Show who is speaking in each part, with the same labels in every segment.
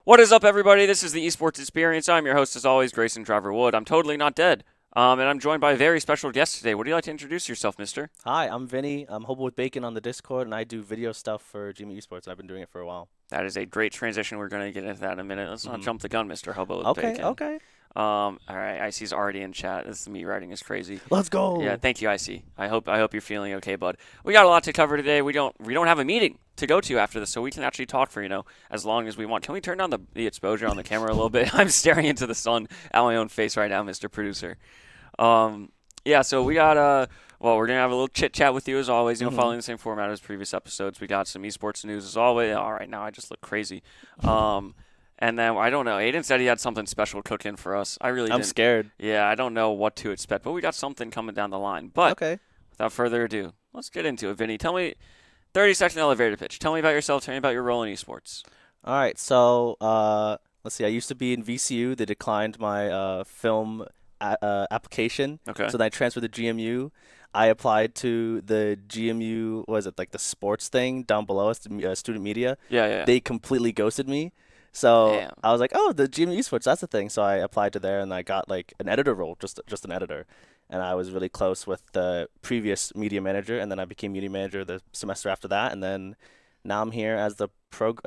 Speaker 1: What is up, everybody? This is the Esports Experience. I'm your host, as always, Grayson Driver Wood. I'm totally not dead. And I'm joined by a very special guest today. Would you like to introduce yourself, mister?
Speaker 2: Hi, I'm Vinny. I'm Hobo with Bacon on the Discord, and I do video stuff for GMU Esports. I've been doing it for a while.
Speaker 1: That is a great transition. We're going to get into that in a minute. Let's not
Speaker 2: hmm
Speaker 1: jump the gun, Mr. Hobo with
Speaker 2: Okay,
Speaker 1: Bacon.
Speaker 2: okay.
Speaker 1: All right, Icy's already in chat. This me writing is crazy.
Speaker 2: Let's
Speaker 1: Yeah,
Speaker 2: go.
Speaker 1: thank you, Icy. I hope you're feeling okay, bud. We got a lot to cover today. We don't have a meeting to go to after this, so we can actually talk for as long as we want. Can we turn down the exposure on the camera a little bit? I'm staring into the sun at my own face right now, Mr. Producer. Yeah, so we got we're gonna have a little chit chat with you as always.
Speaker 2: hmm
Speaker 1: Following the same format as previous episodes. We got some esports news as always. All right, now I just look crazy. And then I don't know. Aiden said he had something special cooking for us. I really
Speaker 2: I'm
Speaker 1: didn't.
Speaker 2: scared.
Speaker 1: Yeah, I don't know what to expect, but we got something coming down the line. But
Speaker 2: Okay.
Speaker 1: without further ado, let's get into it. Vinny, tell me 30-second elevator pitch. Tell me about yourself. Tell me about your role in esports.
Speaker 2: All right. So, let's see. I used to be in VCU. They declined my film application,
Speaker 1: Okay.
Speaker 2: so then I transferred to GMU. I applied to the GMU, what is it, like the sports thing down below us, the student media.
Speaker 1: Yeah, yeah.
Speaker 2: They completely ghosted me. So
Speaker 1: Damn.
Speaker 2: I was like, oh, the GMU Esports, that's the thing. So I applied to there and I got like an editor role, just an editor. And I was really close with the previous media manager, and then I became media manager the semester after that. And then now I'm here as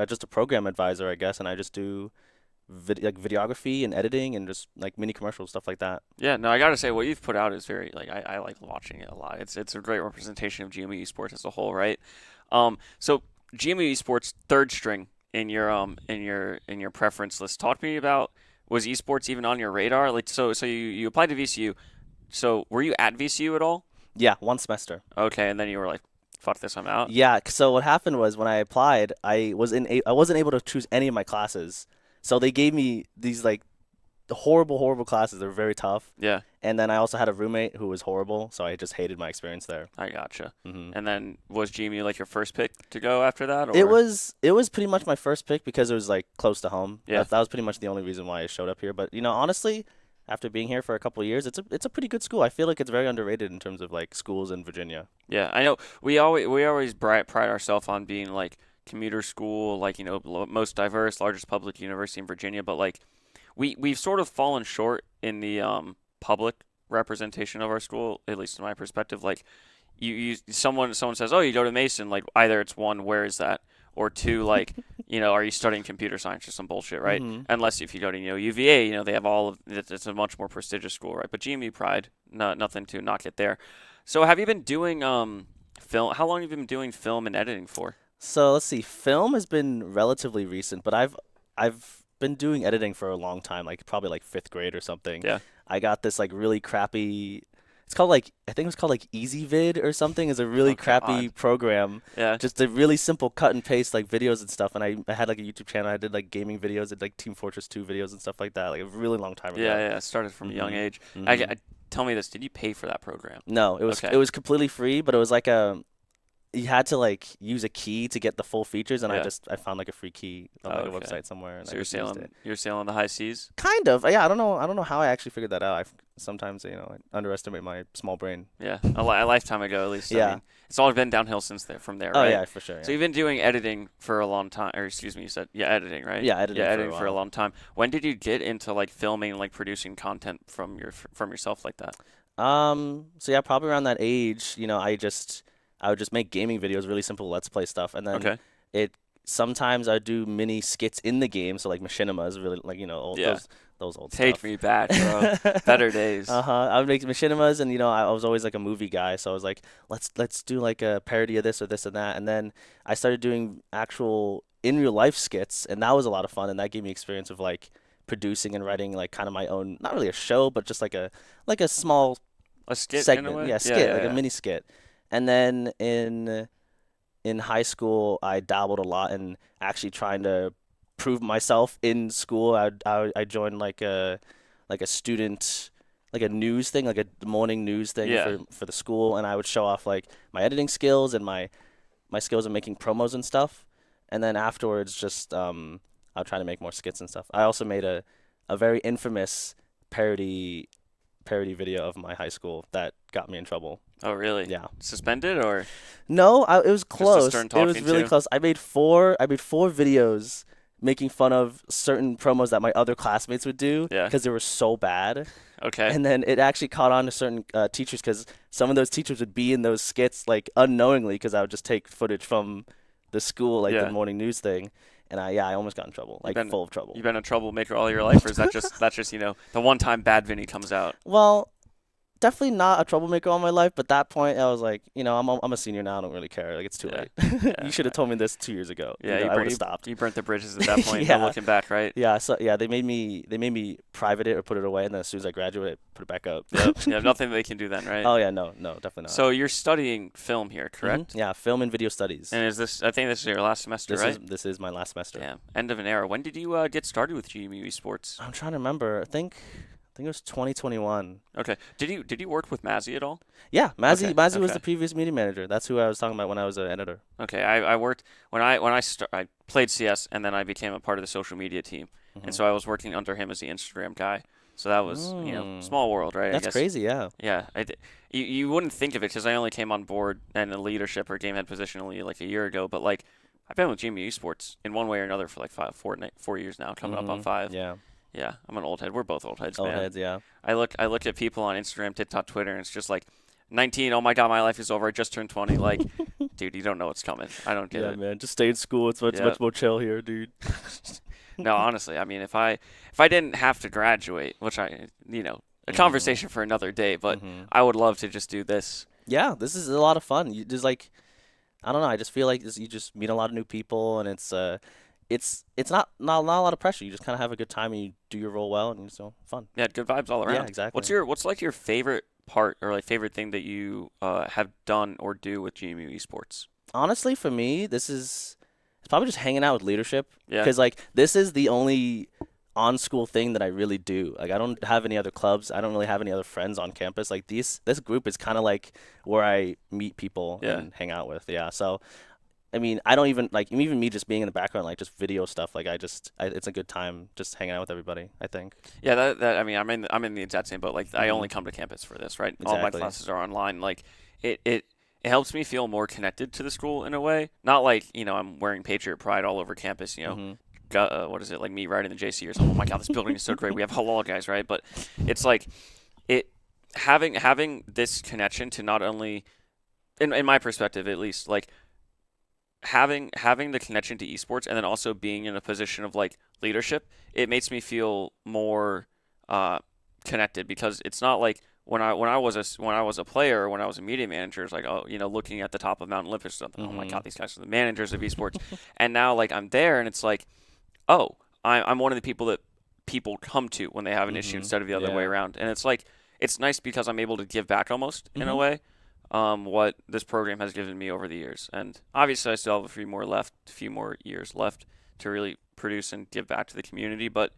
Speaker 2: just a program advisor, I guess, and I just do videography and editing and just like mini commercials, stuff like that.
Speaker 1: Yeah, no, I gotta say what you've put out is very I like watching it a lot. It's a great representation of GMU esports as a whole, right? So GMU esports third string in your preference list. Talk to me about, was esports even on your radar? Like so you applied to VCU. So were you at VCU at all?
Speaker 2: Yeah, one semester.
Speaker 1: Okay, and then you were like, fuck this, I'm out.
Speaker 2: Yeah, so what happened was when I applied, I wasn't able to choose any of my classes. So they gave me these like horrible, horrible classes. They were very tough.
Speaker 1: Yeah,
Speaker 2: And then I also had a roommate who was horrible, so I just hated my experience there.
Speaker 1: I gotcha.
Speaker 2: hmm
Speaker 1: And then was GMU like your first pick to go after that,
Speaker 2: It
Speaker 1: or?
Speaker 2: was it was pretty much my first pick because it was like close to home.
Speaker 1: Yeah.
Speaker 2: That was pretty much the only reason why I showed up here. But honestly, after being here for a couple of years, it's a pretty good school. I feel like it's very underrated in terms of like schools in Virginia.
Speaker 1: Yeah, I know. We always pride ourselves on being like commuter school, like most diverse, largest public university in Virginia. But like we've sort of fallen short in the public representation of our school, at least in my perspective. Like someone says, oh, you go to Mason, like either it's one, where is that, or two, like are you studying computer science or some bullshit, right?
Speaker 2: hmm
Speaker 1: Unless if you go to UVA, they have all of it's a much more prestigious school, right? But GMU Pride, nothing to knock it there. So have you been doing film? How long have you been doing film and editing for?
Speaker 2: So let's see. Film has been relatively recent, but I've been doing editing for a long time, like probably like fifth grade or something.
Speaker 1: Yeah.
Speaker 2: I got this like really crappy. It's called like I think it was called like EasyVid or something. It's a really
Speaker 1: Oh
Speaker 2: crappy
Speaker 1: God.
Speaker 2: program,
Speaker 1: Yeah.
Speaker 2: just a really simple cut and paste like videos and stuff. And I had like a YouTube channel. I did like gaming videos, did like Team Fortress 2 videos and stuff like that, like a really long time
Speaker 1: Yeah.
Speaker 2: ago.
Speaker 1: Yeah. Started from a young
Speaker 2: Mhm.
Speaker 1: age.
Speaker 2: Mhm.
Speaker 1: Tell me this. Did you pay for that program?
Speaker 2: No, it was
Speaker 1: Okay.
Speaker 2: it was completely free, but it was like a you had to like use a key to get the full features, and
Speaker 1: Yeah.
Speaker 2: I found like a free key on
Speaker 1: Oh,
Speaker 2: like a
Speaker 1: okay.
Speaker 2: website somewhere, and
Speaker 1: So
Speaker 2: I
Speaker 1: you're
Speaker 2: just used
Speaker 1: sailing.
Speaker 2: it.
Speaker 1: You're sailing the high seas.
Speaker 2: Kind of, yeah. I don't know how I actually figured that out. Sometimes I underestimate my small brain.
Speaker 1: Yeah. A lifetime ago, at least. I
Speaker 2: Yeah.
Speaker 1: mean, it's all been downhill since there. From there,
Speaker 2: Oh
Speaker 1: right?
Speaker 2: yeah, for sure.
Speaker 1: So
Speaker 2: Yeah.
Speaker 1: you've been doing editing for a long time, or excuse me, you said editing, right?
Speaker 2: Yeah,
Speaker 1: Yeah,
Speaker 2: editing for a
Speaker 1: editing for a
Speaker 2: while.
Speaker 1: long time. When did you get into like filming, like producing content from yourself like that?
Speaker 2: So yeah, probably around that age, I would just make gaming videos, really simple Let's Play stuff, and then
Speaker 1: Okay.
Speaker 2: it sometimes I do mini skits in the game, so like machinimas, really like
Speaker 1: Yeah.
Speaker 2: those old
Speaker 1: Take
Speaker 2: stuff.
Speaker 1: me back, bro. Better days.
Speaker 2: Uh-huh. I would make machinimas, and I was always like a movie guy, so I was like, let's do like a parody of this or this and that, and then I started doing actual in real life skits, and that was a lot of fun, and that gave me experience of like producing and writing like kind of my own, not really a show, but just like a small
Speaker 1: A skit in a
Speaker 2: segment,
Speaker 1: way?
Speaker 2: yeah,
Speaker 1: Yeah,
Speaker 2: skit,
Speaker 1: yeah,
Speaker 2: like a
Speaker 1: yeah.
Speaker 2: mini skit. And then in high school, I dabbled a lot in actually trying to prove myself in school. I joined like a student like a news thing, like a morning news thing
Speaker 1: Yeah.
Speaker 2: for the school, and I would show off like my editing skills and my skills in making promos and stuff. And then afterwards, just I'll try to make more skits and stuff. I also made a very infamous parody video of my high school that got me in trouble.
Speaker 1: Oh, really?
Speaker 2: Yeah.
Speaker 1: Suspended or
Speaker 2: No, it was
Speaker 1: just a
Speaker 2: close.
Speaker 1: stern
Speaker 2: It was
Speaker 1: talking
Speaker 2: really
Speaker 1: to?
Speaker 2: close. I made four videos making fun of certain promos that my other classmates would do
Speaker 1: Yeah.
Speaker 2: because they were so bad.
Speaker 1: Okay.
Speaker 2: And then it actually caught on to certain teachers because some of those teachers would be in those skits like unknowingly because I would just take footage from the school, like the
Speaker 1: Yeah.
Speaker 2: morning news thing. And I almost got in trouble,
Speaker 1: You've
Speaker 2: like
Speaker 1: been
Speaker 2: full of trouble.
Speaker 1: you've been a troublemaker all your life, or is that just that's just the one time bad Vinny comes out?
Speaker 2: Well, definitely not a troublemaker all my life, but at that point I was like, I'm a senior now. I don't really care. Like it's too
Speaker 1: Yeah.
Speaker 2: late.
Speaker 1: Yeah.
Speaker 2: You should have told me this 2 years ago.
Speaker 1: Yeah.
Speaker 2: I would have stopped.
Speaker 1: You burnt the bridges at that point.
Speaker 2: Yeah.
Speaker 1: No looking back, right?
Speaker 2: Yeah. So yeah, they made me private it or put it away, and then as soon as I graduate, put it back up.
Speaker 1: Yep. Yeah. Nothing they can do then, right?
Speaker 2: Oh yeah, no, definitely not.
Speaker 1: So you're studying film here, correct?
Speaker 2: Yeah, film and video studies.
Speaker 1: And I think this is your last semester, right?
Speaker 2: This is my last semester.
Speaker 1: Yeah. End of an era. When did you get started with GMU Esports?
Speaker 2: I'm trying to remember. I think it was 2021.
Speaker 1: Okay. Did you work with Mazzy at all?
Speaker 2: Yeah, Mazzy
Speaker 1: Okay,
Speaker 2: Mazzy was
Speaker 1: okay.
Speaker 2: the previous media manager. That's who I was talking about when I was an editor.
Speaker 1: Okay. I worked I played CS and then I became a part of the social media team, and so I was working under him as the Instagram guy. So that was small world, right? I
Speaker 2: That's
Speaker 1: guess.
Speaker 2: crazy, yeah.
Speaker 1: Yeah, you wouldn't think of it because I only came on board in a leadership or game head position only like a year ago. But like, I've been with GMU Esports in one way or another for like 4 years now, coming up on 5.
Speaker 2: Yeah.
Speaker 1: Yeah, I'm an old head. We're both old heads,
Speaker 2: Old
Speaker 1: man.
Speaker 2: heads, yeah.
Speaker 1: I look at people on Instagram, TikTok, Twitter, and it's just like 19. Oh my God, my life is over. I just turned 20. Like, dude, you don't know what's coming. I don't get
Speaker 2: Yeah,
Speaker 1: it.
Speaker 2: man. Just stay in school. It's
Speaker 1: Yeah.
Speaker 2: much more chill here, dude.
Speaker 1: No, honestly, I mean, if I didn't have to graduate, which a conversation for another day, but I would love to just do this.
Speaker 2: Yeah, this is a lot of fun. You just like, I don't know. I just feel like you just meet a lot of new people, and it's not a lot of pressure. You just kind of have a good time, and you do your role well, and it's so fun.
Speaker 1: Yeah, good vibes all around.
Speaker 2: Yeah, exactly.
Speaker 1: What's like your favorite part or like favorite thing that you have done or do with GMU Esports?
Speaker 2: Honestly, for me, it's probably just hanging out with leadership.
Speaker 1: Yeah.
Speaker 2: Because like this is the only on-school thing that I really do. Like I don't have any other clubs. I don't really have any other friends on campus. Like this group is kind of like where I meet people and hang out with. Yeah. So, I mean, I don't even like even me just being in the background, like just video stuff. Like it's a good time just hanging out with everybody, I think.
Speaker 1: Yeah, that I mean, I'm in the exact same boat. Like I only come to campus for this, right? All my
Speaker 2: Exactly.
Speaker 1: classes are online. Like it helps me feel more connected to the school in a way. Not like I'm wearing Patriot Pride all over campus. What is it like me riding the JC or something? Oh my God, this building is so great. We have halal guys, right? But it's like having this connection to not only, in my perspective at least, like having the connection to esports and then also being in a position of like leadership, it makes me feel more connected because it's not like when I was a player or when I was a media manager, it's like looking at the top of Mount Olympus, something. Oh my God, these guys are the managers of esports, and now like I'm there and it's like, oh, I'm one of the people that people come to when they have an issue instead of the other way around. And it's like, it's nice because I'm able to give back almost in a way, what this program has given me over the years. And obviously I still have a few more years left to really produce and give back to the community. But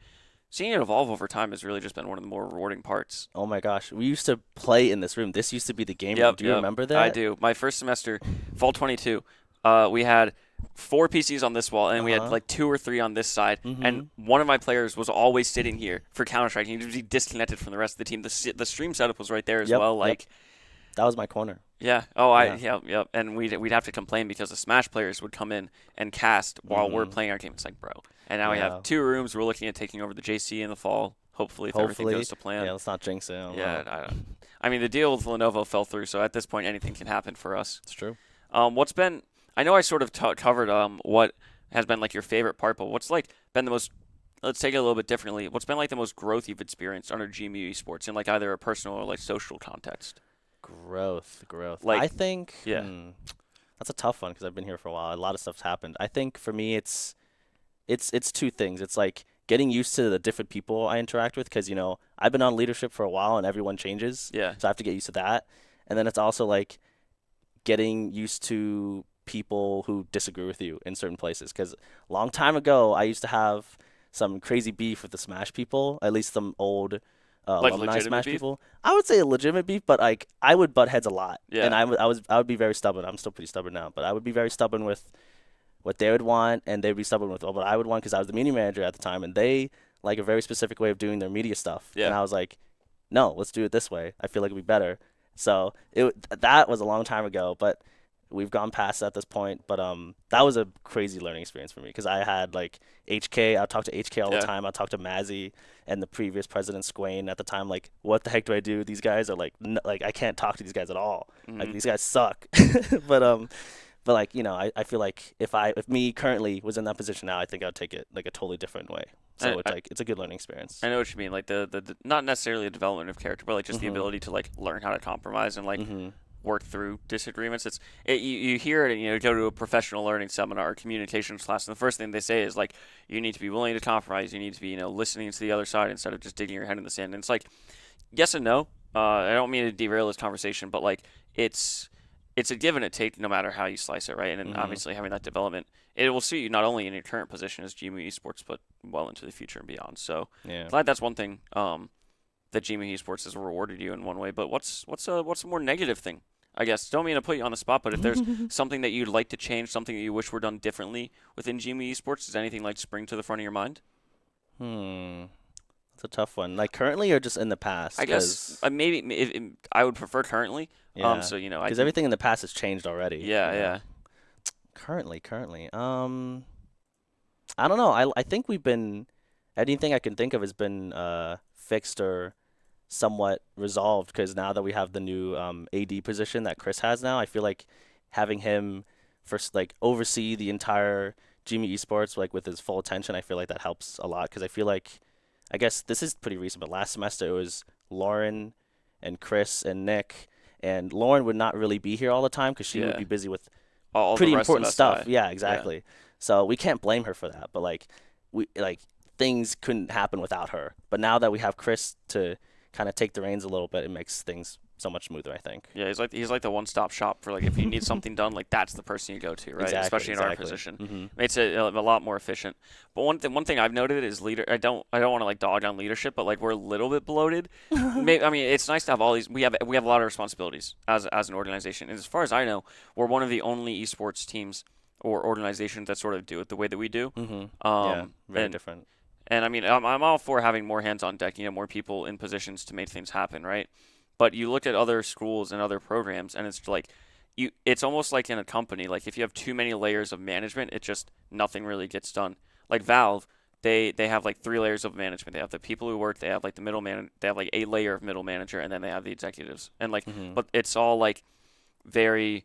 Speaker 1: seeing it evolve over time has really just been one of the more rewarding parts.
Speaker 2: Oh my gosh, we used to play in this room. This used to be the game room. Do you remember that?
Speaker 1: I do. My first semester, fall 22, we had 4 PCs on this wall, and we had like 2 or 3 on this side. And one of my players was always sitting here for Counter-Strike. He would be disconnected from the rest of the team. The stream setup was right there as well. Like,
Speaker 2: that was my corner.
Speaker 1: Yeah. Oh, yep. And we'd have to complain because the Smash players would come in and cast while we're playing our game. It's like, bro. And now we have 2 rooms. We're looking at taking over the JC in the fall. Hopefully, if everything goes to plan.
Speaker 2: Yeah, let's not jinx it.
Speaker 1: I mean, the deal with Lenovo fell through, so at this point, anything can happen for us.
Speaker 2: It's true.
Speaker 1: I know I sort of covered what has been like your favorite part, but what's like been the most, let's take it a little bit differently. What's been like the most growth you've experienced under GMU Esports in like either a personal or like social context?
Speaker 2: Growth.
Speaker 1: Like,
Speaker 2: I think
Speaker 1: that's
Speaker 2: a tough one because I've been here for a while. A lot of stuff's happened. I think for me it's 2 things. It's like getting used to the different people I interact with because I've been on leadership for a while and everyone changes.
Speaker 1: Yeah.
Speaker 2: So I have to get used to that. And then it's also like getting used to people who disagree with you in certain places because a long time ago I used to have some crazy beef with the Smash people, at least some old
Speaker 1: like
Speaker 2: alumni Smash
Speaker 1: beef?
Speaker 2: people. I would say a legitimate beef, but like I would butt heads a lot.
Speaker 1: Yeah.
Speaker 2: And I would be very stubborn. I'm still pretty stubborn now, but I would be very stubborn with what they would want, and they'd be stubborn with what I would want because I was the media manager at the time, and they like a very specific way of doing their media stuff.
Speaker 1: Yeah.
Speaker 2: And I was like, no, let's do it this way. I feel like it'd be better. So that was a long time ago, but we've gone past at this point, but that was a crazy learning experience for me because I had like HK. I talked to HK all the
Speaker 1: Yeah.
Speaker 2: time. I talked to Mazzy and the previous president Swain at the time. Like, what the heck do I do? These guys are like, n like I can't talk to these guys at all. Like
Speaker 1: Hmm.
Speaker 2: these guys suck. But like I feel like if me currently was in that position now, I think I'd take it like a totally different way.
Speaker 1: I,
Speaker 2: So it's
Speaker 1: I
Speaker 2: like it's a good learning experience.
Speaker 1: I know what you mean. Like the not necessarily a development of character, but like just the
Speaker 2: Mhm.
Speaker 1: ability to like learn how to compromise and like
Speaker 2: Mhm.
Speaker 1: work through disagreements. You hear it, and you go to a professional learning seminar or communications class, and the first thing they say is like you need to be willing to compromise. You need to be listening to the other side instead of just digging your head in the sand. And it's like yes and no. I don't mean to derail this conversation, but like it's it's a give and a take no matter how you slice it, right? And then
Speaker 2: Mhm.
Speaker 1: obviously having that development, it will suit you not only in your current position as GMU Esports, but well into the future and beyond. So
Speaker 2: Yeah.
Speaker 1: glad that's one thing that GMU Esports has rewarded you in one way. But what's a more negative thing? I guess don't mean to put you on the spot, but if there's something that you'd like to change, something that you wish were done differently within GMU Esports, does anything like spring to the front of your mind?
Speaker 2: Hmm. It's a tough one. Like currently or just in the past?
Speaker 1: I guess
Speaker 2: Because
Speaker 1: maybe I would prefer currently.
Speaker 2: yeah,
Speaker 1: So I
Speaker 2: because
Speaker 1: do.
Speaker 2: everything in the past has changed already.
Speaker 1: Yeah, yeah.
Speaker 2: Currently. I don't know. I think we've been anything I can think of has been fixed or somewhat resolved because now that we have the new AD position that Chris has now, I feel like having him first like oversee the entire GME Esports like with his full attention, I feel like that helps a lot because I feel like I guess this is pretty recent, but last semester it was Lauren and Chris and Nick, and Lauren would not really be here all the time because she would
Speaker 1: Yeah.
Speaker 2: be busy with
Speaker 1: All the
Speaker 2: pretty
Speaker 1: rest of
Speaker 2: important stuff.
Speaker 1: SI.
Speaker 2: Yeah,
Speaker 1: Yeah.
Speaker 2: exactly. So we can't blame her for that. But like we like things couldn't happen without her. But now that we have Chris to kind of take the reins a little bit, it makes things so much smoother, I think.
Speaker 1: Yeah, he's like the one-stop shop for like if you need something done, like that's the person you go to, right?
Speaker 2: Exactly,
Speaker 1: Especially in our
Speaker 2: exactly.
Speaker 1: position,
Speaker 2: Mhm.
Speaker 1: makes it a lot more efficient. But one thing I've noted is leader. I don't want to like dog on leadership, but like we're a little bit bloated. I mean, it's nice to have all these. We have a lot of responsibilities as an organization, and as far as I know, we're one of the only esports teams or organizations that sort of do it the way that we do.
Speaker 2: Mhm. Yeah,
Speaker 1: Um,
Speaker 2: very
Speaker 1: and
Speaker 2: different.
Speaker 1: and I mean, I'm all for having more hands on deck, more people in positions to make things happen, right? But you look at other schools and other programs, and it's like it's almost like in a company. Like if you have too many layers of management, it just nothing really gets done. Like Valve, they have like three layers of management. They have the people who work, they have like the they have like a layer of middle manager, and then they have the executives. And like,
Speaker 2: Mhm.
Speaker 1: but it's all like very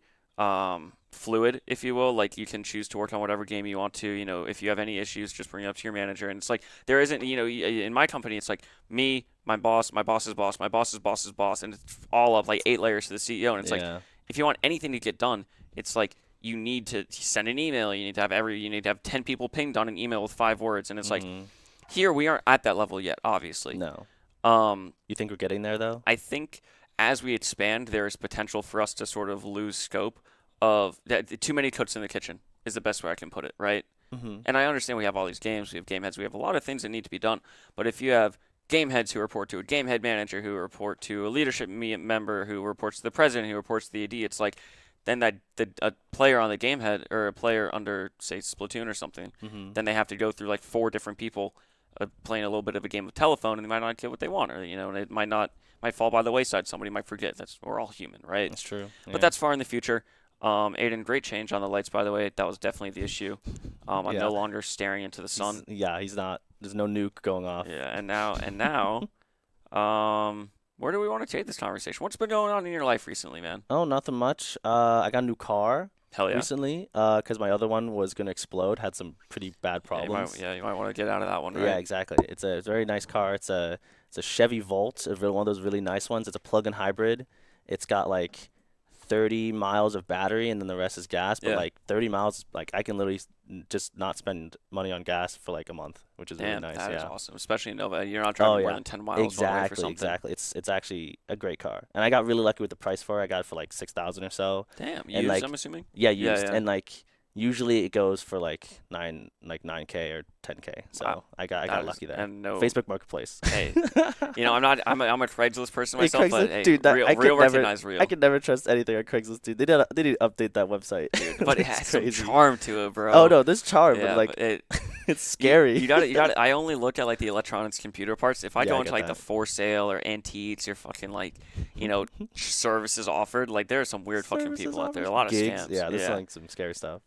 Speaker 1: fluid, if you will. Like you can choose to work on whatever game you want to. If you have any issues, just bring it up to your manager. And it's like there isn't, in my company, it's like me, my boss, my boss's boss, my boss's boss's boss, and it's all of like eight layers to the CEO. And it's like
Speaker 2: Yeah.
Speaker 1: if you want anything to get done, it's like you need to send an email. You need to have 10 people pinged on an email with 5 words. And it's like
Speaker 2: Mhm.
Speaker 1: here we aren't at that level yet, obviously.
Speaker 2: No.
Speaker 1: Um,
Speaker 2: You think we're getting there though?
Speaker 1: I think as we expand, there is potential for us to sort of lose scope of too many cooks in the kitchen is the best way I can put it, right?
Speaker 2: Mhm.
Speaker 1: And I understand we have all these games, we have game heads, we have a lot of things that need to be done. But if you have game heads who report to a game head manager, who report to a leadership member, who reports to the president, who reports to the AD, it's like then a player on the game head or a player under say Splatoon or something,
Speaker 2: Mhm.
Speaker 1: then they have to go through like four different people playing a little bit of a game of telephone, and they might not get what they want, or and it might fall by the wayside. Somebody might forget. We're all human, right?
Speaker 2: That's true.
Speaker 1: But
Speaker 2: Yeah.
Speaker 1: that's far in the future. Aiden, great change on the lights, by the way. That was definitely the issue. I'm
Speaker 2: Yeah.
Speaker 1: no longer staring into the sun.
Speaker 2: He's not. There's no nuke going off.
Speaker 1: Yeah, and now, where do we want to take this conversation? What's been going on in your life recently, man?
Speaker 2: Oh, nothing much. I got a new car
Speaker 1: Hell yeah.
Speaker 2: recently. Because my other one was gonna explode. Had some pretty bad
Speaker 1: Yeah,
Speaker 2: problems.
Speaker 1: you might want to get out of that one,
Speaker 2: Yeah,
Speaker 1: right?
Speaker 2: exactly. It's a very nice car. It's a Chevy Volt, one of those really nice ones. It's a plug-in hybrid. It's got like 30 miles of battery, and then the rest is gas. But
Speaker 1: Yeah.
Speaker 2: like 30 miles, like I can literally just not spend money on gas for like a month, which is really
Speaker 1: Damn,
Speaker 2: nice.
Speaker 1: that is
Speaker 2: Yeah.
Speaker 1: awesome. Especially in Nova, you're not
Speaker 2: Oh
Speaker 1: driving more
Speaker 2: yeah.
Speaker 1: than 10 miles one way for
Speaker 2: Exactly,
Speaker 1: something.
Speaker 2: exactly. It's actually a great car, and I got really lucky with the price for it. I got it for like 6,000 or so,
Speaker 1: Damn,
Speaker 2: and
Speaker 1: used,
Speaker 2: like
Speaker 1: I'm assuming?
Speaker 2: yeah,
Speaker 1: Yeah,
Speaker 2: used,
Speaker 1: yeah.
Speaker 2: and like Usually it goes for like 9K or 10K. So
Speaker 1: Wow,
Speaker 2: I got
Speaker 1: that is
Speaker 2: lucky there.
Speaker 1: and no.
Speaker 2: Facebook Marketplace.
Speaker 1: Hey, I'm not. I'm a Craigslist person
Speaker 2: Hey,
Speaker 1: myself, but
Speaker 2: Craigslist,
Speaker 1: hey,
Speaker 2: dude, that
Speaker 1: real recognize
Speaker 2: I
Speaker 1: real,
Speaker 2: could never trust anything on Craigslist, dude. They need to update that website.
Speaker 1: dude. But it
Speaker 2: It's
Speaker 1: has some
Speaker 2: crazy.
Speaker 1: charm to it,
Speaker 2: Oh
Speaker 1: bro.
Speaker 2: no, there's charm, but
Speaker 1: Yeah,
Speaker 2: like
Speaker 1: but it.
Speaker 2: it's
Speaker 1: You,
Speaker 2: scary.
Speaker 1: you got to I only look at like the electronics computer parts. If I
Speaker 2: Yeah,
Speaker 1: go
Speaker 2: I
Speaker 1: into
Speaker 2: get
Speaker 1: like the
Speaker 2: that.
Speaker 1: for sale or antiques or fucking like, services offered, like there are some weird fucking
Speaker 2: Services
Speaker 1: people out there.
Speaker 2: offers,
Speaker 1: A lot of
Speaker 2: gigs.
Speaker 1: scams.
Speaker 2: Yeah, this is
Speaker 1: Yeah.
Speaker 2: like some scary stuff.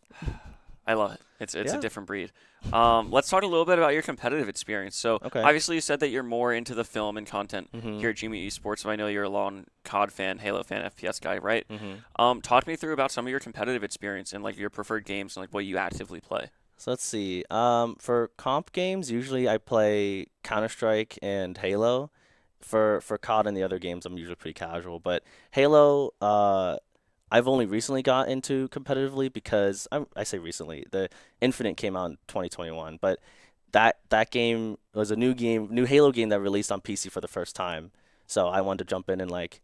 Speaker 1: I love it. It's a
Speaker 2: Yeah.
Speaker 1: different breed. Let's talk a little bit about your competitive experience. So
Speaker 2: Okay.
Speaker 1: obviously you said that you're more into the film and content
Speaker 2: Mhm.
Speaker 1: here at GMU Esports. So I know you're a long COD fan, Halo fan, FPS guy, right?
Speaker 2: Mhm.
Speaker 1: Talk me through about some of your competitive experience and like your preferred games and like what you actively play.
Speaker 2: So let's see. For comp games, usually I play Counter-Strike and Halo. For COD and the other games, I'm usually pretty casual. But Halo, I've only recently got into competitively because I say recently. The Infinite came out in 2021, but that game was a new Halo game that released on PC for the first time. So I wanted to jump in and like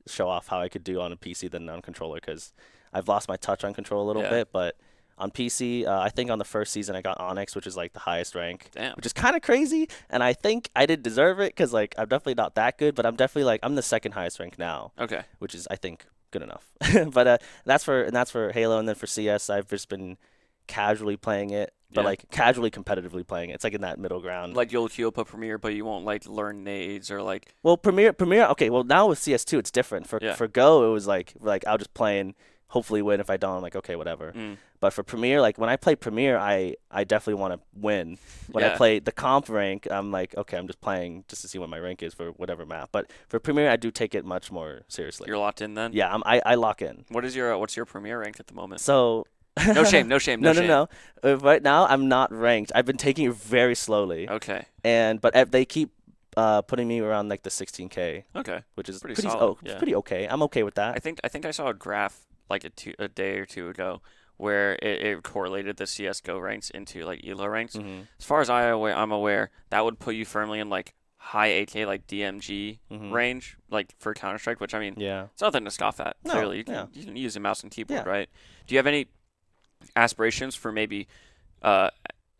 Speaker 2: show off how I could do on a PC than on controller because I've lost my touch on control a little
Speaker 1: Yeah.
Speaker 2: bit, but on PC, I think on the first season I got Onyx, which is like the highest rank,
Speaker 1: Damn.
Speaker 2: which is kind of crazy. And I think I did deserve it because like I'm definitely not that good, but I'm definitely like I'm the second highest rank now,
Speaker 1: Okay.
Speaker 2: which is I think good enough. But that's for Halo, and then for CS, I've just been casually playing it, but
Speaker 1: Yeah.
Speaker 2: like casually competitively playing it. It's like in that middle ground.
Speaker 1: Like you'll put Premiere, but you won't like learn nades or like
Speaker 2: Well, Premiere. Okay, well now with CS2 it's different. For
Speaker 1: yeah.
Speaker 2: for Go it was like I'll just play and hopefully win. If I don't, I'm like okay, whatever.
Speaker 1: Mm.
Speaker 2: But for Premiere, like when I play Premiere, I definitely want to win. When I
Speaker 1: Yeah.
Speaker 2: play the comp rank, I'm like okay, I'm just playing just to see what my rank is for whatever map. But for Premiere, I do take it much more seriously.
Speaker 1: You're locked in then?
Speaker 2: Yeah, I lock in.
Speaker 1: What's your Premiere rank at the moment?
Speaker 2: So
Speaker 1: No shame, no shame, no
Speaker 2: no
Speaker 1: shame.
Speaker 2: no. Right now I'm not ranked. I've been taking it very slowly.
Speaker 1: Okay.
Speaker 2: But they keep putting me around like the 16K,
Speaker 1: Okay.
Speaker 2: which is
Speaker 1: Pretty
Speaker 2: pretty
Speaker 1: solid,
Speaker 2: it's
Speaker 1: yeah.
Speaker 2: pretty okay. I'm okay with that.
Speaker 1: I think I saw a graph like a day or two ago where it correlated the CS:GO ranks into like ELO ranks.
Speaker 2: Hmm.
Speaker 1: As far as I'm aware, that would put you firmly in like high 8K like DMG
Speaker 2: Hmm.
Speaker 1: range, like for Counter Strike, which I mean,
Speaker 2: Yeah.
Speaker 1: it's nothing to scoff at.
Speaker 2: No,
Speaker 1: Clearly,
Speaker 2: yeah.
Speaker 1: you can use a mouse and keyboard,
Speaker 2: Yeah.
Speaker 1: right? Do you have any aspirations for maybe? Uh,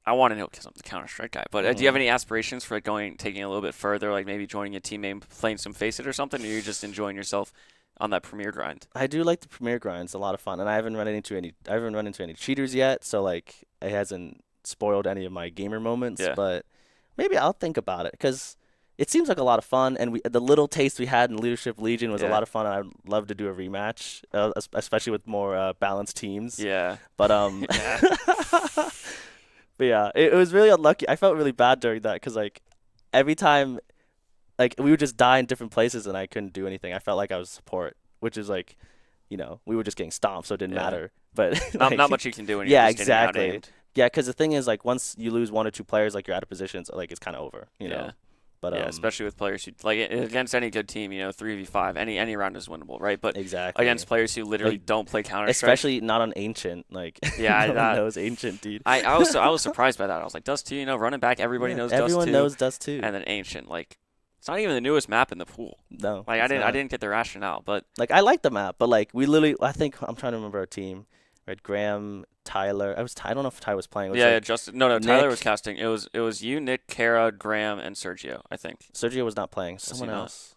Speaker 1: I want to know because I'm the Counter Strike guy, but do you have
Speaker 2: Mhm.
Speaker 1: any aspirations for taking it a little bit further, like maybe joining a team and playing some Face It or something, or you're just enjoying yourself on that Premiere grind?
Speaker 2: I do like the Premiere grind. It's a lot of fun, and I haven't run into any cheaters yet, so like it hasn't spoiled any of my gamer moments.
Speaker 1: Yeah.
Speaker 2: But maybe I'll think about it because it seems like a lot of fun, and the little taste we had in Leadership Legion was a
Speaker 1: Yeah.
Speaker 2: lot of fun, and I'd love to do a rematch, especially with more balanced teams.
Speaker 1: Yeah.
Speaker 2: But but yeah, it was really unlucky. I felt really bad during that because like every time like we would just die in different places and I couldn't do anything. I felt like I was support, which is like, we were just getting stomped, so it didn't
Speaker 1: Yeah.
Speaker 2: matter. But
Speaker 1: Not
Speaker 2: like,
Speaker 1: much you can do when
Speaker 2: yeah,
Speaker 1: you're just getting
Speaker 2: exactly.
Speaker 1: out-aimed.
Speaker 2: Yeah, because the thing is like once you lose one or two players, like you're out of positions, like it's kind of over, you know.
Speaker 1: Yeah.
Speaker 2: But
Speaker 1: Yeah, especially with players who against any good team, 3v5, any round is winnable, right? But
Speaker 2: exactly.
Speaker 1: against players who literally
Speaker 2: Like,
Speaker 1: don't play Counter Strike.
Speaker 2: especially not on Ancient, like
Speaker 1: Yeah,
Speaker 2: no one
Speaker 1: that-
Speaker 2: knows Ancient, dude.
Speaker 1: I was surprised by that. I was like, Dust 2, running back, everybody
Speaker 2: Yeah,
Speaker 1: knows
Speaker 2: everyone
Speaker 1: Dust 2.
Speaker 2: knows Dust 2.
Speaker 1: And then Ancient, like it's not even the newest map in the pool.
Speaker 2: No,
Speaker 1: Like
Speaker 2: it's
Speaker 1: I
Speaker 2: not.
Speaker 1: didn't get the rationale, but
Speaker 2: Like I like the map, but like we literally, I think I'm trying to remember our team. Right, Graham, Tyler. I don't know if Ty was playing. It was
Speaker 1: yeah,
Speaker 2: like,
Speaker 1: Justin. No, Tyler
Speaker 2: Nick.
Speaker 1: was casting. It was you, Nick, Kara, Graham, and Sergio, I think.
Speaker 2: Sergio was not playing.
Speaker 1: he
Speaker 2: Someone
Speaker 1: not?
Speaker 2: else.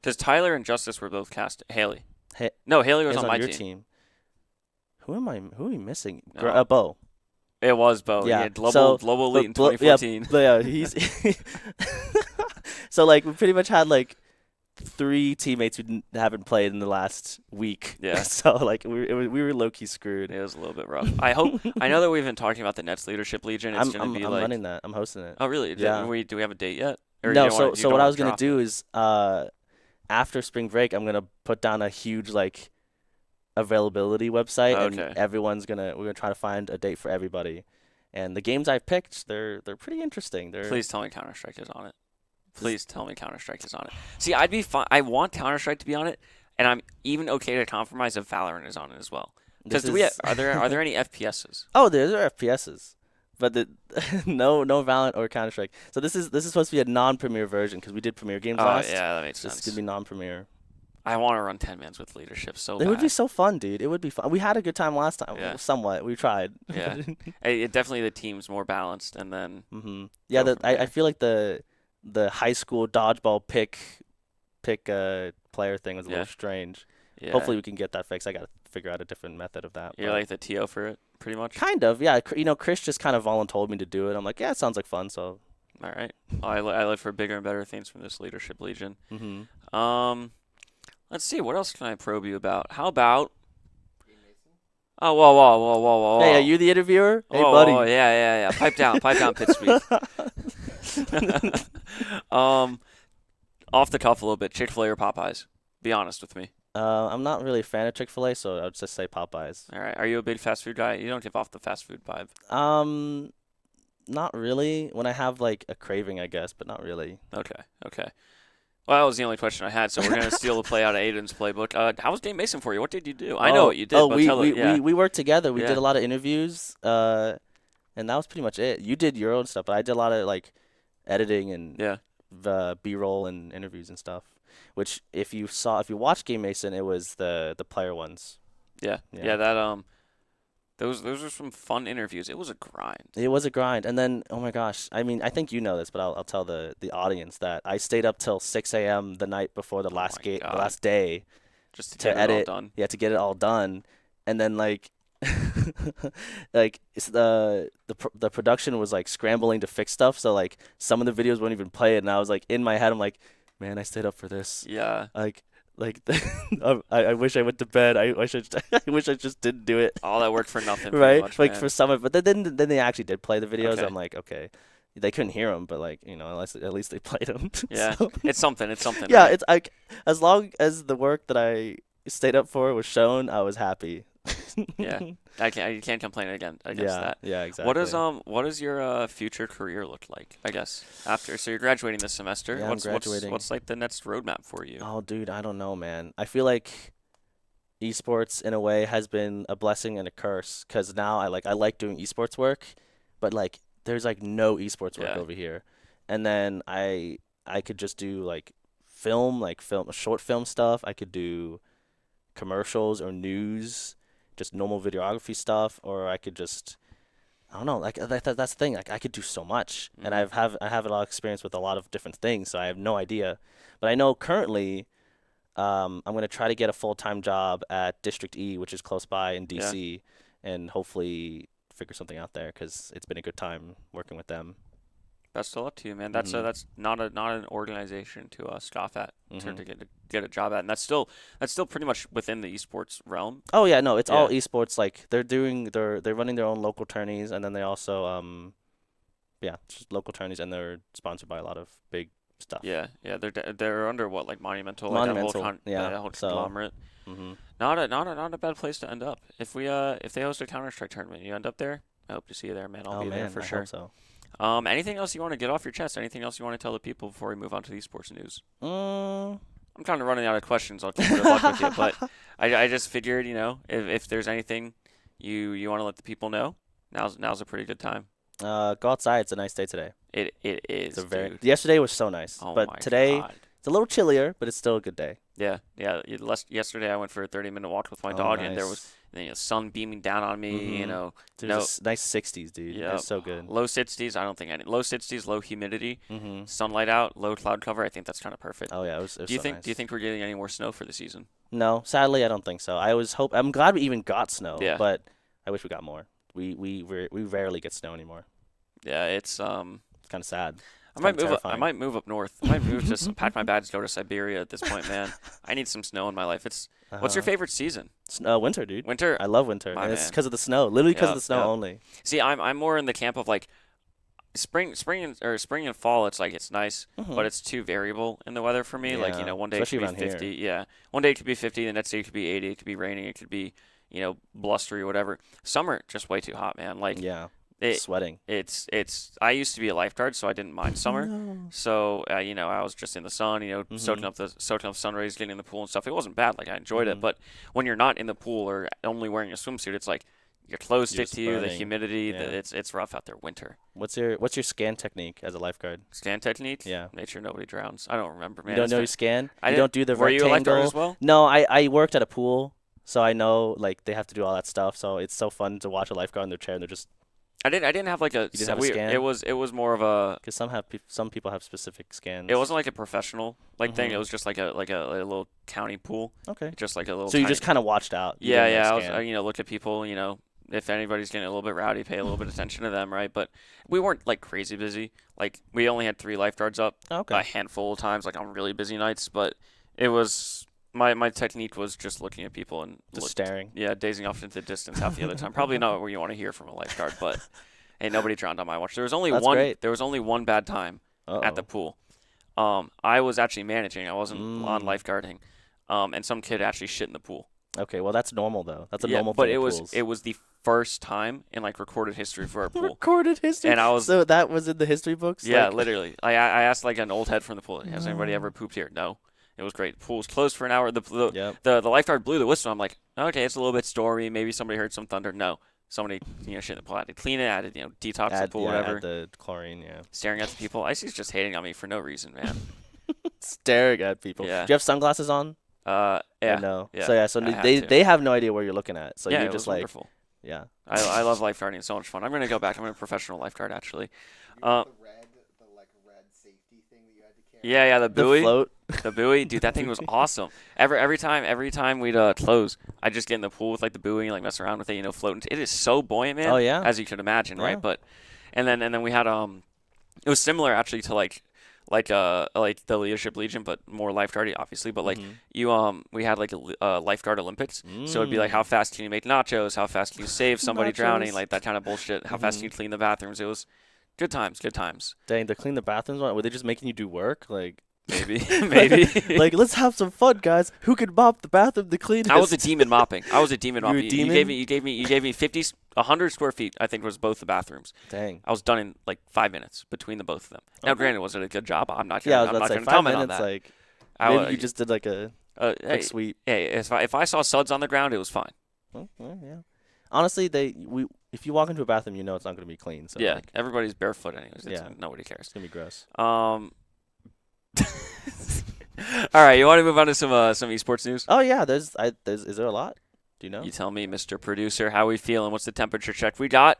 Speaker 1: Because Tyler and Justice were both cast. Haley.
Speaker 2: Hey,
Speaker 1: No, Haley was
Speaker 2: he's
Speaker 1: on my
Speaker 2: your
Speaker 1: team.
Speaker 2: team. Who are we missing?
Speaker 1: No.
Speaker 2: Bo.
Speaker 1: It was Bo.
Speaker 2: Yeah,
Speaker 1: Yeah, global
Speaker 2: so-
Speaker 1: global elite in
Speaker 2: But- yeah,
Speaker 1: 2014.
Speaker 2: but yeah, he's. So like we pretty much had like 3 teammates who haven't played in the last week.
Speaker 1: Yeah.
Speaker 2: So like we were low key screwed.
Speaker 1: It was a little bit rough. I know that we've been talking about the Nets Leadership Legion. It's
Speaker 2: I'm
Speaker 1: gonna be
Speaker 2: I'm
Speaker 1: like.
Speaker 2: running that. I'm hosting it.
Speaker 1: Oh really?
Speaker 2: Yeah.
Speaker 1: Do we have a date yet? Or you
Speaker 2: No,
Speaker 1: don't
Speaker 2: so
Speaker 1: wanna- you
Speaker 2: so
Speaker 1: don't
Speaker 2: what I
Speaker 1: wanna
Speaker 2: was gonna
Speaker 1: drop
Speaker 2: do
Speaker 1: it?
Speaker 2: is after spring break I'm gonna put down a huge like availability website and
Speaker 1: Okay.
Speaker 2: we're gonna try to find a date for everybody. And the games I picked, they're pretty interesting.
Speaker 1: Please tell me Counter Strike is on it. Please tell me Counter Strike is on it. See, I'd be fine. I want Counter Strike to be on it, and I'm even okay to compromise if Valorant is on it as well. Because are there any FPSs?
Speaker 2: Oh, there are FPSs, but no Valorant or Counter Strike. So this is supposed to be a non-premiere version because we did premiere games
Speaker 1: Oh
Speaker 2: last.
Speaker 1: yeah, that makes
Speaker 2: This is
Speaker 1: sense.
Speaker 2: gonna be non-premiere.
Speaker 1: I want to run 10 mans with leadership so
Speaker 2: It would be
Speaker 1: bad.
Speaker 2: so fun, dude. It would be fun. We had a good time last time.
Speaker 1: Yeah.
Speaker 2: Somewhat. We tried.
Speaker 1: Yeah. Definitely the team's more balanced, and then
Speaker 2: Yeah,
Speaker 1: go from
Speaker 2: I
Speaker 1: there.
Speaker 2: feel like the high school dodgeball pick player thing was a little
Speaker 1: Yeah.
Speaker 2: strange.
Speaker 1: Yeah.
Speaker 2: Hopefully we can get that fixed. I gotta figure out a different method of that.
Speaker 1: You're
Speaker 2: But
Speaker 1: like the TO for it, pretty much.
Speaker 2: kind of, yeah. Chris just kind of volunteered me to do it. I'm like, yeah, it sounds like fun. So,
Speaker 1: All right. Well, I look for bigger and better things from this leadership legion.
Speaker 2: hmm
Speaker 1: Um, let's see. What else can I probe you about? How about? Oh, whoa, whoa, whoa, whoa, whoa,
Speaker 2: Hey, are
Speaker 1: whoa.
Speaker 2: you the interviewer? Hey,
Speaker 1: Whoa, whoa, whoa,
Speaker 2: buddy.
Speaker 1: yeah, yeah, yeah. Pipe down, pit speed. um, off the cuff a little bit. Chick-fil-A or Popeyes? Be honest with me.
Speaker 2: I'm not really a fan of Chick-fil-A, so I'd just say Popeyes.
Speaker 1: All right. Are you a big fast food guy? You don't give off the fast food vibe.
Speaker 2: Um, Not really. When I have like a craving, I guess, but not really.
Speaker 1: Okay. Okay. Well, that was the only question I had, so we're gonna steal the play out of Aiden's playbook. How was GameMason for you? What did you do? I know what you did, but
Speaker 2: we,
Speaker 1: tell
Speaker 2: we,
Speaker 1: it. Yeah.
Speaker 2: we, we worked together. We did
Speaker 1: Yeah.
Speaker 2: a lot of interviews, and that was pretty much it. You did your own stuff, but I did a lot of like editing and
Speaker 1: Yeah.
Speaker 2: B-roll and interviews and stuff. Which, if you watched GameMason, it was the player ones.
Speaker 1: Yeah.
Speaker 2: Yeah.
Speaker 1: Yeah. That. Those are some fun interviews. It was a grind.
Speaker 2: It was a grind, and then oh my gosh, I mean, I think you know this, but I'll tell the audience that I stayed up till 6 a.m. the night before the
Speaker 1: Oh
Speaker 2: last
Speaker 1: my
Speaker 2: the
Speaker 1: God.
Speaker 2: last day
Speaker 1: Just to
Speaker 2: to
Speaker 1: get it all
Speaker 2: edit.
Speaker 1: done.
Speaker 2: Yeah, to get it all done, and then like like the production was like scrambling to fix stuff, so like some of the videos wouldn't even play it, and I was like in my head, I'm like, man, I stayed up for this.
Speaker 1: Yeah.
Speaker 2: Like I wish I went to bed. I wish I wish I just didn't do it.
Speaker 1: All that work for nothing, pretty
Speaker 2: Right?
Speaker 1: much,
Speaker 2: Like
Speaker 1: man.
Speaker 2: for some of, but then they actually did play the videos.
Speaker 1: Okay.
Speaker 2: I'm like, okay, they couldn't hear them, but like at least they played them.
Speaker 1: Yeah.
Speaker 2: So,
Speaker 1: It's something. It's something,
Speaker 2: yeah,
Speaker 1: right?
Speaker 2: it's like as long as the work that I stayed up for was shown, I was happy.
Speaker 1: Yeah. You can't complain against
Speaker 2: Yeah,
Speaker 1: that.
Speaker 2: yeah, exactly.
Speaker 1: What does your future career look like, I guess, after? So you're graduating this semester.
Speaker 2: Yeah, I'm
Speaker 1: What's
Speaker 2: graduating.
Speaker 1: what's like the next roadmap for you?
Speaker 2: Oh, dude, I don't know, man. I feel like esports in a way has been a blessing and a curse because now I like doing esports work, but like there's like no esports work
Speaker 1: Yeah.
Speaker 2: over here, and then I could just do like film short film stuff. I could do commercials or news, just normal videography stuff, or I could just I don't know, like that's the thing. Like I could do so much, and
Speaker 1: Hmm.
Speaker 2: I have a lot of experience with a lot of different things, so I have no idea. But I know currently, I'm gonna try to get a full-time job at District E, which is close by in
Speaker 1: Yeah.
Speaker 2: DC, and hopefully figure something out there because it's been a good time working with them.
Speaker 1: Best of luck to you, man.
Speaker 2: Mhm.
Speaker 1: That's not an organization to scoff at
Speaker 2: Mhm.
Speaker 1: to get a job at, and that's still pretty much within the esports realm.
Speaker 2: Oh yeah, no, it's all
Speaker 1: Yeah.
Speaker 2: esports. Like they're running their own local tourneys, and then they also yeah, just local tourneys, and they're sponsored by a lot of big stuff.
Speaker 1: Yeah. Yeah. They're under what, like Monumental, like
Speaker 2: Monumental, yeah.
Speaker 1: that whole
Speaker 2: So,
Speaker 1: conglomerate.
Speaker 2: mhm.
Speaker 1: Not a bad place to end up. If they host a Counter-Strike tournament, you end up there. I hope to see you there, man. I'll
Speaker 2: Oh
Speaker 1: be there
Speaker 2: man,
Speaker 1: for
Speaker 2: I
Speaker 1: sure.
Speaker 2: hope so.
Speaker 1: Anything else you want to get off your chest? Anything else you want to tell the people before we move on to the esports news?
Speaker 2: Mm.
Speaker 1: I'm kind of running out of questions. I'll keep it a buck with you, but I just figured, if there's anything you want to let the people know, now's a pretty good time.
Speaker 2: Go outside. It's a nice day today.
Speaker 1: It is,
Speaker 2: It's a very.
Speaker 1: dude.
Speaker 2: Yesterday was so nice,
Speaker 1: Oh
Speaker 2: but
Speaker 1: my
Speaker 2: today
Speaker 1: God.
Speaker 2: it's a little chillier, but it's still a good day.
Speaker 1: Yeah, yeah. Yesterday I went for a 30-minute walk with my
Speaker 2: Oh,
Speaker 1: dog, and there was
Speaker 2: nice.
Speaker 1: sun beaming down on me.
Speaker 2: Mhm. There's
Speaker 1: No,
Speaker 2: this nice 60s, dude.
Speaker 1: yeah,
Speaker 2: It's so good.
Speaker 1: low 60s. I don't think any low 60s, low humidity,
Speaker 2: Mhm.
Speaker 1: sunlight out, low cloud cover. I think that's kind of perfect.
Speaker 2: Oh yeah, it was
Speaker 1: Do you
Speaker 2: so
Speaker 1: think
Speaker 2: nice.
Speaker 1: do you think we're getting any more snow for the season?
Speaker 2: No, sadly, I don't think so. I'm glad we even got snow,
Speaker 1: Yeah.
Speaker 2: but I wish we got more. We rarely get snow anymore.
Speaker 1: Yeah, it's
Speaker 2: It's kind of sad.
Speaker 1: I
Speaker 2: It's
Speaker 1: might
Speaker 2: kind of
Speaker 1: move up. I
Speaker 2: terrifying.
Speaker 1: might move up north. I might move to pack my bags, go to Siberia at this point, man. I need some snow in my life. What's your
Speaker 2: Uh-huh.
Speaker 1: favorite season?
Speaker 2: Winter, dude.
Speaker 1: Winter.
Speaker 2: I love winter,
Speaker 1: My
Speaker 2: and it's
Speaker 1: man.
Speaker 2: because of the snow. Literally because of
Speaker 1: Yep,
Speaker 2: the snow
Speaker 1: yep.
Speaker 2: only.
Speaker 1: See, I'm more in the camp of like spring and fall. It's like it's nice,
Speaker 2: Mhm.
Speaker 1: but it's too variable in the weather for me. Like
Speaker 2: Yeah,
Speaker 1: one day it
Speaker 2: especially
Speaker 1: could be
Speaker 2: around
Speaker 1: 50.
Speaker 2: here.
Speaker 1: Yeah, one day it could be 50. The next day it could be 80. It could be raining. It could be blustery, whatever. Summer just way too hot, man. Like
Speaker 2: Yeah,
Speaker 1: it.
Speaker 2: sweating.
Speaker 1: It's. I used to be a lifeguard, so I didn't mind summer.
Speaker 2: No.
Speaker 1: So I was just in the sun, soaking
Speaker 2: Mhm.
Speaker 1: up sun rays, getting in the pool and stuff. It wasn't bad. Like I enjoyed it,
Speaker 2: Mhm.
Speaker 1: but when you're not in the pool or only wearing a swimsuit, it's like your clothes
Speaker 2: You're
Speaker 1: stick
Speaker 2: just
Speaker 1: to you, the
Speaker 2: burning.
Speaker 1: humidity,
Speaker 2: Yeah.
Speaker 1: it's rough out there. Winter.
Speaker 2: What's your scan technique as a lifeguard?
Speaker 1: Scan technique.
Speaker 2: Yeah.
Speaker 1: Make sure nobody drowns. I don't remember,
Speaker 2: You
Speaker 1: man.
Speaker 2: don't
Speaker 1: It's
Speaker 2: know your
Speaker 1: been,
Speaker 2: scan?
Speaker 1: I
Speaker 2: You
Speaker 1: didn't.
Speaker 2: don't do the
Speaker 1: Were you a lifeguard
Speaker 2: rectangle?
Speaker 1: as well?
Speaker 2: No, I worked at a pool, so I know like they have to do all that stuff. So it's so fun to watch a lifeguard in their chair and they're just
Speaker 1: I didn't have like a.
Speaker 2: You didn't have a scan?
Speaker 1: It was more of a.
Speaker 2: because some people have specific scans.
Speaker 1: It wasn't like a professional thing. It
Speaker 2: Mhm.
Speaker 1: was just like a little county pool.
Speaker 2: Okay.
Speaker 1: Just like a little.
Speaker 2: So you
Speaker 1: tiny,
Speaker 2: just kind of watched out. You
Speaker 1: Yeah,
Speaker 2: didn't, like,
Speaker 1: yeah. I was,
Speaker 2: scan.
Speaker 1: look at people. If anybody's getting a little bit rowdy, pay a little bit of attention to them, right? But we weren't like crazy busy. Like we only had 3 lifeguards up
Speaker 2: Oh, okay.
Speaker 1: a handful of times, like on really busy nights. But it was my technique was just looking at people and
Speaker 2: Just staring.
Speaker 1: yeah, dazing off into the distance half the other time. Probably not what you want to hear from a lifeguard, but hey, nobody drowned on my watch. There was only
Speaker 2: That's
Speaker 1: one.
Speaker 2: great.
Speaker 1: There was only one bad time at the pool. I was actually managing. I wasn't on lifeguarding. And some kid actually shit in the pool.
Speaker 2: Okay, well that's normal though. That's a
Speaker 1: Yeah,
Speaker 2: normal
Speaker 1: but
Speaker 2: thing.
Speaker 1: it
Speaker 2: at
Speaker 1: was
Speaker 2: pools.
Speaker 1: it was the first time in like recorded history for our pool.
Speaker 2: Recorded history.
Speaker 1: And I was
Speaker 2: So that was in the history books.
Speaker 1: yeah,
Speaker 2: Like-
Speaker 1: literally. I asked like an old head from the pool, has anybody ever pooped here? No. It was great. The pool was closed for an hour.
Speaker 2: Yep.
Speaker 1: The lifeguard blew the whistle. I'm like, okay, it's a little bit stormy. Maybe somebody heard some thunder. No. Somebody, shit in the pool. I had to clean it. I had to, detox the pool, whatever.
Speaker 2: Add the chlorine. Yeah.
Speaker 1: Staring at the people. Icy's just hating on me for no reason, man.
Speaker 2: Staring at people.
Speaker 1: Yeah.
Speaker 2: Do you have sunglasses on?
Speaker 1: Yeah.
Speaker 2: Or no.
Speaker 1: Yeah,
Speaker 2: So yeah. So
Speaker 1: I had
Speaker 2: they
Speaker 1: to.
Speaker 2: they have no idea where you're looking at. So
Speaker 1: Yeah,
Speaker 2: you're
Speaker 1: it
Speaker 2: just
Speaker 1: was
Speaker 2: like
Speaker 1: wonderful.
Speaker 2: yeah.
Speaker 1: I love lifeguarding. It's so much fun. I'm gonna go back. I'm a professional lifeguard actually.
Speaker 3: The red safety thing that you had to carry.
Speaker 1: Yeah, the
Speaker 2: The
Speaker 1: buoy.
Speaker 2: float.
Speaker 1: The buoy, dude, that thing was awesome. Every time we'd close, I'd just get in the pool with like the buoy and like mess around with it, floating. It is so buoyant, man.
Speaker 2: Oh, yeah?
Speaker 1: As you could imagine,
Speaker 2: Yeah.
Speaker 1: right? But and then we had it was similar actually to like the Leadership Legion, but more lifeguardy, obviously. But like we had like a lifeguard Olympics, so it'd be like how fast can you make nachos, how fast can you save somebody drowning,
Speaker 2: Nachos.
Speaker 1: like that kind of bullshit. How fast can you clean the bathrooms? It was good times, good times.
Speaker 2: Dang, they clean the bathrooms. Were they just making you do work? Like
Speaker 1: Maybe, maybe.
Speaker 2: like let's have some fun, guys. Who can mop the bathroom the cleanest?
Speaker 1: I was a demon mopping. I was a demon
Speaker 2: You were a
Speaker 1: mopping.
Speaker 2: demon?
Speaker 1: You gave me 100 square feet. I think was both the bathrooms.
Speaker 2: Dang.
Speaker 1: I was done in like 5 minutes between the both of them. Now,
Speaker 2: Okay.
Speaker 1: granted, was it a good job? I'm not.
Speaker 2: Yeah, I was
Speaker 1: I'm
Speaker 2: about
Speaker 1: not
Speaker 2: to say
Speaker 1: going to
Speaker 2: 5
Speaker 1: comment on
Speaker 2: minutes.
Speaker 1: that.
Speaker 2: Like
Speaker 1: I,
Speaker 2: maybe you just did like a
Speaker 1: hey,
Speaker 2: quick sweep.
Speaker 1: hey, if I saw suds on the ground, it was fine.
Speaker 2: Oh, well, yeah. Honestly, if you walk into a bathroom, you know it's not going to be clean. So
Speaker 1: Yeah,
Speaker 2: like,
Speaker 1: everybody's barefoot anyways.
Speaker 2: Yeah.
Speaker 1: Nobody cares.
Speaker 2: it's gonna be gross.
Speaker 1: All right, you want to move on to some esports news?
Speaker 2: Oh yeah, there's is there a lot? Do you know?
Speaker 1: You tell me, Mr. Producer, how we feeling? What's the temperature check we got?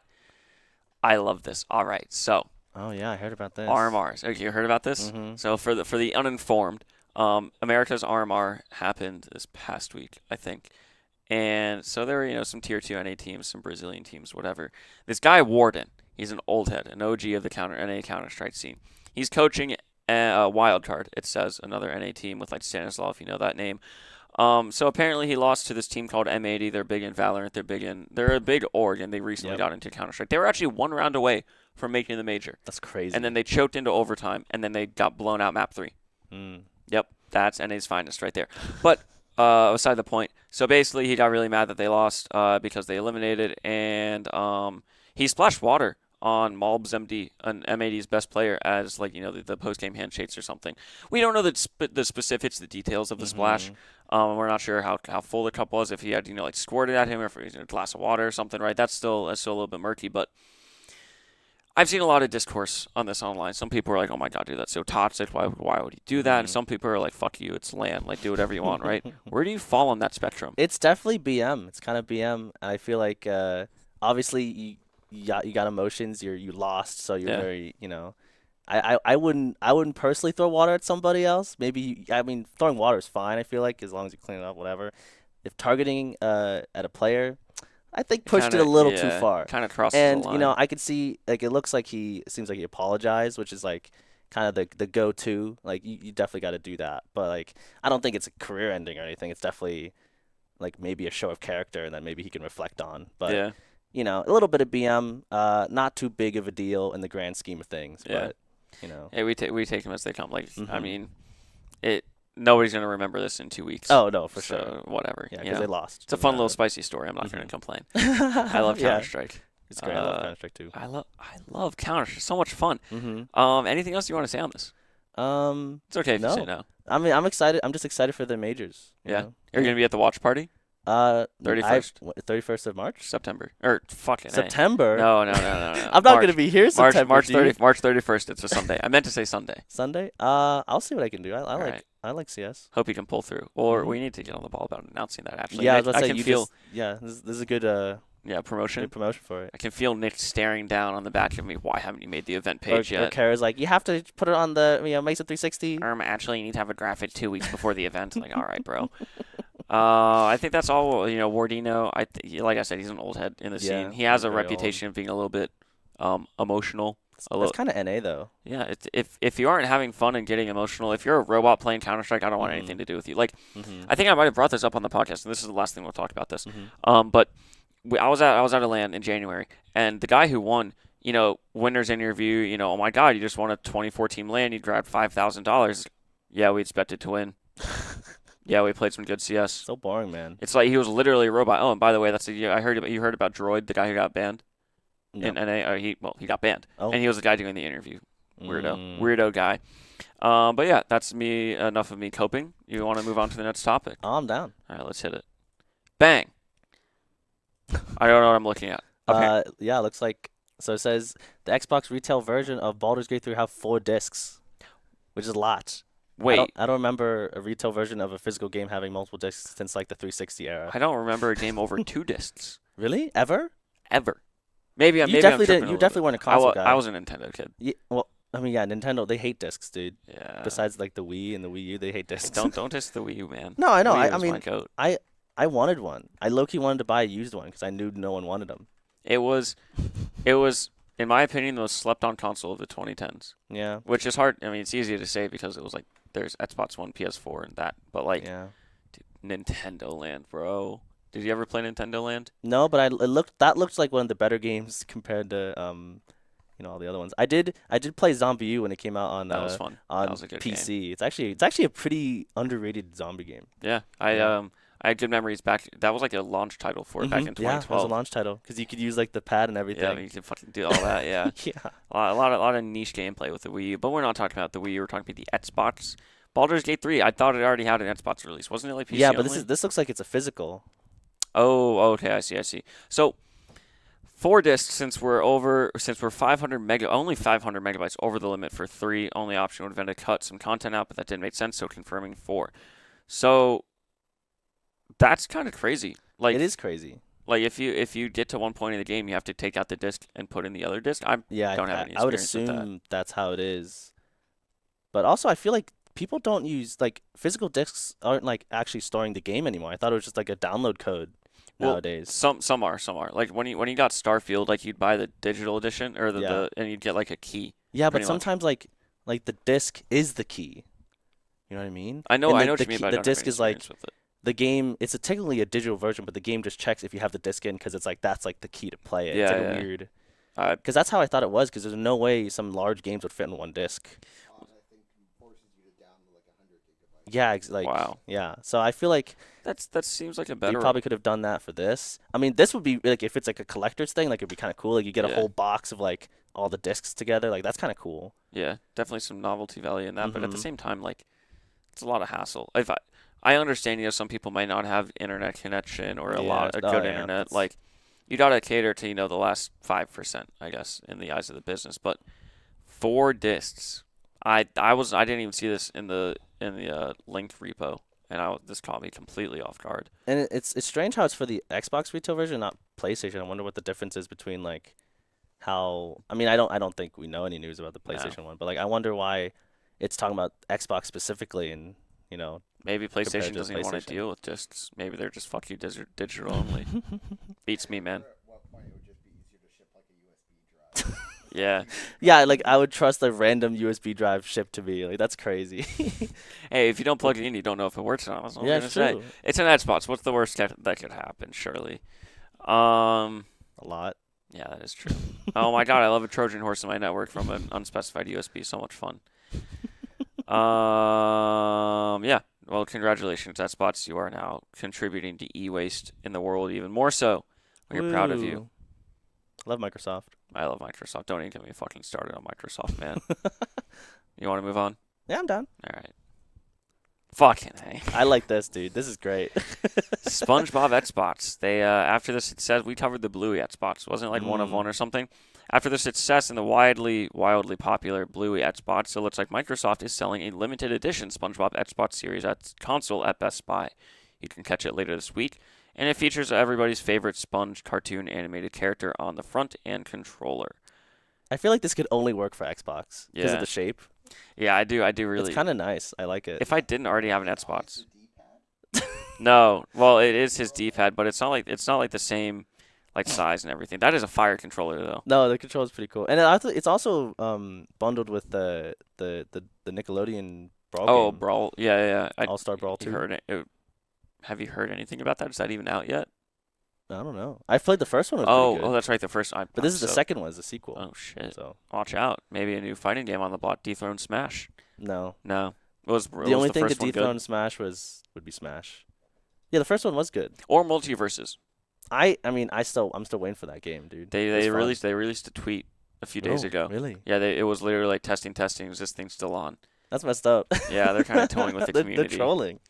Speaker 1: I love this. All right, so
Speaker 2: Oh yeah, I heard about this.
Speaker 1: RMRs. Okay, you heard about this?
Speaker 2: Mhm.
Speaker 1: So for the uninformed, America's RMR happened this past week, I think. And so there were, some tier 2 NA teams, some Brazilian teams, whatever. This guy Warden, he's an old head, an OG of the NA Counter-Strike scene. He's coaching a Wildcard, it says, another NA team with like Stanislav, if you know that name. So apparently he lost to this team called M80. They're big in Valorant. They're a big org, and they recently
Speaker 2: Yep.
Speaker 1: got into Counter-Strike. They were actually 1 round away from making the major.
Speaker 2: That's crazy.
Speaker 1: And then they choked into overtime, and then they got blown out map 3.
Speaker 2: Mm.
Speaker 1: Yep, that's NA's finest right there. But beside the point, so basically he got really mad that they lost because they eliminated, and he splashed water on Malbs MD, an M80's best player, as like the post-game handshakes or something. We don't know the specifics, the details of the splash. We're not sure how full the cup was, if he had like squirted at him, or if he was in a glass of water or something. Right? That's still a little bit murky, but. I've seen a lot of discourse on this online. Some people are like, "Oh my god, dude, that's so toxic. Why would he do that?" And some people are like, "Fuck you, it's LAN. Like, do whatever you want." Right? Where do you fall on that spectrum?
Speaker 2: It's definitely BM. It's kind of BM. And I feel like obviously you got emotions. You lost, so you're
Speaker 1: Yeah.
Speaker 2: very I wouldn't personally throw water at somebody else. Throwing water is fine. I feel like as long as you clean it up, whatever. If targeting at a player, I think pushed it a little too far.
Speaker 1: Kind of crosses
Speaker 2: And
Speaker 1: the line.
Speaker 2: I could see like it looks like seems like he apologized, which is like kind of the go-to. Like you definitely got to do that. But like I don't think it's a career ending or anything. It's definitely like maybe a show of character and that maybe he can reflect on. But
Speaker 1: yeah.
Speaker 2: a little bit of BM, not too big of a deal in the grand scheme of things.
Speaker 1: Yeah.
Speaker 2: But
Speaker 1: Hey, we take them as they come. Like, I
Speaker 2: Mhm.
Speaker 1: mean, nobody's gonna remember this in 2 weeks.
Speaker 2: Oh no, for
Speaker 1: so
Speaker 2: sure.
Speaker 1: whatever.
Speaker 2: Yeah,
Speaker 1: you
Speaker 2: because
Speaker 1: know.
Speaker 2: they lost.
Speaker 1: It's a fun little spicy story. I'm not gonna complain. I love
Speaker 2: Yeah,
Speaker 1: Counter Strike.
Speaker 2: it's great. I love Counter Strike too.
Speaker 1: I love Counter. It's so much fun.
Speaker 2: Mm-hmm.
Speaker 1: Anything else you want to say on this? It's okay if you
Speaker 2: No.
Speaker 1: say no.
Speaker 2: I'm excited. I'm just excited for the majors. you
Speaker 1: Yeah.
Speaker 2: know?
Speaker 1: You're gonna be at the watch party. 31st.
Speaker 2: 31st of March.
Speaker 1: September. Or fucking A.
Speaker 2: September.
Speaker 1: No.
Speaker 2: I'm not gonna be here September.
Speaker 1: March 31st. It's a Sunday. I meant to say Sunday.
Speaker 2: Sunday. I'll see what I can do. I
Speaker 1: right.
Speaker 2: like CS.
Speaker 1: Hope you can pull through. Or we need to get on the ball about announcing that. Actually,
Speaker 2: Yeah,
Speaker 1: Nick, I can feel.
Speaker 2: This is a good
Speaker 1: promotion.
Speaker 2: Good promotion for it.
Speaker 1: I can feel Nick staring down on the back of me. Why haven't you made the event page yet?
Speaker 2: Or Kara's like, you have to put it on the Mason 360.
Speaker 1: Actually, you need to have a graphic 2 weeks before the event. Like, all right, bro. I think that's all. Wardino. Like I said, he's an old head in the scene. He has a reputation of being a little bit emotional.
Speaker 2: That's kind of NA though.
Speaker 1: Yeah, if you aren't having fun and getting emotional, if you're a robot playing Counter-Strike, I don't want anything to do with you. Like, I think I might have brought this up on the podcast, and this is the last thing we'll talk about this. But I was at a LAN in January, and the guy who won, winners interview, oh my God, you just won a 24-team LAN, you grabbed $5,000. Yeah, we expected to win. Yeah, we played some good CS.
Speaker 2: So boring, man.
Speaker 1: It's like he was literally a robot. Oh, and by the way, you heard about Droid, the guy who got banned in NA. He got banned, and he was the guy doing the interview. Weirdo guy. But yeah, that's me. Enough of me coping. You want to move on to the next topic?
Speaker 2: Oh, I'm down.
Speaker 1: All right, let's hit it. Bang. I don't know what I'm looking at. Okay.
Speaker 2: Yeah, it looks like. So it says the Xbox retail version of Baldur's Gate 3 have 4 discs, which is a lot.
Speaker 1: Wait.
Speaker 2: I don't remember a retail version of a physical game having multiple discs since like the 360 era.
Speaker 1: I don't remember a game over 2 discs.
Speaker 2: Really? Ever?
Speaker 1: Maybe I'm
Speaker 2: definitely
Speaker 1: tripping
Speaker 2: You definitely weren't a console guy.
Speaker 1: I was a Nintendo kid.
Speaker 2: Yeah, well, I mean, yeah, Nintendo, they hate discs, dude.
Speaker 1: Yeah.
Speaker 2: Besides like the Wii and the Wii U, they hate discs.
Speaker 1: Don't diss the Wii U, man.
Speaker 2: No, I know.
Speaker 1: I mean,
Speaker 2: I wanted one. I low-key wanted to buy a used one because I knew no one wanted them.
Speaker 1: It was, in my opinion, the most slept-on console of the 2010s.
Speaker 2: Yeah.
Speaker 1: Which is hard. I mean, it's easy to say because it was like there's Xbox One, PS4, and that. But like,
Speaker 2: yeah.
Speaker 1: Dude, Nintendo Land, bro. Did you ever play Nintendo Land?
Speaker 2: No, but that looked like one of the better games compared to all the other ones. I did play Zombie U when it came out on
Speaker 1: that was fun.
Speaker 2: On
Speaker 1: that was a good
Speaker 2: PC.
Speaker 1: Game.
Speaker 2: It's actually a pretty underrated zombie game.
Speaker 1: Yeah, I had good memories back. That was like a launch title for it back in 2012.
Speaker 2: Yeah, it was a launch title because you could use like the pad and everything.
Speaker 1: Yeah, you could fucking do all that. Yeah.
Speaker 2: Yeah.
Speaker 1: A lot of niche gameplay with the Wii U, but we're not talking about the Wii U. We're talking about the Xbox. Baldur's Gate 3. I thought it already had an Xbox release, wasn't it? Like PC
Speaker 2: yeah, but
Speaker 1: only?
Speaker 2: this looks like it's a physical.
Speaker 1: Oh, okay. I see. So 4 discs since we're 500 only 500 megabytes over the limit for 3. Only option would have been to cut some content out, but that didn't make sense. So confirming 4. So that's kind of crazy. Like
Speaker 2: it is crazy.
Speaker 1: Like if you get to one point in the game, you have to take out the disc and put in the other disc. I don't have any experience
Speaker 2: I would
Speaker 1: with
Speaker 2: assume that's how it is. But also, I feel like people don't use like physical discs aren't like actually storing the game anymore. I thought it was just like a download code nowadays.
Speaker 1: Some are. Like when you got Starfield, like you'd buy the digital edition or and you'd get like a key.
Speaker 2: Yeah, but sometimes like the disc is the key. You know what I mean?
Speaker 1: I know what you mean. But
Speaker 2: the disc is like the game. It's technically a digital version, but the game just checks if you have the disc in because it's like that's like the key to play it.
Speaker 1: Yeah,
Speaker 2: it's like weird. Because that's how I thought it was. Because there's no way some large games would fit in one disc. Yeah,
Speaker 1: wow.
Speaker 2: Yeah, so I feel like
Speaker 1: that seems like a better.
Speaker 2: You probably could have done that for this. I mean, this would be like if it's like a collector's thing, like it'd be kind of cool. Like you get a whole box of like all the discs together. Like that's kind of cool.
Speaker 1: Yeah, definitely some novelty value in that. But at the same time, like it's a lot of hassle. If I understand, some people might not have internet connection or a good internet. Like you gotta cater to the last 5%, I guess, in the eyes of the business. But 4 discs. I didn't even see this in the linked repo, and this caught me completely off guard.
Speaker 2: And it's strange how it's for the Xbox retail version, not PlayStation. I wonder what the difference is between like how. I mean, I don't think we know any news about the PlayStation one, but like I wonder why it's talking about Xbox specifically, and
Speaker 1: maybe PlayStation doesn't even want to deal with discs. Maybe they're just fuck you digital only. Beats me, man.
Speaker 3: At what point it would just be easier to ship like a USB drive.
Speaker 1: Yeah.
Speaker 2: Yeah, like I would trust a random USB drive shipped to me. Like that's crazy.
Speaker 1: Hey, if you don't plug it in, you don't know if it works or not. That's what
Speaker 2: yeah,
Speaker 1: I'm
Speaker 2: it's
Speaker 1: gonna
Speaker 2: true.
Speaker 1: Say. It's an Xbox. What's the worst that could happen? Surely.
Speaker 2: A lot.
Speaker 1: Yeah, that is true. Oh my God, I love a Trojan horse in my network from an unspecified USB. So much fun. Yeah. Well, congratulations, Xbox. You are now contributing to e-waste in the world even more so. We're proud of you.
Speaker 2: Love Microsoft.
Speaker 1: I love Microsoft. Don't even get me fucking started on Microsoft, man. You want to move on?
Speaker 2: Yeah, I'm down.
Speaker 1: All right. Fucking hey.
Speaker 2: I like this, dude. This is great.
Speaker 1: SpongeBob Xbox. They after the success, we covered the Bluey Xbox. Wasn't it like one of one or something? After the success in the wildly popular Bluey Xbox, it looks like Microsoft is selling a limited edition SpongeBob Xbox Series at console at Best Buy. You can catch it later this week, and it features everybody's favorite Sponge cartoon animated character on the front and controller.
Speaker 2: I feel like this could only work for Xbox because of the shape.
Speaker 1: Yeah, I do really.
Speaker 2: It's kind of nice. I like it.
Speaker 1: If I didn't already have an Xbox. No, well, it is his D-pad, but it's not like the same like size and everything. That is a fire controller though.
Speaker 2: No, the controller's pretty cool, and it's also bundled with the Nickelodeon Brawl
Speaker 1: Oh,
Speaker 2: game.
Speaker 1: Brawl, yeah.
Speaker 2: All-Star Brawl 2.
Speaker 1: Have you heard anything about that? Is that even out yet?
Speaker 2: I don't know. I played the first one. It was pretty good.
Speaker 1: That's right. The first.
Speaker 2: But this is the second one. It's a sequel.
Speaker 1: Oh shit!
Speaker 2: So
Speaker 1: watch out. Maybe a new fighting game on the block. Dethrone Smash.
Speaker 2: No.
Speaker 1: The
Speaker 2: only thing to dethrone Smash would be Smash. Yeah, the first one was good.
Speaker 1: Or Multiverses.
Speaker 2: I'm still waiting for that game, dude.
Speaker 1: They released a tweet a few days ago.
Speaker 2: Really?
Speaker 1: Yeah, it was literally like testing. Is this thing still on?
Speaker 2: That's messed up.
Speaker 1: Yeah, they're kind of toying with the community.
Speaker 2: They're trolling.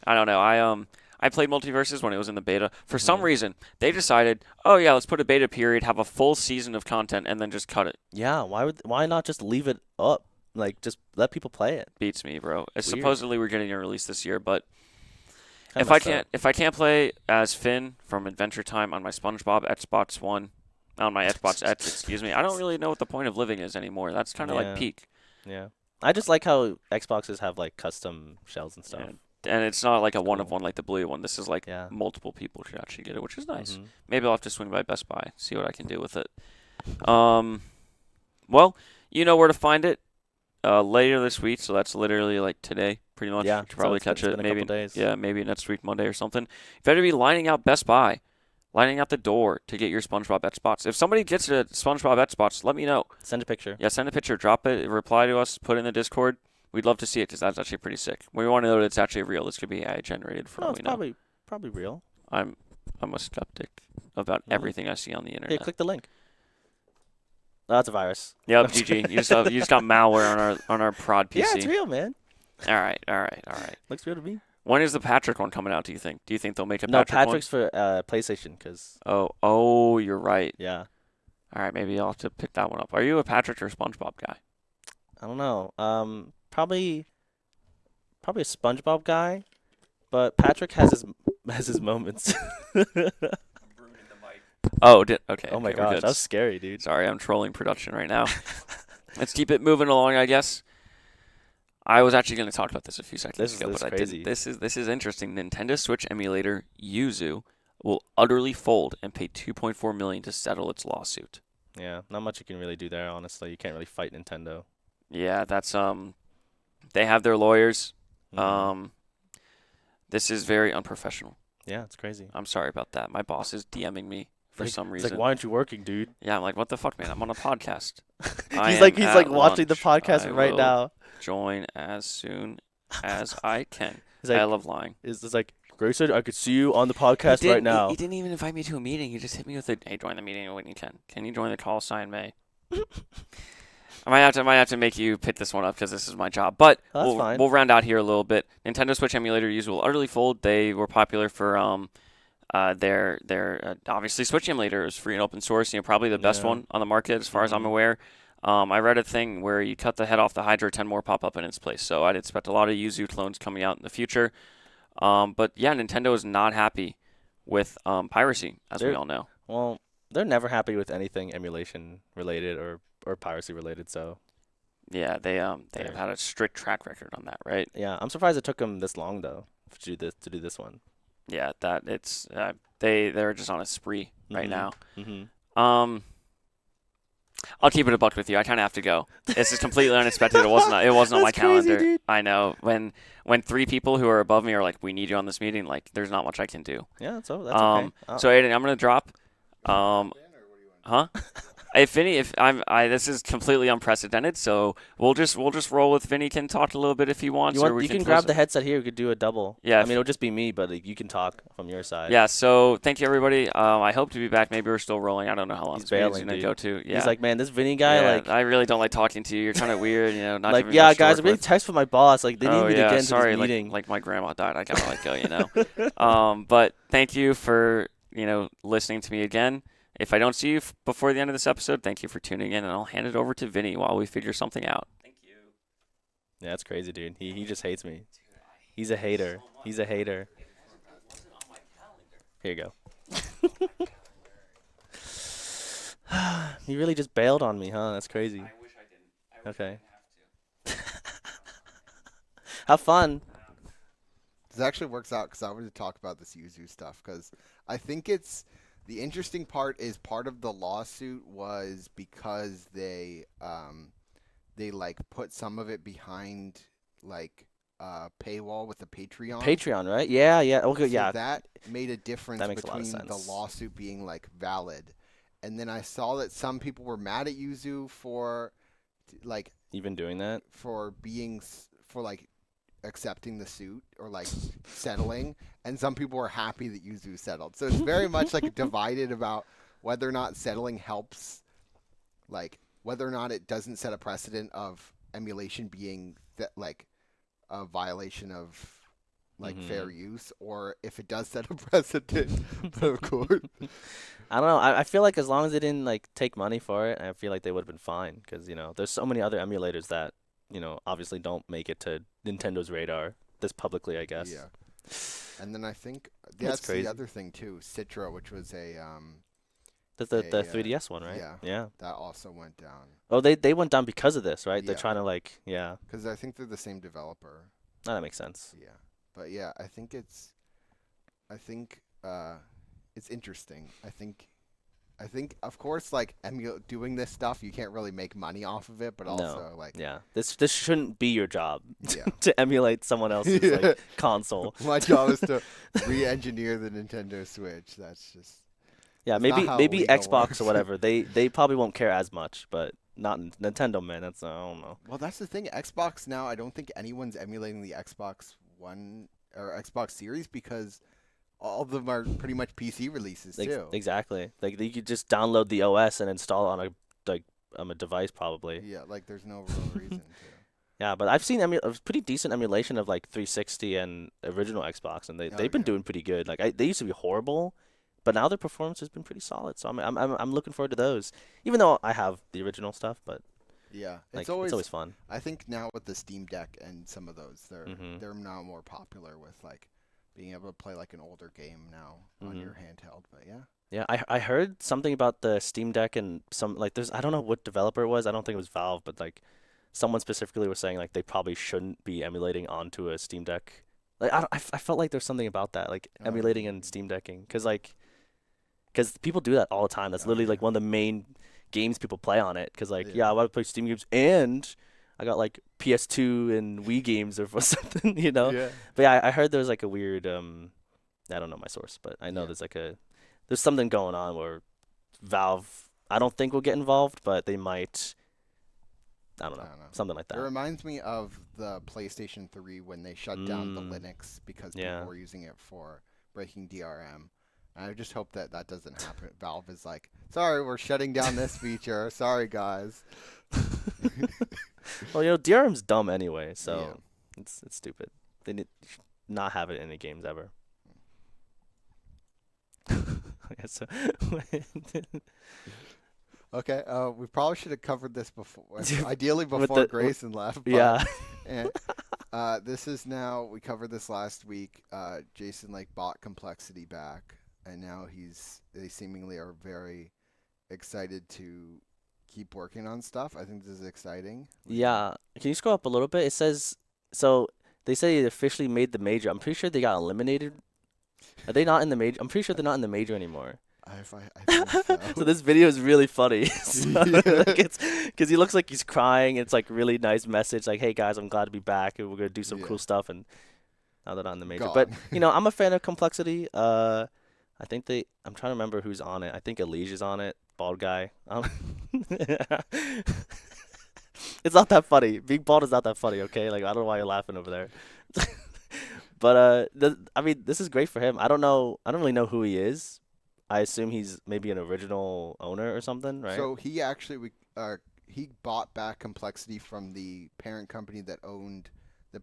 Speaker 1: I don't know. I played Multiverses when it was in the beta. For some reason, they decided, oh yeah, let's put a beta period, have a full season of content, and then just cut it.
Speaker 2: Yeah, why not just leave it up? Like, just let people play it.
Speaker 1: Beats me, bro. Supposedly we're getting a release this year, but
Speaker 2: Kinda
Speaker 1: if I can't play as Finn from Adventure Time on my SpongeBob Xbox One, on my Xbox X, excuse me, I don't really know what the point of living is anymore. That's kind of like peak.
Speaker 2: Yeah, I just like how Xboxes have like custom shells and stuff.
Speaker 1: And it's not like a one-of-one like the Blue one. This is like
Speaker 2: Yeah.
Speaker 1: multiple people should actually get it, which is nice.
Speaker 2: Mhm.
Speaker 1: Maybe I'll have to swing by Best Buy, see what I can do with it. Well, you know where to find it. Later this week, so that's literally like today, pretty much.
Speaker 2: Yeah,
Speaker 1: You can probably
Speaker 2: it's
Speaker 1: catch
Speaker 2: been
Speaker 1: it.
Speaker 2: a
Speaker 1: Maybe
Speaker 2: couple days.
Speaker 1: Yeah, maybe next week, Monday or something. You better be lining out Best Buy, lining out the door to get your SpongeBob Xbox. If somebody gets a SpongeBob Xbox, let me know.
Speaker 2: Send a picture.
Speaker 1: Yeah, send a picture, drop it, reply to us, put it in the Discord. We'd love to see it because that's actually pretty sick. We want to know that it's actually real. This could be AI generated for
Speaker 2: No,
Speaker 1: all
Speaker 2: it's
Speaker 1: we know.
Speaker 2: probably real.
Speaker 1: I'm a skeptic about everything I see on the
Speaker 2: Hey,
Speaker 1: internet.
Speaker 2: click the link. Oh, that's a virus.
Speaker 1: Yep, GG. You just got malware on our prod PC.
Speaker 2: Yeah, it's real, man.
Speaker 1: All right.
Speaker 2: Looks real to me.
Speaker 1: When is the Patrick one coming out? Do you think? Do you think they'll make a
Speaker 2: No,
Speaker 1: Patrick one?
Speaker 2: Patrick's for PlayStation, because
Speaker 1: Oh, you're right.
Speaker 2: yeah.
Speaker 1: All right, maybe I'll have to pick that one up. Are you a Patrick or SpongeBob guy?
Speaker 2: I don't know. Probably a SpongeBob guy, but Patrick has his moments.
Speaker 1: Oh, okay.
Speaker 2: Oh my
Speaker 1: okay, we're
Speaker 2: gosh,
Speaker 1: good.
Speaker 2: that was scary, dude.
Speaker 1: Sorry, I'm trolling production right now. Let's keep it moving along, I guess. I was actually going to talk about this a few seconds ago, but I didn't. This is interesting. Nintendo Switch emulator Yuzu will utterly fold and pay $2.4 million to settle its lawsuit.
Speaker 2: Yeah, not much you can really do there, honestly. You can't really fight Nintendo.
Speaker 1: Yeah, that's they have their lawyers.
Speaker 2: Mhm.
Speaker 1: This is very unprofessional.
Speaker 2: Yeah, it's crazy.
Speaker 1: I'm sorry about that. My boss is DMing me for some
Speaker 2: It's
Speaker 1: reason.
Speaker 2: like, why aren't you working, dude?
Speaker 1: Yeah, I'm like, what the fuck, man? I'm on a podcast.
Speaker 2: he's like watching the podcast right now.
Speaker 1: Join as soon as I can.
Speaker 2: He's like,
Speaker 1: I love lying.
Speaker 2: It's like, Grayson, I could see you on the podcast right now.
Speaker 1: He didn't even invite me to a meeting. He just hit me with hey, join the meeting when you can. Can you join the call sign, May? I might have to make you pick this one up because this is my job. But
Speaker 2: That's fine.
Speaker 1: We'll round out here a little bit. Nintendo Switch emulator use will utterly fold. They were popular for their obviously Switch emulator is free and open source. Probably the best one on the market as far as I'm aware. I read a thing where you cut the head off the Hydra, 10 more pop up in its place. So I'd expect a lot of Yuzu clones coming out in the future. But yeah, Nintendo is not happy with piracy, as we all know.
Speaker 2: Well, they're never happy with anything emulation related or piracy related. So
Speaker 1: yeah, they have had a strict track record on that, right?
Speaker 2: Yeah, I'm surprised it took them this long though to do this one.
Speaker 1: Yeah, that it's they're just on a spree right now.
Speaker 2: Mm-hmm.
Speaker 1: I'll keep it a buck with you. I kind of have to go. This is completely unexpected. It wasn't on my calendar.
Speaker 2: Crazy, dude.
Speaker 1: I know when 3 people who are above me are like, "We need you on this meeting." Like, there's not much I can do.
Speaker 2: Yeah, that's okay.
Speaker 1: So Aiden, I'm gonna drop. Huh? This is completely unprecedented, so we'll just roll with Vinny can talk a little bit if he wants, or we
Speaker 2: You
Speaker 1: can
Speaker 2: can
Speaker 1: close
Speaker 2: grab the
Speaker 1: it.
Speaker 2: headset here. We could do a double.
Speaker 1: Yeah,
Speaker 2: I mean, it'll just be me, but like, you can talk from your side.
Speaker 1: yeah. So thank you everybody. I hope to be back. Maybe we're still rolling. I don't know how long
Speaker 2: He's
Speaker 1: this video's
Speaker 2: bailing,
Speaker 1: gonna
Speaker 2: dude.
Speaker 1: go to. Yeah.
Speaker 2: He's like, man, this Vinny guy,
Speaker 1: Yeah,
Speaker 2: like,
Speaker 1: I really don't like talking to you. You're kind of weird, not
Speaker 2: like,
Speaker 1: giving me
Speaker 2: yeah,
Speaker 1: much to
Speaker 2: guys,
Speaker 1: work
Speaker 2: I'm getting
Speaker 1: with.
Speaker 2: text from my boss. Like, they need
Speaker 1: Oh
Speaker 2: me to
Speaker 1: yeah,
Speaker 2: get into
Speaker 1: sorry.
Speaker 2: this meeting.
Speaker 1: Like my grandma died. I gotta let go. But thank you for listening to me again. If I don't see you before the end of this episode, thank you for tuning in, and I'll hand it over to Vinny while we figure something out. Thank you.
Speaker 2: Yeah, that's crazy, dude. He just hates me. He's a hater. He's a hater. Here you go. He really just bailed on me, huh? That's crazy.
Speaker 1: I wish I didn't.
Speaker 2: Okay.
Speaker 1: Didn't have to.
Speaker 2: Have fun.
Speaker 3: This actually works out because I wanted to talk about this Yuzu stuff because I think it's the interesting part is part of the lawsuit was because they like put some of it behind like paywall with the Patreon.
Speaker 2: Patreon, right? Yeah, yeah. Okay,
Speaker 3: So
Speaker 2: yeah.
Speaker 3: that made a difference
Speaker 2: That makes a lot of
Speaker 3: between the
Speaker 2: sense.
Speaker 3: lawsuit being like valid. And then I saw that some people were mad at Yuzu for like
Speaker 2: Even doing that?
Speaker 3: for like accepting the suit or like settling, and some people were happy that Yuzu settled. So it's very much like divided about whether or not settling helps, like whether or not it doesn't set a precedent of emulation being like a violation of like fair use, or if it does set a precedent. But of course,
Speaker 2: I don't know. I feel like as long as they didn't like take money for it, I feel like they would have been fine. Because there's so many other emulators that obviously don't make it to Nintendo's radar this publicly, I guess.
Speaker 3: yeah. And then I think
Speaker 2: That's
Speaker 3: that's
Speaker 2: crazy.
Speaker 3: the other thing too. Citra, which was a
Speaker 2: The 3DS one, right?
Speaker 3: yeah.
Speaker 2: Yeah.
Speaker 3: that also went down.
Speaker 2: Oh, they went down because of this, right? They're
Speaker 3: Yeah.
Speaker 2: trying to like, yeah.
Speaker 3: Because I think they're the same developer.
Speaker 2: No, that makes sense.
Speaker 3: Yeah. But yeah, I think it's interesting. I think of course like doing this stuff you can't really make money off of it, but also
Speaker 2: No.
Speaker 3: like
Speaker 2: Yeah. This shouldn't be your job
Speaker 3: yeah.
Speaker 2: to emulate someone else's
Speaker 3: Yeah.
Speaker 2: like console.
Speaker 3: My job is to re-engineer the Nintendo Switch. That's just
Speaker 2: Yeah,
Speaker 3: That's not how
Speaker 2: maybe
Speaker 3: legal
Speaker 2: Xbox
Speaker 3: works.
Speaker 2: or whatever. They probably won't care as much, but not Nintendo, man. That's I don't know.
Speaker 3: well, that's the thing. Xbox now, I don't think anyone's emulating the Xbox One or Xbox Series because all of them are pretty much PC releases too.
Speaker 2: Exactly. Like you could just download the OS and install it on a device probably.
Speaker 3: Yeah, like there's no real reason to.
Speaker 2: Yeah, but I've seen a pretty decent emulation of like 360 and original Xbox, and they've been
Speaker 3: yeah.
Speaker 2: doing pretty good. Like they used to be horrible, but now their performance has been pretty solid. So I'm looking forward to those. Even though I have the original stuff, but
Speaker 3: Yeah,
Speaker 2: like
Speaker 3: it's always
Speaker 2: fun.
Speaker 3: I think now with the Steam Deck and some of those,
Speaker 2: Mhm.
Speaker 3: they're now more popular with like being able to play like an older game now on
Speaker 2: Mhm.
Speaker 3: your handheld. But yeah,
Speaker 2: Yeah, I heard something about the Steam Deck and some like there's I don't know what developer it was. I don't think it was Valve, but like someone specifically was saying like they probably shouldn't be emulating onto a Steam Deck. Like I felt like there's something about that, like
Speaker 3: Oh,
Speaker 2: emulating and Steam Decking, because people do that all the time. That's
Speaker 3: Oh,
Speaker 2: literally
Speaker 3: yeah.
Speaker 2: like one of the main games people play on it. Because like
Speaker 3: Yeah.
Speaker 2: I want to play Steam games and I got like PS2 and Wii games or something,
Speaker 3: Yeah.
Speaker 2: But yeah, I heard there was like a weird I don't know my source, but I know
Speaker 3: Yeah.
Speaker 2: there's something going on where Valve I don't think will get involved, but they might. I don't know, something like
Speaker 3: It
Speaker 2: that.
Speaker 3: reminds me of the PlayStation 3 when they shut down the
Speaker 2: Mm.
Speaker 3: Linux because
Speaker 2: Yeah.
Speaker 3: people were using it for breaking DRM. And I just hope that doesn't happen. Valve is like, sorry, we're shutting down this feature. Sorry, guys.
Speaker 2: Well, DRM's dumb anyway, so
Speaker 3: Yeah.
Speaker 2: it's stupid. They need should not have it in any games ever. Okay, so
Speaker 3: Okay, we probably should have covered this before. Ideally
Speaker 2: With
Speaker 3: before
Speaker 2: the-
Speaker 3: Grayson left. But,
Speaker 2: yeah.
Speaker 3: And, this is now, we covered this last week. Jason bought Complexity back, and now they seemingly are very excited to keep working on stuff. I think this is exciting.
Speaker 2: Yeah. Can you scroll up a little bit? It says so they say it officially made the major. I'm pretty sure they got eliminated. Are they not in the major? I'm pretty sure they're not in the major anymore.
Speaker 3: I think so.
Speaker 2: So this video is really funny. So,
Speaker 3: Yeah.
Speaker 2: like it's because he looks like he's crying. It's like really nice message, like, "Hey guys, I'm glad to be back, and we're gonna do some
Speaker 3: Yeah.
Speaker 2: cool stuff." And now they're not in the major,
Speaker 3: Gone.
Speaker 2: but I'm a fan of Complexity. I think I'm trying to remember who's on it. I think Alicia's on it. bald guy. It's not that funny. Being bald is not that funny, okay? Like I don't know why you're laughing over there. But I mean, this is great for him. I don't know. I don't really know who he is. I assume he's maybe an original owner or something, right?
Speaker 3: So he actually he bought back Complexity from the parent company that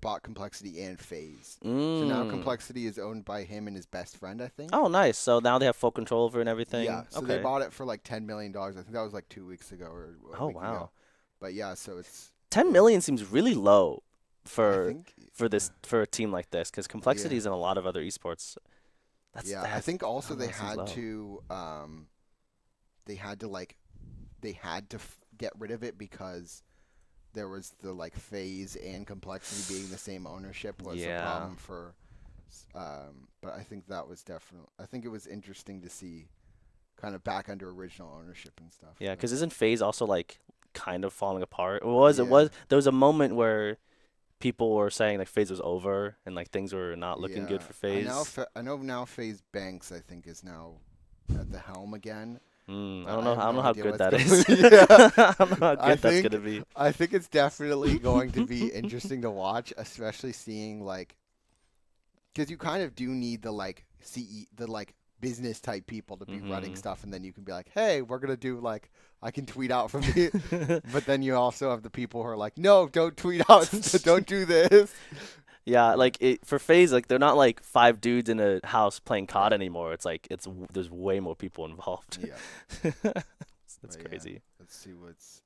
Speaker 3: bought Complexity and FaZe. So now
Speaker 2: Mm.
Speaker 3: Complexity is owned by him and his best friend, I think.
Speaker 2: Oh, nice. So now they have full control over it and everything.
Speaker 3: Yeah. So they
Speaker 2: Okay.
Speaker 3: bought it for like $10 million. I think that was like 2 weeks ago or a
Speaker 2: Oh,
Speaker 3: week ago.
Speaker 2: wow.
Speaker 3: But yeah, so it's
Speaker 2: 10 million seems really low
Speaker 3: I
Speaker 2: for
Speaker 3: think
Speaker 2: for a team like this because Complexity
Speaker 3: yeah.
Speaker 2: is in a lot of other esports.
Speaker 3: I think also
Speaker 2: I don't know, that seems low.
Speaker 3: they had to like get rid of it because there was the like FaZe and Complexity being the same ownership was a
Speaker 2: Yeah.
Speaker 3: problem for but I think that was I think it was interesting to see kind of back under original ownership and stuff.
Speaker 2: Yeah,
Speaker 3: But
Speaker 2: because isn't FaZe also like kind of falling apart? It
Speaker 3: yeah.
Speaker 2: was there was a moment where people were saying like FaZe was over and like things were not looking good for FaZe.
Speaker 3: I know now FaZe Banks I think is now at the helm again.
Speaker 2: I
Speaker 3: But
Speaker 2: don't know.
Speaker 3: have
Speaker 2: I don't
Speaker 3: no
Speaker 2: know how
Speaker 3: idea
Speaker 2: good
Speaker 3: what's
Speaker 2: that
Speaker 3: going
Speaker 2: is.
Speaker 3: Yeah.
Speaker 2: I don't know how
Speaker 3: I
Speaker 2: good that's
Speaker 3: think
Speaker 2: gonna be.
Speaker 3: I think it's definitely going to be interesting to watch, especially seeing like because you kind of do need the like the like business type people to be running stuff, and then you can be like, hey, we're gonna do like I can tweet out from me, but then you also have the people who are like, no, don't tweet out, don't do this.
Speaker 2: Yeah,
Speaker 3: Yeah.
Speaker 2: for FaZe, like they're not like five dudes in a house playing COD anymore. It's like there's way more people involved.
Speaker 3: Yeah.
Speaker 2: That's
Speaker 3: But yeah,
Speaker 2: crazy.
Speaker 3: let's see what's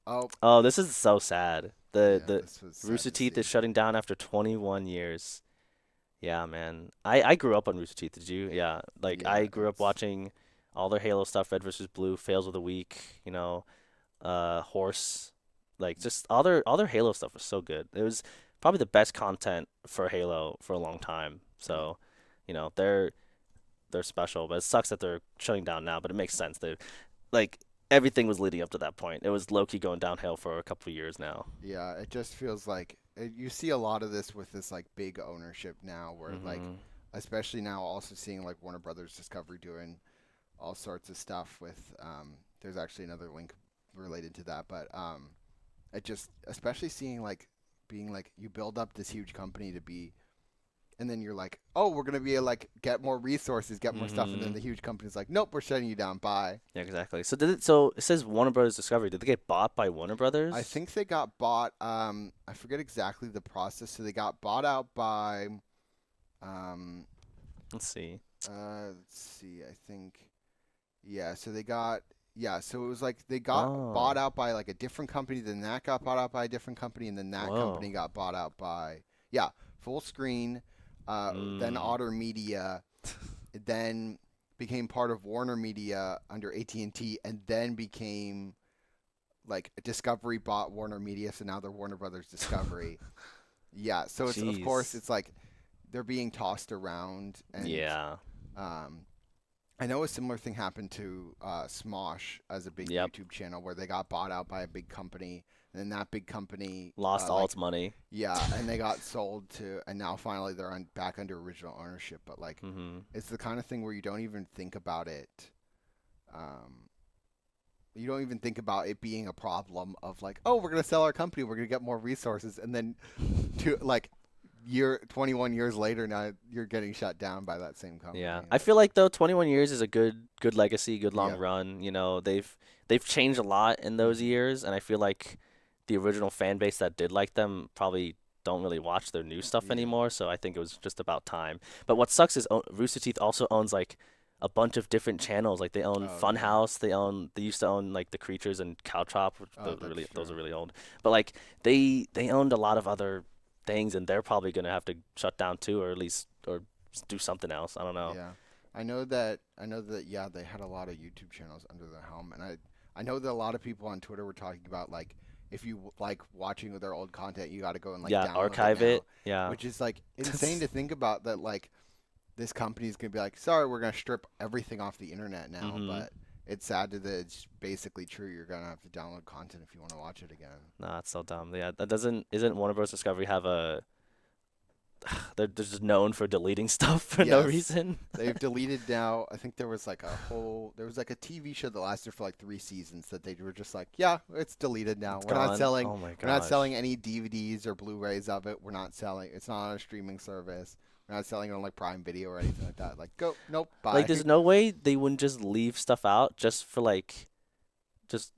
Speaker 3: oh
Speaker 2: Oh, this is so sad.
Speaker 3: yeah,
Speaker 2: The
Speaker 3: this was sad
Speaker 2: Rooster
Speaker 3: to
Speaker 2: Teeth
Speaker 3: see.
Speaker 2: is shutting down after 21 years. Yeah, man. I grew up on Rooster Teeth. Did you? Yeah. Like
Speaker 3: Yeah,
Speaker 2: I grew up
Speaker 3: it's
Speaker 2: watching all their Halo stuff, Red versus Blue, Fails of the Week, Horse, like just all their Halo stuff was so good. It was probably the best content for Halo for a long time. So, they're special, but it sucks that they're shutting down now, but it makes sense. They like everything was leading up to that point. It was low-key going downhill for a couple of years now.
Speaker 3: yeah, it just feels like you see a lot of this with this like big ownership now, where like
Speaker 2: Mhm.
Speaker 3: especially now also seeing like Warner Brothers Discovery doing all sorts of stuff with there's actually another link related to that, but it just especially seeing like being like you build up this huge company to be and then you're like, oh, we're gonna be like get more resources, get more stuff, and then
Speaker 2: Mhm.
Speaker 3: the huge company's like, nope, we're shutting you down. Bye.
Speaker 2: Yeah, exactly. So it says Warner Brothers Discovery. Did they get bought by Warner
Speaker 3: I
Speaker 2: Brothers?
Speaker 3: think they got bought. I forget exactly the process. So they got bought out by. Um,
Speaker 2: Let's see.
Speaker 3: let's see. I think. Yeah. So they got. Yeah. So it was like they got bought
Speaker 2: Oh.
Speaker 3: out by like a different company. Then that got bought out by a different company, and then that company
Speaker 2: Whoa.
Speaker 3: got bought out by. Yeah. Full Screen. Then
Speaker 2: Mm.
Speaker 3: Otter Media. Then became part of Warner Media under AT&T, and then became like Discovery bought Warner Media, so now they're Warner Brothers Discovery. Yeah, so it's of course
Speaker 2: Jeez.
Speaker 3: it's like they're being tossed around, and
Speaker 2: Yeah.
Speaker 3: um, I know a similar thing happened to Smosh as a big
Speaker 2: Yep.
Speaker 3: YouTube channel where they got bought out by a big company, and then that big company
Speaker 2: Lost all
Speaker 3: like
Speaker 2: its money.
Speaker 3: yeah, and they got sold to, and now finally they're back under original ownership. But like,
Speaker 2: Mhm.
Speaker 3: it's the kind of thing where you don't even think about it. Um, you don't even think about it being a problem of like, oh, we're gonna sell our company, we're gonna get more resources, and then to like 21 years later, now you're getting shut down by that same company.
Speaker 2: Yeah. I feel like though 21 years is a good legacy, good long
Speaker 3: Yeah.
Speaker 2: run. They've changed a lot in those
Speaker 3: Mhm.
Speaker 2: years, and I feel like the original fan base that did like them probably don't really watch their new stuff
Speaker 3: Yeah.
Speaker 2: anymore, so I think it was just about time. But what sucks is Rooster Teeth also owns like a bunch of different channels. Like they own
Speaker 3: Oh, yeah.
Speaker 2: Funhouse, they used to own like The Creatures and Cow Chop, which
Speaker 3: Oh, that's
Speaker 2: those are
Speaker 3: true.
Speaker 2: really old. But like they owned a lot of other things, and they're probably gonna have to shut down too, or at least or do something else. I don't know.
Speaker 3: Yeah. I know that yeah, they had a lot of YouTube channels under their helm, and I know that a lot of people on Twitter were talking about like if you like watching their old content, you got to go and like
Speaker 2: Yeah,
Speaker 3: download
Speaker 2: archive
Speaker 3: it now,
Speaker 2: it. Yeah.
Speaker 3: which is like insane to think about that like this company's going to be like, "Sorry, we're going to strip everything off the internet now,"
Speaker 2: Mhm.
Speaker 3: but it's sad that it's basically true. You're going to have to download content if you want to watch it again.
Speaker 2: Nah, it's so dumb. Yeah, that doesn't isn't Warner Bros. Discovery have they're just known for deleting stuff for no
Speaker 3: Yes.
Speaker 2: reason.
Speaker 3: They've deleted now. I think there was like a TV show that lasted for like 3 seasons that they were just like, yeah, it's deleted now.
Speaker 2: It's
Speaker 3: We're not
Speaker 2: gone.
Speaker 3: selling.
Speaker 2: Oh my
Speaker 3: We're not
Speaker 2: gosh.
Speaker 3: selling any DVDs or Blu-rays of it. We're not selling. It's not on a streaming service. We're not selling it on like Prime Video or anything like that. Like, go, nope, bye.
Speaker 2: Like, there's no way they wouldn't just leave stuff out just for like, just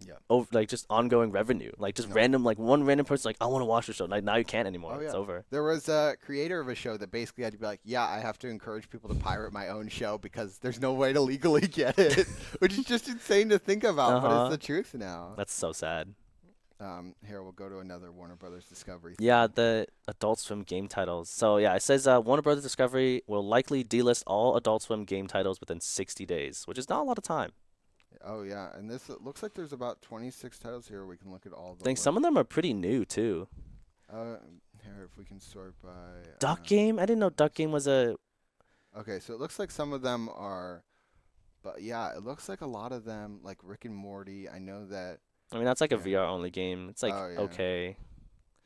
Speaker 3: Yeah.
Speaker 2: over like just ongoing revenue. Like just
Speaker 3: No.
Speaker 2: random, like one random person like, I want to watch the show. Like now you can't anymore.
Speaker 3: Oh,
Speaker 2: It's
Speaker 3: yeah.
Speaker 2: over.
Speaker 3: There was a creator of a show that basically had to be like, yeah, I have to encourage people to pirate my own show because there's no way to legally get it, which is just insane to think about, but
Speaker 2: Uh-huh.
Speaker 3: it's the truth now.
Speaker 2: That's so sad.
Speaker 3: Here, we'll go to another Warner Brothers Discovery.
Speaker 2: Yeah, the Adult Swim game titles. So yeah, it says Warner Brothers Discovery will likely delist all Adult Swim game titles within 60 days, which is not a lot of time.
Speaker 3: Oh, yeah, and this it looks like there's about 26 titles here. We can look at all
Speaker 2: I
Speaker 3: the
Speaker 2: think some of them are pretty new too.
Speaker 3: Here, if we can sort by...
Speaker 2: Duck Game? I didn't know Duck Game was a...
Speaker 3: Okay, so it looks like some of them are... But, yeah, it looks like a lot of them, like Rick and Morty, I know that...
Speaker 2: I mean, that's like a
Speaker 3: Yeah.
Speaker 2: VR only game. It's like
Speaker 3: Oh, yeah.
Speaker 2: okay.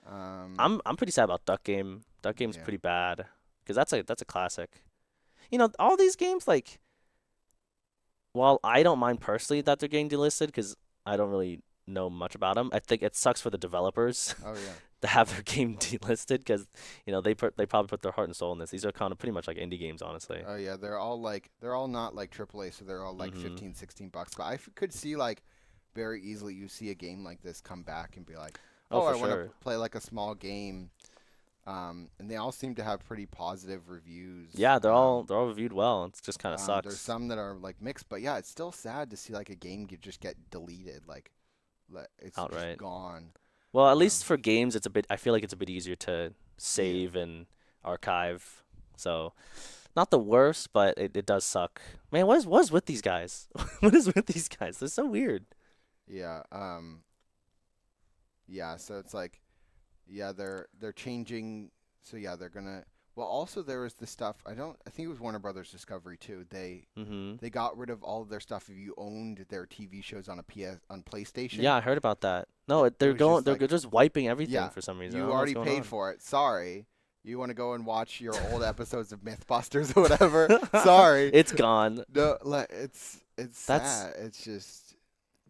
Speaker 3: Um,
Speaker 2: I'm pretty sad about Duck Game. Duck Game's
Speaker 3: Yeah.
Speaker 2: pretty bad because that's a classic. All these games like. While I don't mind personally that they're getting delisted because I don't really know much about them, I think it sucks for the developers
Speaker 3: oh, yeah.
Speaker 2: to have their game delisted because they probably put their heart and soul in this. These are kind of pretty much like indie games, honestly.
Speaker 3: Oh, yeah, they're all not like AAA, so they're all like
Speaker 2: Mhm.
Speaker 3: 15, $16. But I could see, like, very easily you see a game like this come back and be like,
Speaker 2: Oh,
Speaker 3: I
Speaker 2: for
Speaker 3: want
Speaker 2: sure.
Speaker 3: to play like a small game. And they all seem to have pretty positive reviews.
Speaker 2: Yeah, they're all reviewed well. It just kind of sucks.
Speaker 3: There's some that are like mixed, but yeah, it's still sad to see like a game just get deleted, like it's
Speaker 2: Outright.
Speaker 3: just gone.
Speaker 2: Well, at least for games, I feel like it's a bit easier to save and archive. So, not the worst, but it does suck. Man, what is with these guys? What is with these guys? They're so weird.
Speaker 3: Yeah. Yeah. So it's like, yeah, they're changing. So yeah, they're gonna. Well, also there was the stuff. I think it was Warner Brothers Discovery too.
Speaker 2: Mm-hmm.
Speaker 3: They got rid of all of their stuff if you owned their TV shows on on PlayStation.
Speaker 2: Yeah, I heard about that. No, they're
Speaker 3: was just
Speaker 2: they're
Speaker 3: like-
Speaker 2: just wiping everything
Speaker 3: Yeah,
Speaker 2: for some reason. I
Speaker 3: you
Speaker 2: don't know what's
Speaker 3: already
Speaker 2: going
Speaker 3: paid
Speaker 2: on.
Speaker 3: for it. Sorry. You want to go and watch your old episodes of MythBusters or whatever? Sorry.
Speaker 2: It's gone.
Speaker 3: No, it's
Speaker 2: That's-
Speaker 3: sad. It's just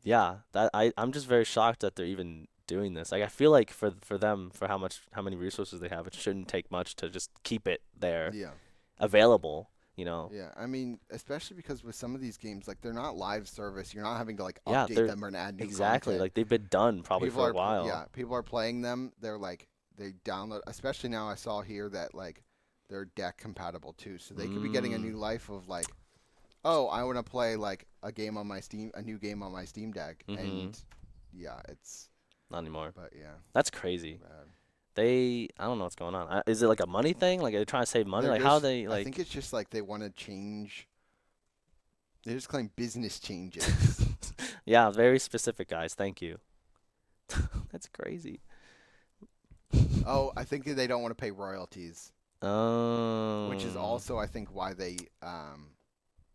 Speaker 2: Yeah, I'm just very shocked that they're even doing this. Like I feel like for them, for how many resources they have, it shouldn't take much to just keep it there
Speaker 3: yeah.
Speaker 2: available.
Speaker 3: Yeah, I mean, especially because with some of these games, like they're not live service. You're not having to like
Speaker 2: Yeah,
Speaker 3: update
Speaker 2: they're-
Speaker 3: them or add new
Speaker 2: Exactly.
Speaker 3: content.
Speaker 2: Like they've been done probably
Speaker 3: People
Speaker 2: for
Speaker 3: are
Speaker 2: a while.
Speaker 3: Yeah, people are playing them. They're like they download. Especially now, I saw here that like they're deck compatible too, so they could be getting a new life of like, oh, I want to play like a new game on my Steam Deck,
Speaker 2: Mhm.
Speaker 3: and yeah, it's
Speaker 2: Not anymore.
Speaker 3: but yeah,
Speaker 2: That's crazy.
Speaker 3: bad.
Speaker 2: I don't know what's going on. Is it like a money thing? Like are they trying to save money?
Speaker 3: They're
Speaker 2: Like how
Speaker 3: just-
Speaker 2: they
Speaker 3: I
Speaker 2: like?
Speaker 3: think it's just like they want to change. They just claim business changes.
Speaker 2: Yeah, very specific, guys. Thank you. That's crazy.
Speaker 3: Oh, I think that they don't want to pay royalties,
Speaker 2: Oh.
Speaker 3: which is also I think why they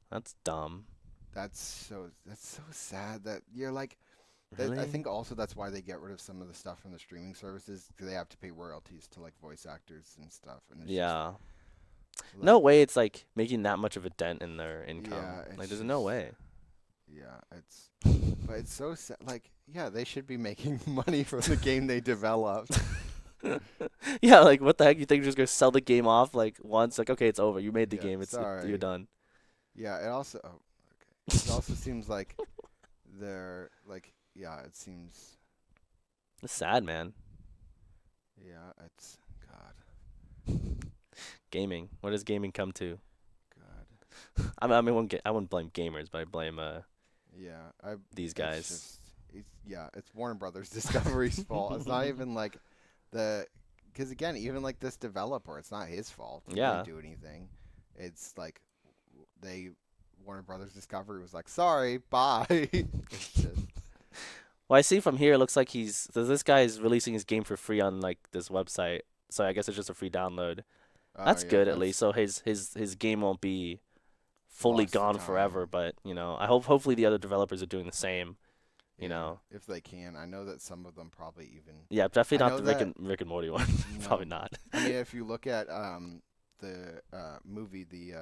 Speaker 2: That's dumb.
Speaker 3: that's so sad that you're like
Speaker 2: Really?
Speaker 3: I think also that's why they get rid of some of the stuff from the streaming services because they have to pay royalties to like voice actors and stuff and it's
Speaker 2: Yeah.
Speaker 3: just,
Speaker 2: No
Speaker 3: like,
Speaker 2: way it's like making that much of a dent in their income.
Speaker 3: Yeah,
Speaker 2: Like
Speaker 3: it's
Speaker 2: there's no
Speaker 3: just-
Speaker 2: way.
Speaker 3: yeah, but it's so sad. Like yeah, they should be making money from the game they developed.
Speaker 2: Yeah, like what the heck? You think you're just gonna sell the game off like once? Like okay, it's over. You made the
Speaker 3: Yeah,
Speaker 2: game.
Speaker 3: sorry.
Speaker 2: You're done.
Speaker 3: Yeah, it also it also seems like they're like yeah, it seems
Speaker 2: It's sad, man.
Speaker 3: yeah, it's God.
Speaker 2: Gaming. What does gaming come to?
Speaker 3: God.
Speaker 2: I mean, I wouldn't blame gamers, but I blame
Speaker 3: Yeah,
Speaker 2: these
Speaker 3: It's
Speaker 2: guys.
Speaker 3: just, it's Warner Brothers Discovery's fault. It's not even like because again, even like this developer, it's not his fault. He
Speaker 2: Yeah.
Speaker 3: didn't do anything. It's like Warner Brothers Discovery was like, sorry, bye. It's just,
Speaker 2: Well, I see from here, it looks like this guy is releasing his game for free on like this website. So I guess it's just a free download. That's
Speaker 3: yeah,
Speaker 2: good at
Speaker 3: that's-
Speaker 2: least. So his game won't be fully
Speaker 3: Lost to
Speaker 2: gone
Speaker 3: time.
Speaker 2: forever. But hopefully the other developers are doing the same. You know.
Speaker 3: if they can. I know that some of them probably even.
Speaker 2: Yeah, definitely
Speaker 3: I
Speaker 2: not
Speaker 3: know
Speaker 2: the
Speaker 3: that
Speaker 2: Rick and Morty one.
Speaker 3: no.
Speaker 2: Probably not.
Speaker 3: I mean, if you look at the movie, the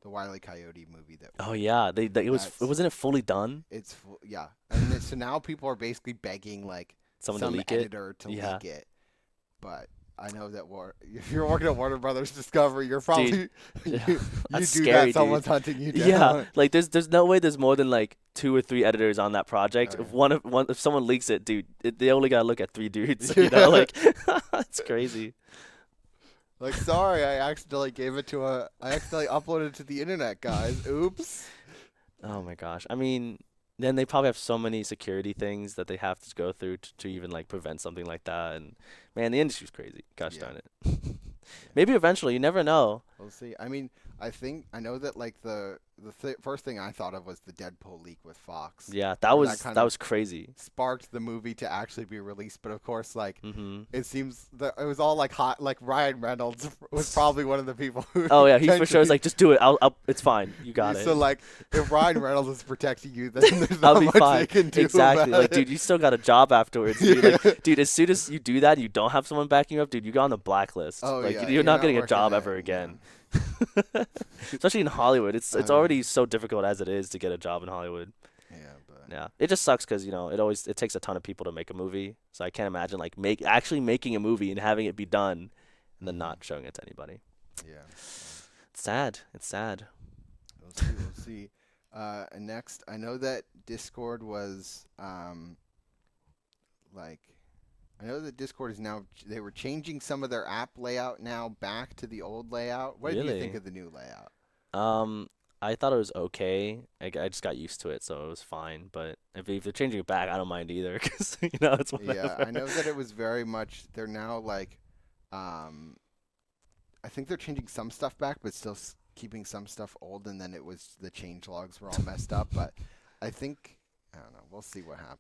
Speaker 3: Wile E. Coyote movie that
Speaker 2: Oh yeah, it wasn't it fully done?
Speaker 3: yeah, and so now people are basically begging like
Speaker 2: Someone to
Speaker 3: some
Speaker 2: leak it.
Speaker 3: editor to
Speaker 2: Yeah.
Speaker 3: leak it, but I know that if you're working at Warner Brothers Discovery, you're probably you
Speaker 2: That's
Speaker 3: do
Speaker 2: scary,
Speaker 3: that. Someone's
Speaker 2: dude.
Speaker 3: hunting you down.
Speaker 2: Yeah, like there's no way there's more than like 2 or 3 editors on that project.
Speaker 3: Oh,
Speaker 2: If someone leaks it, dude, they only gotta look at 3 dudes.
Speaker 3: yeah.
Speaker 2: You know, like it's crazy.
Speaker 3: Like, sorry, I accidentally uploaded it to the internet, guys. Oops.
Speaker 2: Oh my gosh. I mean, then they probably have so many security things that they have to go through to even like prevent something like that. And man, the industry's crazy. Gosh darn it. Maybe eventually, you never know.
Speaker 3: We'll see. I mean, I know that like the first thing I thought of was the Deadpool leak with Fox.
Speaker 2: Yeah, that
Speaker 3: Where
Speaker 2: was crazy.
Speaker 3: Sparked the movie to actually be released, but of course, like
Speaker 2: Mhm.
Speaker 3: it seems that it was all like hot. Like Ryan Reynolds was probably one of the people who.
Speaker 2: Oh yeah, he for sure is like, just do it. It's fine. You got it.
Speaker 3: So like, if Ryan Reynolds is protecting you, then there's
Speaker 2: I'll
Speaker 3: not
Speaker 2: be
Speaker 3: much
Speaker 2: fine.
Speaker 3: they can do
Speaker 2: Exactly.
Speaker 3: about
Speaker 2: Like,
Speaker 3: it.
Speaker 2: dude, you still got a job afterwards. Dude. Like, dude, as soon as you do that, you don't have someone backing you up, dude. You got on the blacklist.
Speaker 3: Oh,
Speaker 2: like,
Speaker 3: yeah,
Speaker 2: you're not getting a
Speaker 3: working
Speaker 2: job
Speaker 3: at-
Speaker 2: ever again. Especially in Hollywood, it's already so difficult as it is to get a job in Hollywood.
Speaker 3: Yeah, but
Speaker 2: Yeah, it just sucks because it takes a ton of people to make a movie. So I can't imagine like actually making a movie and having it be done, and then not showing it to anybody.
Speaker 3: yeah.
Speaker 2: It's sad. It's sad.
Speaker 3: We'll see. We'll see. And next, I know that Discord was like, I know that Discord is now. They were changing some of their app layout now back to the old layout. What did you
Speaker 2: Really?
Speaker 3: think of the new layout?
Speaker 2: I thought it was okay. I just got used to it, so it was fine. But if they're changing it back, I don't mind either, because it's whatever.
Speaker 3: Yeah, I know that it was very much. They're now like, I think they're changing some stuff back, but still keeping some stuff old. And then it was the change logs were all messed up. But I think I don't know. We'll see what happens.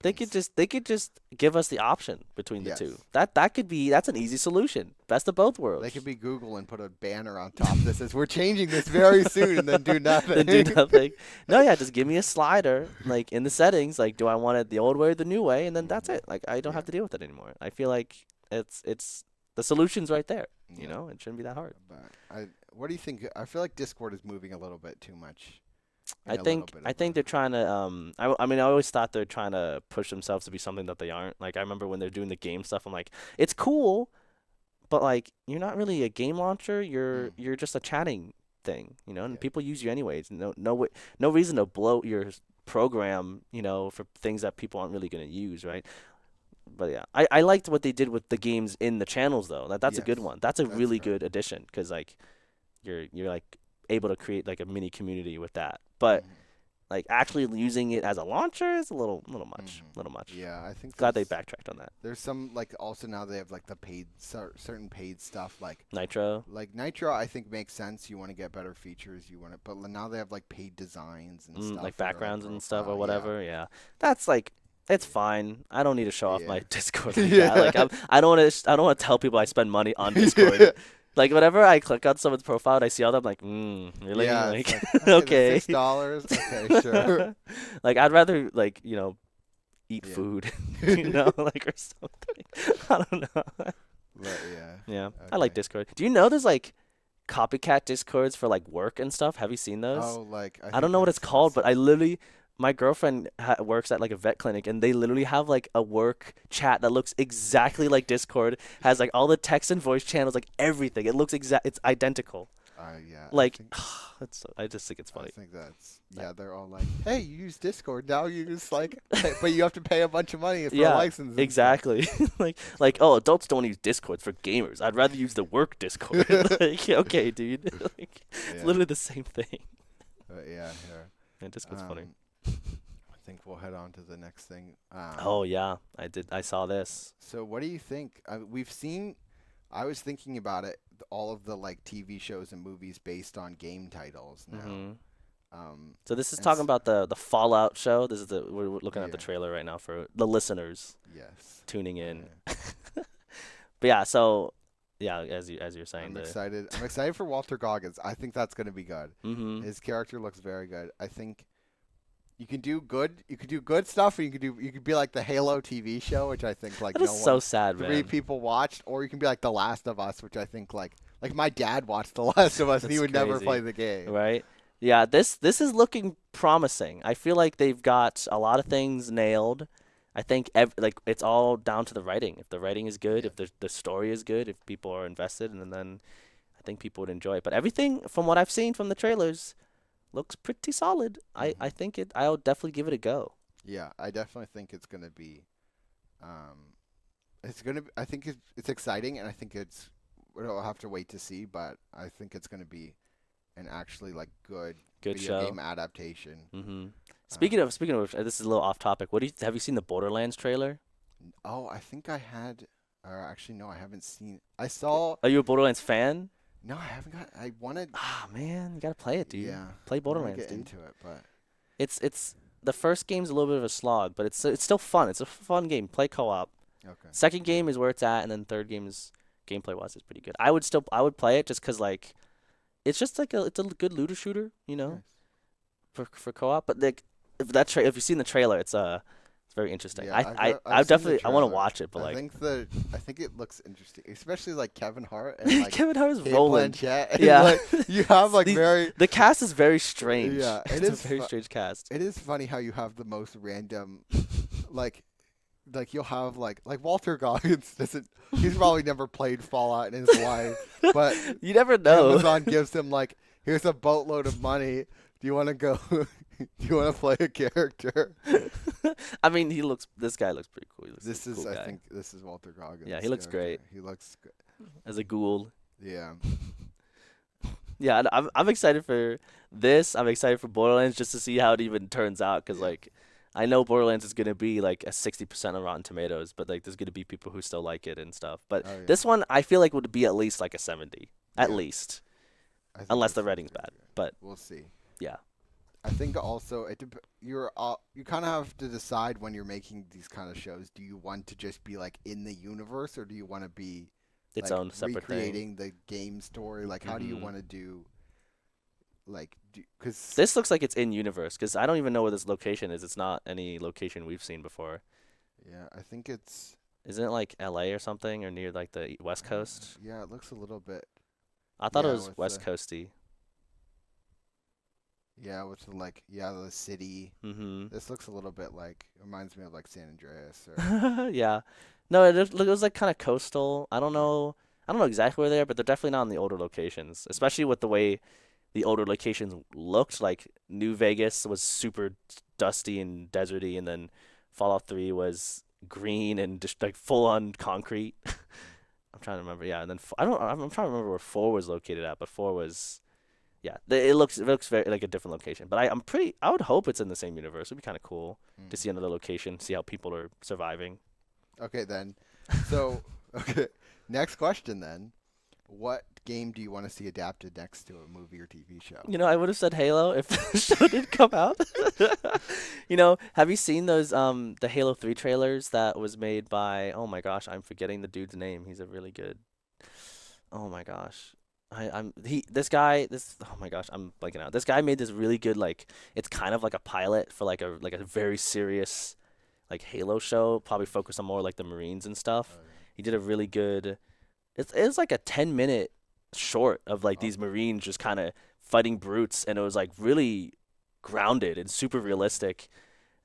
Speaker 2: They could just give us the option between the
Speaker 3: Yes.
Speaker 2: two. That's an easy solution. Best of both worlds.
Speaker 3: They could be Google and put a banner on top that says we're changing this very soon, and then do nothing.
Speaker 2: Then do nothing. No, yeah, just give me a slider, like in the settings, like do I want it the old way or the new way, and then that's it. Like I don't have to deal with it anymore. I feel like it's the solution's right there. You know, it shouldn't be that hard.
Speaker 3: But what do you think? I feel like Discord is moving a little bit too much.
Speaker 2: I think they're trying to I mean I always thought they're trying to push themselves to be something that they aren't. Like I remember when they're doing the game stuff, I'm like, it's cool, but like you're not really a game launcher. You're just a chatting thing, and people use you anyways. No reason to bloat your program, for things that people aren't really going to use, right? But yeah, I liked what they did with the games in the channels though. That's a good one. That's really good addition because like you're like able to create like a mini community with that. But like actually using it as a launcher is a little much.
Speaker 3: Yeah, I think.
Speaker 2: Glad they backtracked on that.
Speaker 3: There's some like also now they have like the paid certain paid stuff like
Speaker 2: Nitro.
Speaker 3: Like Nitro, I think makes sense. You want to get better features. But now they have like paid designs and stuff,
Speaker 2: like
Speaker 3: for their
Speaker 2: backgrounds and
Speaker 3: profile,
Speaker 2: stuff or whatever. Yeah, that's like. It's fine. I don't need to show off my Discord like
Speaker 3: Yeah.
Speaker 2: that. Like I don't want to tell people I spend money on Discord. Like whenever I click on someone's profile and I see all that, I'm like, really?
Speaker 3: Yeah,
Speaker 2: Like,
Speaker 3: it's
Speaker 2: okay.
Speaker 3: $6. Okay, sure.
Speaker 2: Like I'd rather like eat
Speaker 3: Yeah.
Speaker 2: food, like or something. I don't know.
Speaker 3: But yeah.
Speaker 2: Yeah, I like
Speaker 3: Okay.
Speaker 2: Discord. Do you know there's like copycat Discords for like work and stuff? Have you seen those?
Speaker 3: Oh, like
Speaker 2: I don't know what it's called, but my girlfriend works at like a vet clinic, and they literally have like a work chat that looks exactly like Discord. Has like all the text and voice channels, like everything. It looks it's identical.
Speaker 3: Yeah.
Speaker 2: Like, I just think it's funny.
Speaker 3: I think that's they're all like, hey, you use Discord now. You use like, but you have to pay a bunch of money for a license. and
Speaker 2: Exactly. like oh, adults don't use Discord for gamers. I'd rather use the work Discord. Like, okay, dude. Like, it's literally the same thing.
Speaker 3: Yeah.
Speaker 2: And Discord's funny.
Speaker 3: I think we'll head on to the next thing.
Speaker 2: Oh yeah, I saw this.
Speaker 3: So what do you think? We've seen. I was thinking about it. All of the like TV shows and movies based on game titles now.
Speaker 2: So this is talking about the Fallout show. This is we're looking at the
Speaker 3: Yeah.
Speaker 2: trailer right now for the listeners
Speaker 3: Yes.
Speaker 2: tuning in.
Speaker 3: Yeah.
Speaker 2: But yeah, so yeah, as you're saying,
Speaker 3: I'm excited. I'm excited for Walter Goggins. I think that's going to be good.
Speaker 2: Mm-hmm.
Speaker 3: His character looks very good. I think You can do good. You could do good stuff, and you could be like the Halo TV show, which I think like
Speaker 2: That is
Speaker 3: no
Speaker 2: so
Speaker 3: one,
Speaker 2: sad,
Speaker 3: three
Speaker 2: man.
Speaker 3: people watched, or you can be like The Last of Us, which I think like my dad watched The Last of Us, and he
Speaker 2: That's
Speaker 3: would never
Speaker 2: crazy.
Speaker 3: play the game.
Speaker 2: Right? Yeah, this is looking promising. I feel like they've got a lot of things nailed. I think like it's all down to the writing. If the writing is good,
Speaker 3: Yeah.
Speaker 2: if the story is good, if people are invested, and then I think people would enjoy it. But everything from what I've seen from the trailers looks pretty solid. I
Speaker 3: Mhm.
Speaker 2: think I'll definitely give it a go.
Speaker 3: Yeah, I definitely think it's gonna be, um, I think it's exciting, and I think we'll have to wait to see, but I think it's gonna be an actually like good
Speaker 2: Good
Speaker 3: video
Speaker 2: show.
Speaker 3: game adaptation.
Speaker 2: Hmm Speaking
Speaker 3: Um,
Speaker 2: of this is a little off topic. Have you seen the Borderlands trailer?
Speaker 3: oh, I think I had, or actually no, I haven't seen. I saw.
Speaker 2: Are you a Borderlands fan?
Speaker 3: No, I haven't got. I wanted.
Speaker 2: Ah, man, you gotta play it, dude.
Speaker 3: Yeah,
Speaker 2: Play
Speaker 3: I want to
Speaker 2: Borderlands,
Speaker 3: get
Speaker 2: dude.
Speaker 3: into it, but
Speaker 2: It's the first game's a little bit of a slog, but it's still fun. It's a fun game. Play co-op.
Speaker 3: okay.
Speaker 2: Second game is where it's at, and then third game is gameplay wise is pretty good. I would play it just 'cause like it's just like it's a good looter shooter, you know,
Speaker 3: Nice.
Speaker 2: for co-op. But like if you've seen the trailer, it's very interesting.
Speaker 3: Yeah,
Speaker 2: I
Speaker 3: I've seen the
Speaker 2: definitely I want to
Speaker 3: trailer.
Speaker 2: watch it, but
Speaker 3: I
Speaker 2: like
Speaker 3: think I think it looks interesting, especially like Kevin Hart and like
Speaker 2: Kevin Hart is
Speaker 3: Kate
Speaker 2: rolling.
Speaker 3: Blanchett. And,
Speaker 2: Yeah.
Speaker 3: like, you have like
Speaker 2: The-
Speaker 3: very.
Speaker 2: The cast is very strange.
Speaker 3: Yeah, it
Speaker 2: it's
Speaker 3: is
Speaker 2: a very
Speaker 3: fu-
Speaker 2: strange cast.
Speaker 3: It is funny how you have the most random, like, you'll have like Walter Goggins doesn't. He's probably never played Fallout in his life, but
Speaker 2: You never know.
Speaker 3: Amazon gives him like, here's a boatload of money. Do you want to go? Do you want to play a character?
Speaker 2: I mean, this guy looks pretty cool. He looks
Speaker 3: This
Speaker 2: like a
Speaker 3: is,
Speaker 2: cool
Speaker 3: I
Speaker 2: guy.
Speaker 3: think, this is Walter Goggins.
Speaker 2: Yeah, he looks great.
Speaker 3: He looks good.
Speaker 2: As a ghoul.
Speaker 3: Yeah.
Speaker 2: Yeah, and I'm excited for this. I'm excited for Borderlands just to see how it even turns out. Cause
Speaker 3: Yeah.
Speaker 2: like, I know Borderlands is gonna be like a 60% on Rotten Tomatoes, but like there's gonna be people who still like it and stuff. But
Speaker 3: Oh, yeah.
Speaker 2: this one I feel like would be at least like a 70, at
Speaker 3: Yeah.
Speaker 2: least,
Speaker 3: I think
Speaker 2: unless
Speaker 3: this
Speaker 2: the
Speaker 3: is
Speaker 2: rating's
Speaker 3: gonna
Speaker 2: bad.
Speaker 3: be good.
Speaker 2: But
Speaker 3: We'll see.
Speaker 2: yeah,
Speaker 3: I think also you kind of have to decide when you're making these kind of shows. Do you want to just be like in the universe, or do you want to be
Speaker 2: its
Speaker 3: like
Speaker 2: own separate thing.
Speaker 3: recreating the game story? Like, how do you
Speaker 2: Mhm.
Speaker 3: want to do? Like, because
Speaker 2: This looks like it's in universe, cause I don't even know where this location is. It's not any location we've seen before.
Speaker 3: yeah, I think it's
Speaker 2: Isn't it like LA or something, or near like the West Coast?
Speaker 3: yeah, it looks a little bit
Speaker 2: I thought it
Speaker 3: yeah,
Speaker 2: was
Speaker 3: with
Speaker 2: West
Speaker 3: the-
Speaker 2: Coasty.
Speaker 3: with the, like the city.
Speaker 2: Mm-hmm.
Speaker 3: This looks a little bit like reminds me of like San Andreas or
Speaker 2: Yeah. No, it was like kind of coastal. I don't know. I don't know exactly where they are, but they're definitely not in the older locations. Especially with the way the older locations looked. Like New Vegas was super dusty and deserty, and then Fallout 3 was green and just like full on concrete. I'm trying to remember. Yeah, and then I'm trying to remember where 4 was located at, but 4 was yeah. It looks very like a different location. But I would hope it's in the same universe. It'd be kind of cool to
Speaker 3: Mm.
Speaker 2: see another location, see how people are surviving.
Speaker 3: Okay then. So okay, next question then. What game do you want to see adapted next to a movie or TV show?
Speaker 2: You know, I would have said Halo if the show did come out. You know, have you seen those the Halo 3 trailers that was made by oh my gosh, I'm forgetting the dude's name. He's a really good oh my gosh. Oh my gosh, I'm blanking out. This guy made this really good like it's kind of like a pilot for like a very serious like Halo show, probably focused on more like the Marines and stuff. He did a really good it's like a 10-minute short of like
Speaker 3: Oh.
Speaker 2: these Marines just kind of fighting brutes, and it was like really grounded and super realistic.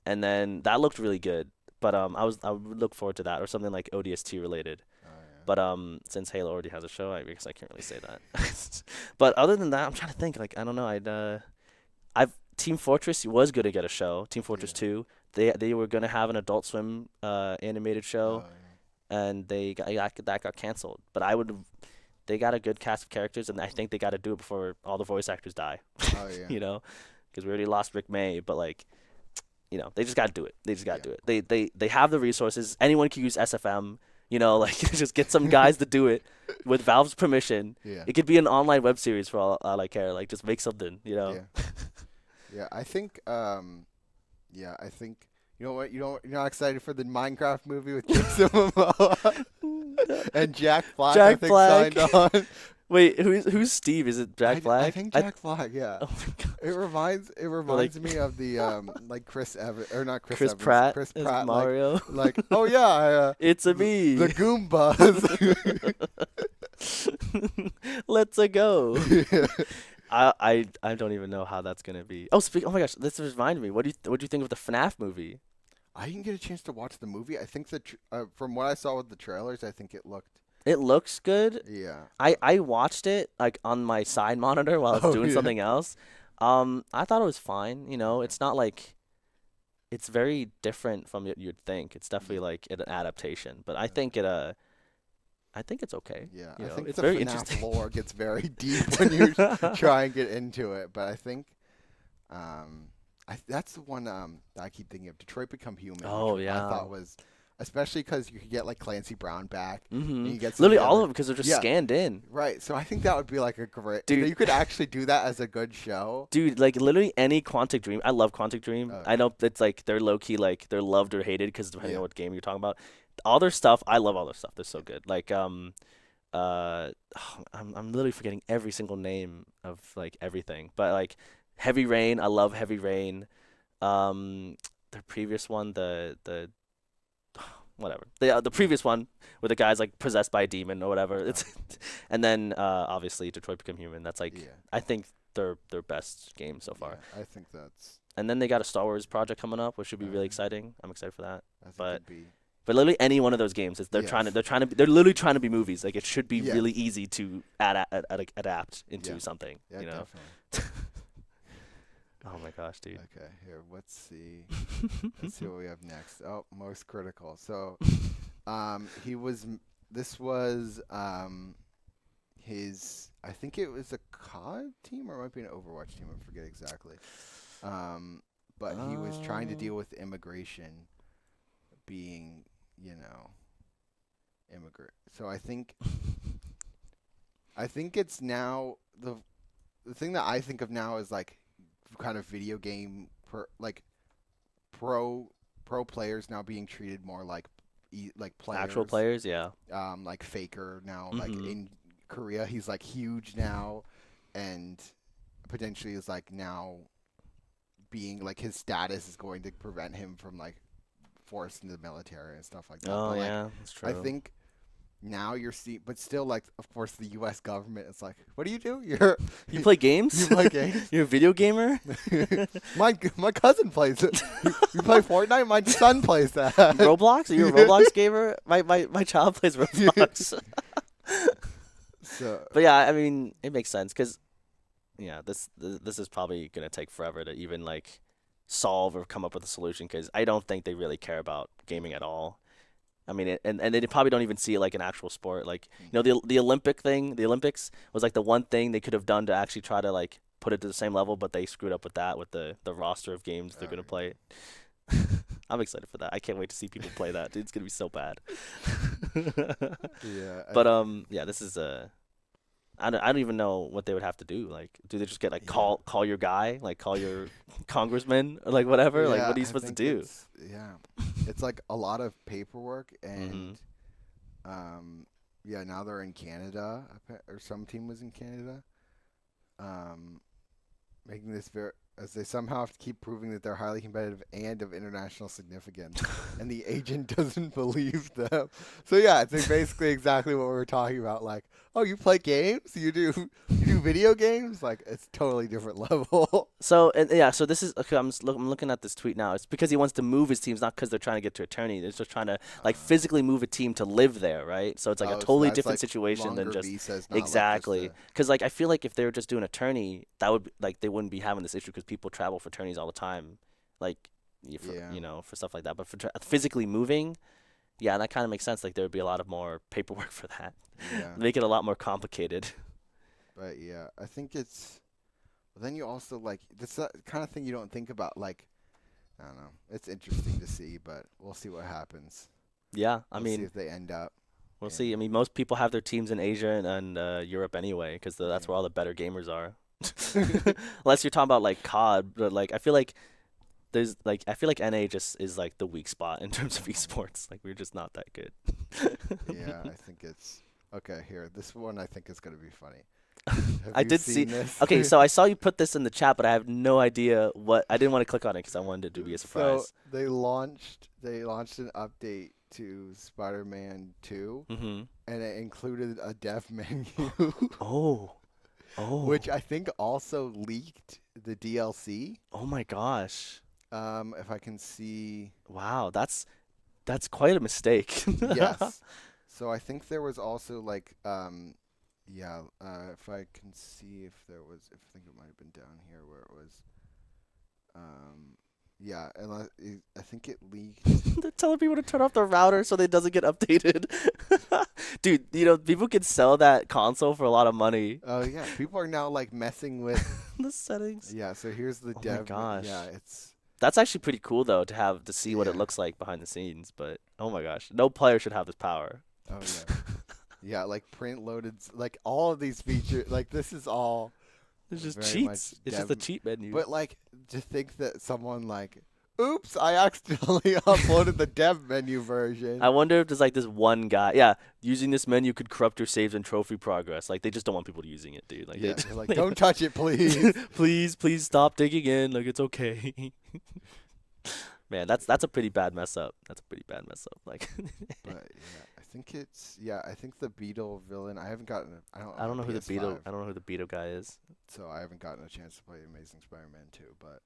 Speaker 2: And then that looked really good. But I would look forward to that or something like ODST related.
Speaker 3: Oh, yeah.
Speaker 2: But since Halo already has a show, I guess I can't really say that. But other than that, I'm trying to think. Like I don't know. I've Team Fortress was gonna get a show. Team Fortress
Speaker 3: Yeah.
Speaker 2: 2. They were gonna have an Adult Swim animated show,
Speaker 3: Oh,
Speaker 2: and that got canceled. But they got a good cast of characters, and I think they got to do it before all the voice actors die.
Speaker 3: yeah. Oh, yeah.
Speaker 2: You know, because we already lost Rick May, but like, you know, they just got to do it. They just got to
Speaker 3: Yeah.
Speaker 2: do it. They have the resources. Anyone can use SFM. You know, like just get some guys to do it with Valve's permission.
Speaker 3: Yeah.
Speaker 2: It could be an online web series for all I care. Like just make something. You know.
Speaker 3: Yeah. Yeah, I think I think you know what, you're not excited for the Minecraft movie with Jason Momoa and Jack Black, I
Speaker 2: Jack
Speaker 3: think
Speaker 2: Black.
Speaker 3: signed on.
Speaker 2: Wait, who's Steve? Is it Jack Black?
Speaker 3: I think Jack Black. Yeah.
Speaker 2: Oh my God.
Speaker 3: It reminds me of the like Chris Evans or not Chris
Speaker 2: Chris
Speaker 3: Evans,
Speaker 2: Pratt
Speaker 3: Chris
Speaker 2: as
Speaker 3: Pratt
Speaker 2: Mario.
Speaker 3: like oh yeah,
Speaker 2: It's a me.
Speaker 3: the Goombas.
Speaker 2: Let's go. I don't even know how that's gonna be. Oh, oh my gosh, this reminded me. What do you think of the FNAF movie?
Speaker 3: I didn't get a chance to watch the movie. I think that from what I saw with the trailers, I think it looked.
Speaker 2: It looks good.
Speaker 3: Yeah.
Speaker 2: I watched it like on my side monitor while I was doing something else. I thought it was fine. You know, it's not like it's very different from what you'd think. It's definitely like an adaptation, but I think it's okay.
Speaker 3: Yeah,
Speaker 2: You
Speaker 3: I
Speaker 2: know,
Speaker 3: think
Speaker 2: it's
Speaker 3: the
Speaker 2: very
Speaker 3: FNAF
Speaker 2: interesting.
Speaker 3: lore gets very deep when you try and get into it. But I think, that's the one that I keep thinking of. Detroit Become Human.
Speaker 2: Oh,
Speaker 3: which
Speaker 2: yeah.
Speaker 3: I thought was, especially because you could get like Clancy Brown back.
Speaker 2: Mm-hmm.
Speaker 3: And you get some
Speaker 2: Literally
Speaker 3: of the
Speaker 2: all of
Speaker 3: other-
Speaker 2: them because they're just
Speaker 3: Yeah.
Speaker 2: scanned in.
Speaker 3: Right. So I think that would be like a great.
Speaker 2: Dude.
Speaker 3: You could actually do that as a good show.
Speaker 2: Dude, like literally any Quantic Dream. I love Quantic Dream.
Speaker 3: Oh,
Speaker 2: I know it's like they're low key, like they're loved or hated because depending
Speaker 3: Yeah.
Speaker 2: on what game you're talking about. All their stuff, I love all their stuff. They're so good. Like I'm literally forgetting every single name of like everything. But like Heavy Rain, I love Heavy Rain. The previous one, the whatever. The previous one where the guy's like possessed by a demon or whatever. It's and then obviously Detroit Become Human. That's like
Speaker 3: Yeah.
Speaker 2: I think their best game so far.
Speaker 3: Yeah, I think that's.
Speaker 2: And then they got a Star Wars project coming up, which should be really
Speaker 3: Okay.
Speaker 2: exciting. I'm excited for that.
Speaker 3: I think
Speaker 2: But-
Speaker 3: it'd be.
Speaker 2: But literally any one of those games, they're
Speaker 3: Yes.
Speaker 2: they're literally trying to be movies. Like it should be
Speaker 3: Yes.
Speaker 2: really easy to adapt into
Speaker 3: Yeah.
Speaker 2: something.
Speaker 3: Yeah,
Speaker 2: You know?
Speaker 3: definitely.
Speaker 2: Oh my gosh, dude.
Speaker 3: Okay, here, let's see. Let's see what we have next. Oh, most critical. So, this was, his, I think it was a COD team or it might be an Overwatch team. I forget exactly. But he was trying to deal with immigration being, immigrant. So I think it's now the thing that I think of now is like kind of video game pro players now being treated more like players.
Speaker 2: Actual players, yeah.
Speaker 3: Like Faker now, like
Speaker 2: Mhm.
Speaker 3: in Korea, he's like huge now, and potentially is like now being like his status is going to prevent him from like forced into the military and stuff like that.
Speaker 2: Oh
Speaker 3: But, like,
Speaker 2: yeah, that's true.
Speaker 3: I think now you're seeing, but still, like, of course, the U.S. government is like, what do?
Speaker 2: You play games?
Speaker 3: You play games?
Speaker 2: You're a video gamer?
Speaker 3: my cousin plays it. You play Fortnite? My son plays that.
Speaker 2: Roblox? Are you a Roblox gamer? My child plays Roblox.
Speaker 3: So,
Speaker 2: But yeah, I mean, it makes sense because, yeah, this is probably gonna take forever to even like solve or come up with a solution because I don't think they really care about gaming at all. I mean, and they probably don't even see it like an actual sport. Like, the Olympic thing, the Olympics was like the one thing they could have done to actually try to like put it to the same level, but they screwed up with that with the roster of games they're gonna play. I'm excited for that. I can't wait to see people play that. Dude, it's gonna be so bad.
Speaker 3: yeah.
Speaker 2: But yeah, this is I don't even know what they would have to do. Like, do they just get like call your guy, like call your congressman, or like whatever? Like, what are you
Speaker 3: I
Speaker 2: supposed to
Speaker 3: think
Speaker 2: do?
Speaker 3: it's like a lot of paperwork, and
Speaker 2: Mm-hmm.
Speaker 3: now they're in Canada, or some team was in Canada, making this as they somehow have to keep proving that they're highly competitive and of international significance, and the agent doesn't believe them. So yeah, it's like basically exactly what we were talking about. Like, oh, you play games? You do video games? Like, it's totally different level.
Speaker 2: So so this is okay. I'm looking at this tweet now. It's because he wants to move his teams, not because they're trying to get to attorney. They're just trying to like physically move a team to live there, right? So it's like a totally
Speaker 3: that's,
Speaker 2: different
Speaker 3: like,
Speaker 2: situation than
Speaker 3: longer
Speaker 2: just
Speaker 3: visas, not like just
Speaker 2: exactly.
Speaker 3: a-
Speaker 2: Because like I feel like if they were just doing attorney, that would like they wouldn't be having this issue because people travel for attorneys all the time, like for stuff like that. But for physically moving, yeah, that kind of makes sense. Like there would be a lot of more paperwork for that.
Speaker 3: Yeah.
Speaker 2: Make it a lot more complicated.
Speaker 3: But yeah, I think it's. But then you also like that's the kind of thing you don't think about. Like, I don't know. It's interesting to see, but we'll see what happens.
Speaker 2: Yeah, I
Speaker 3: We'll
Speaker 2: mean,
Speaker 3: see if they end up.
Speaker 2: we'll
Speaker 3: Yeah.
Speaker 2: see. I mean, most people have their teams in Asia and Europe anyway, because that's where all the better gamers are. Unless you're talking about like COD, but like I feel like NA just is like the weak spot in terms of esports. Like we're just not that good.
Speaker 3: Yeah, I think it's. Okay, here. This one I think is gonna be funny. Have
Speaker 2: I
Speaker 3: you
Speaker 2: did see.
Speaker 3: seen this?
Speaker 2: Okay, so I saw you put this in the chat, but I have no idea what. I didn't want to click on it because I wanted it to be a
Speaker 3: So
Speaker 2: surprise.
Speaker 3: they launched an update to Spider-Man 2,
Speaker 2: Mm-hmm.
Speaker 3: and it included a dev menu,
Speaker 2: Oh. Oh.
Speaker 3: which I think also leaked the DLC.
Speaker 2: Oh my gosh.
Speaker 3: If I can see,
Speaker 2: Wow, that's quite a mistake.
Speaker 3: yes. So I think there was also like, yeah. If I can see if there was, if I think it might have been down here where it was, yeah. Unless I think it leaked.
Speaker 2: They're telling people to turn off the router so that it doesn't get updated. Dude, people can sell that console for a lot of money.
Speaker 3: Oh yeah, people are now like messing with.
Speaker 2: The settings.
Speaker 3: Yeah, so here's the
Speaker 2: Oh my
Speaker 3: dev.
Speaker 2: gosh.
Speaker 3: Yeah, it's.
Speaker 2: That's actually pretty cool though to see what it
Speaker 3: Yeah.
Speaker 2: looks like behind the scenes, but oh my gosh, no player should have this power.
Speaker 3: Oh yeah. Yeah, like print loaded, like all of these features, like this is all.
Speaker 2: It's just
Speaker 3: Very much
Speaker 2: cheats. It's just a
Speaker 3: dev-
Speaker 2: cheat menu.
Speaker 3: But like to think that someone like, oops, I accidentally uploaded the dev menu version.
Speaker 2: I wonder if there's like this one guy. Yeah, using this menu could corrupt your saves and trophy progress. Like they just don't want people using it, dude. Like
Speaker 3: Yeah,
Speaker 2: they
Speaker 3: they're like, don't touch it, please.
Speaker 2: please stop digging in. Like it's okay. Man, that's a pretty bad mess up. That's a pretty bad mess up. Like
Speaker 3: But yeah, I think it's I think the Beetle villain. I haven't gotten.
Speaker 2: I don't know who the Beetle.
Speaker 3: PS5,
Speaker 2: I don't know who the Beetle guy is.
Speaker 3: so I haven't gotten a chance to play Amazing Spider-Man 2. But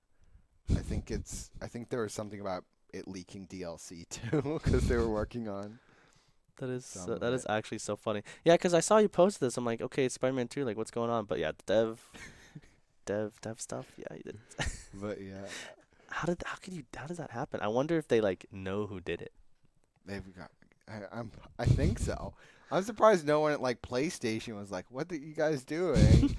Speaker 3: I think it's. I think there was something about it leaking DLC too, because they were working on.
Speaker 2: That is
Speaker 3: Some
Speaker 2: so,
Speaker 3: of
Speaker 2: that is
Speaker 3: it.
Speaker 2: actually so funny. Yeah, 'cause I saw you post this. I'm like, okay, it's Spider-Man 2. Like, what's going on? But yeah, the dev stuff. Yeah, you did.
Speaker 3: But yeah,
Speaker 2: How does that happen? I wonder if they like know who did it.
Speaker 3: they've got. I think so. I'm surprised no one at like PlayStation was like, "What are you guys doing?"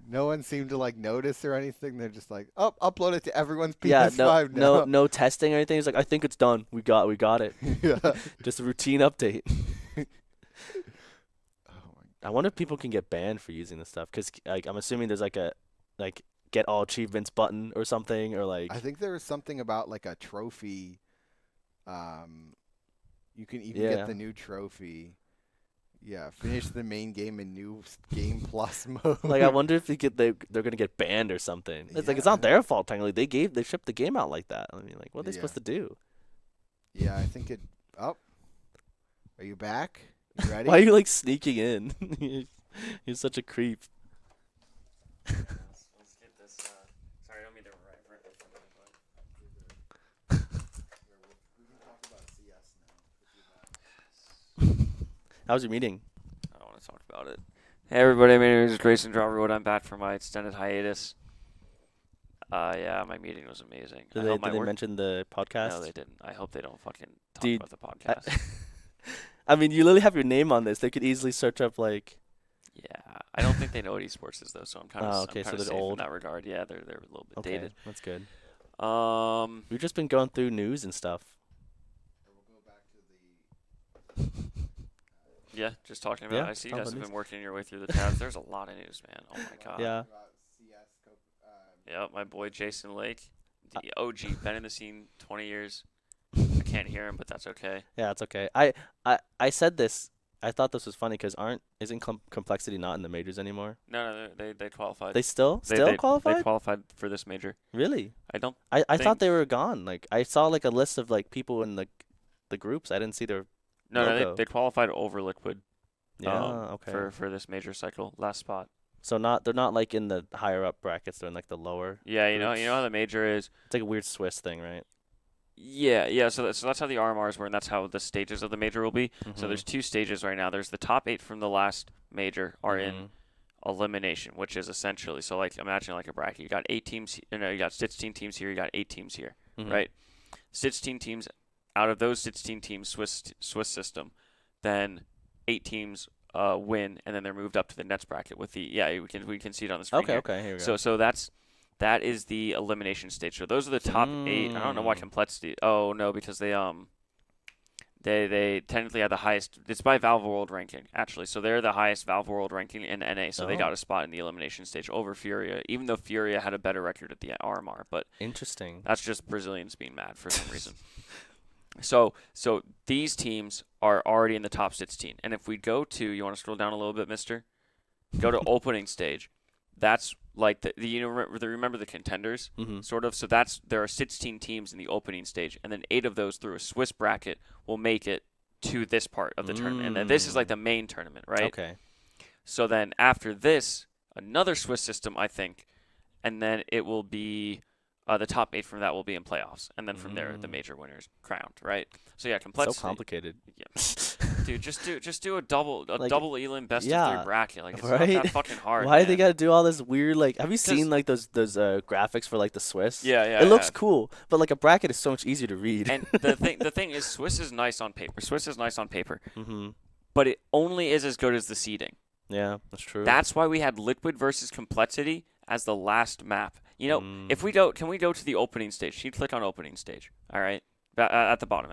Speaker 3: No one seemed to like notice or anything. They're just like, "Oh, upload it to everyone's
Speaker 2: Yeah,
Speaker 3: PS5
Speaker 2: no testing or anything. It's like I think it's done. We got it.
Speaker 3: yeah.
Speaker 2: Just a routine update.
Speaker 3: Oh my.
Speaker 2: I wonder if people can get banned for using this stuff. 'Cause like I'm assuming there's like a get all achievements button or something or like
Speaker 3: I think there was something about like a trophy. You can even
Speaker 2: Yeah.
Speaker 3: get the new trophy. Yeah, finish the main game in new game plus mode.
Speaker 2: like I wonder if they're gonna get banned or something. It's like it's
Speaker 3: Yeah.
Speaker 2: not their fault technically. They shipped the game out like that. I mean, like what are they supposed to do?
Speaker 3: Yeah, I think it. Oh, are you back? You ready?
Speaker 2: Why are you like sneaking in? You're such a creep.
Speaker 1: Let's get this. Sorry, I don't mean to write right in front of me,
Speaker 2: How was your meeting?
Speaker 1: but I don't want to talk about it. Hey everybody, my name is Grayson Road. I'm back from my extended hiatus. Yeah, my meeting was amazing.
Speaker 2: Did
Speaker 1: I
Speaker 2: they
Speaker 1: hope my work.
Speaker 2: mention the podcast?
Speaker 1: No, they didn't. I hope they don't fucking talk
Speaker 2: Dude,
Speaker 1: about the podcast.
Speaker 2: I mean, you literally have your name on this. They could easily search up like.
Speaker 1: Yeah, I don't think they know what esports is though, so I'm kind of
Speaker 2: Oh, okay, so they're
Speaker 1: safe
Speaker 2: old.
Speaker 1: in that regard. Yeah, they're a little bit
Speaker 2: Okay,
Speaker 1: dated.
Speaker 2: that's good.
Speaker 1: Um,
Speaker 2: We've just been going through news and stuff.
Speaker 1: yeah, just talking about.
Speaker 2: Yeah,
Speaker 1: I see you
Speaker 2: talk
Speaker 1: guys
Speaker 2: about
Speaker 1: have
Speaker 2: news.
Speaker 1: been working your way through the tabs. There's a lot of news, man. Oh my god.
Speaker 2: Yeah.
Speaker 1: Yeah, my boy Jason Lake, the OG, been in the scene 20 years. I can't hear him, but that's okay.
Speaker 2: Yeah, it's okay. I said this. I thought this was funny because isn't Complexity not in the majors anymore?
Speaker 1: No, they qualified.
Speaker 2: They still
Speaker 1: They
Speaker 2: qualified?
Speaker 1: qualified for this major.
Speaker 2: Really?
Speaker 1: I don't.
Speaker 2: I thought
Speaker 1: think-
Speaker 2: they were gone. Like I saw like a list of like people in the groups. I didn't see their
Speaker 1: No,
Speaker 2: logo.
Speaker 1: they qualified over Liquid.
Speaker 2: Yeah, okay.
Speaker 1: For this major cycle, last spot.
Speaker 2: So they're not like in the higher up brackets. They're in like the lower.
Speaker 1: Yeah, you know
Speaker 2: groups.
Speaker 1: how the major is.
Speaker 2: It's like a weird Swiss thing, right?
Speaker 1: Yeah. So that's how the RMRs were, and that's how the stages of the major will be. So
Speaker 2: Mhm.
Speaker 1: there's two stages right now. There's the top 8 from the last major are in
Speaker 2: Mhm.
Speaker 1: elimination, which is essentially so like imagine like a bracket. You got 8 teams. You got 16 teams here. You got 8 teams here,
Speaker 2: Mhm.
Speaker 1: right? 16 teams. Out of those 16 teams, Swiss system, then 8 teams win, and then they're moved up to the next bracket with the we can see it on the screen.
Speaker 2: Okay,
Speaker 1: here.
Speaker 2: okay, here we go.
Speaker 1: So that is the elimination stage. So those are the top 8. I don't know why
Speaker 2: Mm.
Speaker 1: complexity. Oh no, because they technically have the highest. It's by Valve World ranking actually. So they're the highest Valve World ranking in NA. So they
Speaker 2: Oh.
Speaker 1: got a spot in the elimination stage over Furia, even though Furia had a better record at the RMR. But
Speaker 2: Interesting.
Speaker 1: that's just Brazilians being mad for some reason. So these teams are already in the top 16. And if we go to, you want to scroll down a little bit, mister? Go to opening stage. That's like remember the contenders, sort of. So there are 16 teams in the opening stage, and then 8 of those through a Swiss bracket will make it to this part of the tournament. And then this is like the main tournament, right?
Speaker 2: Okay.
Speaker 1: So then after this, another Swiss system, I think, and then it will be the top 8 from that will be in playoffs, and then from there the major winners crowned, right? So yeah, complexity.
Speaker 2: So complicated.
Speaker 1: Yeah. Dude, just do a double Elam best of 3 bracket. Like it's
Speaker 2: right?
Speaker 1: not that fucking hard.
Speaker 2: Why
Speaker 1: man.
Speaker 2: they gotta do all this weird like? Have you seen like those graphics for like the Swiss?
Speaker 1: Yeah.
Speaker 2: It looks cool, but like a bracket is so much easier to read.
Speaker 1: And the thing is, Swiss is nice on paper. But it only is as good as the seeding.
Speaker 2: Yeah, that's true.
Speaker 1: That's why we had Liquid versus Complexity as the last map. You know, if we can we go to the opening stage? Can you click on opening stage? All right, at the bottom,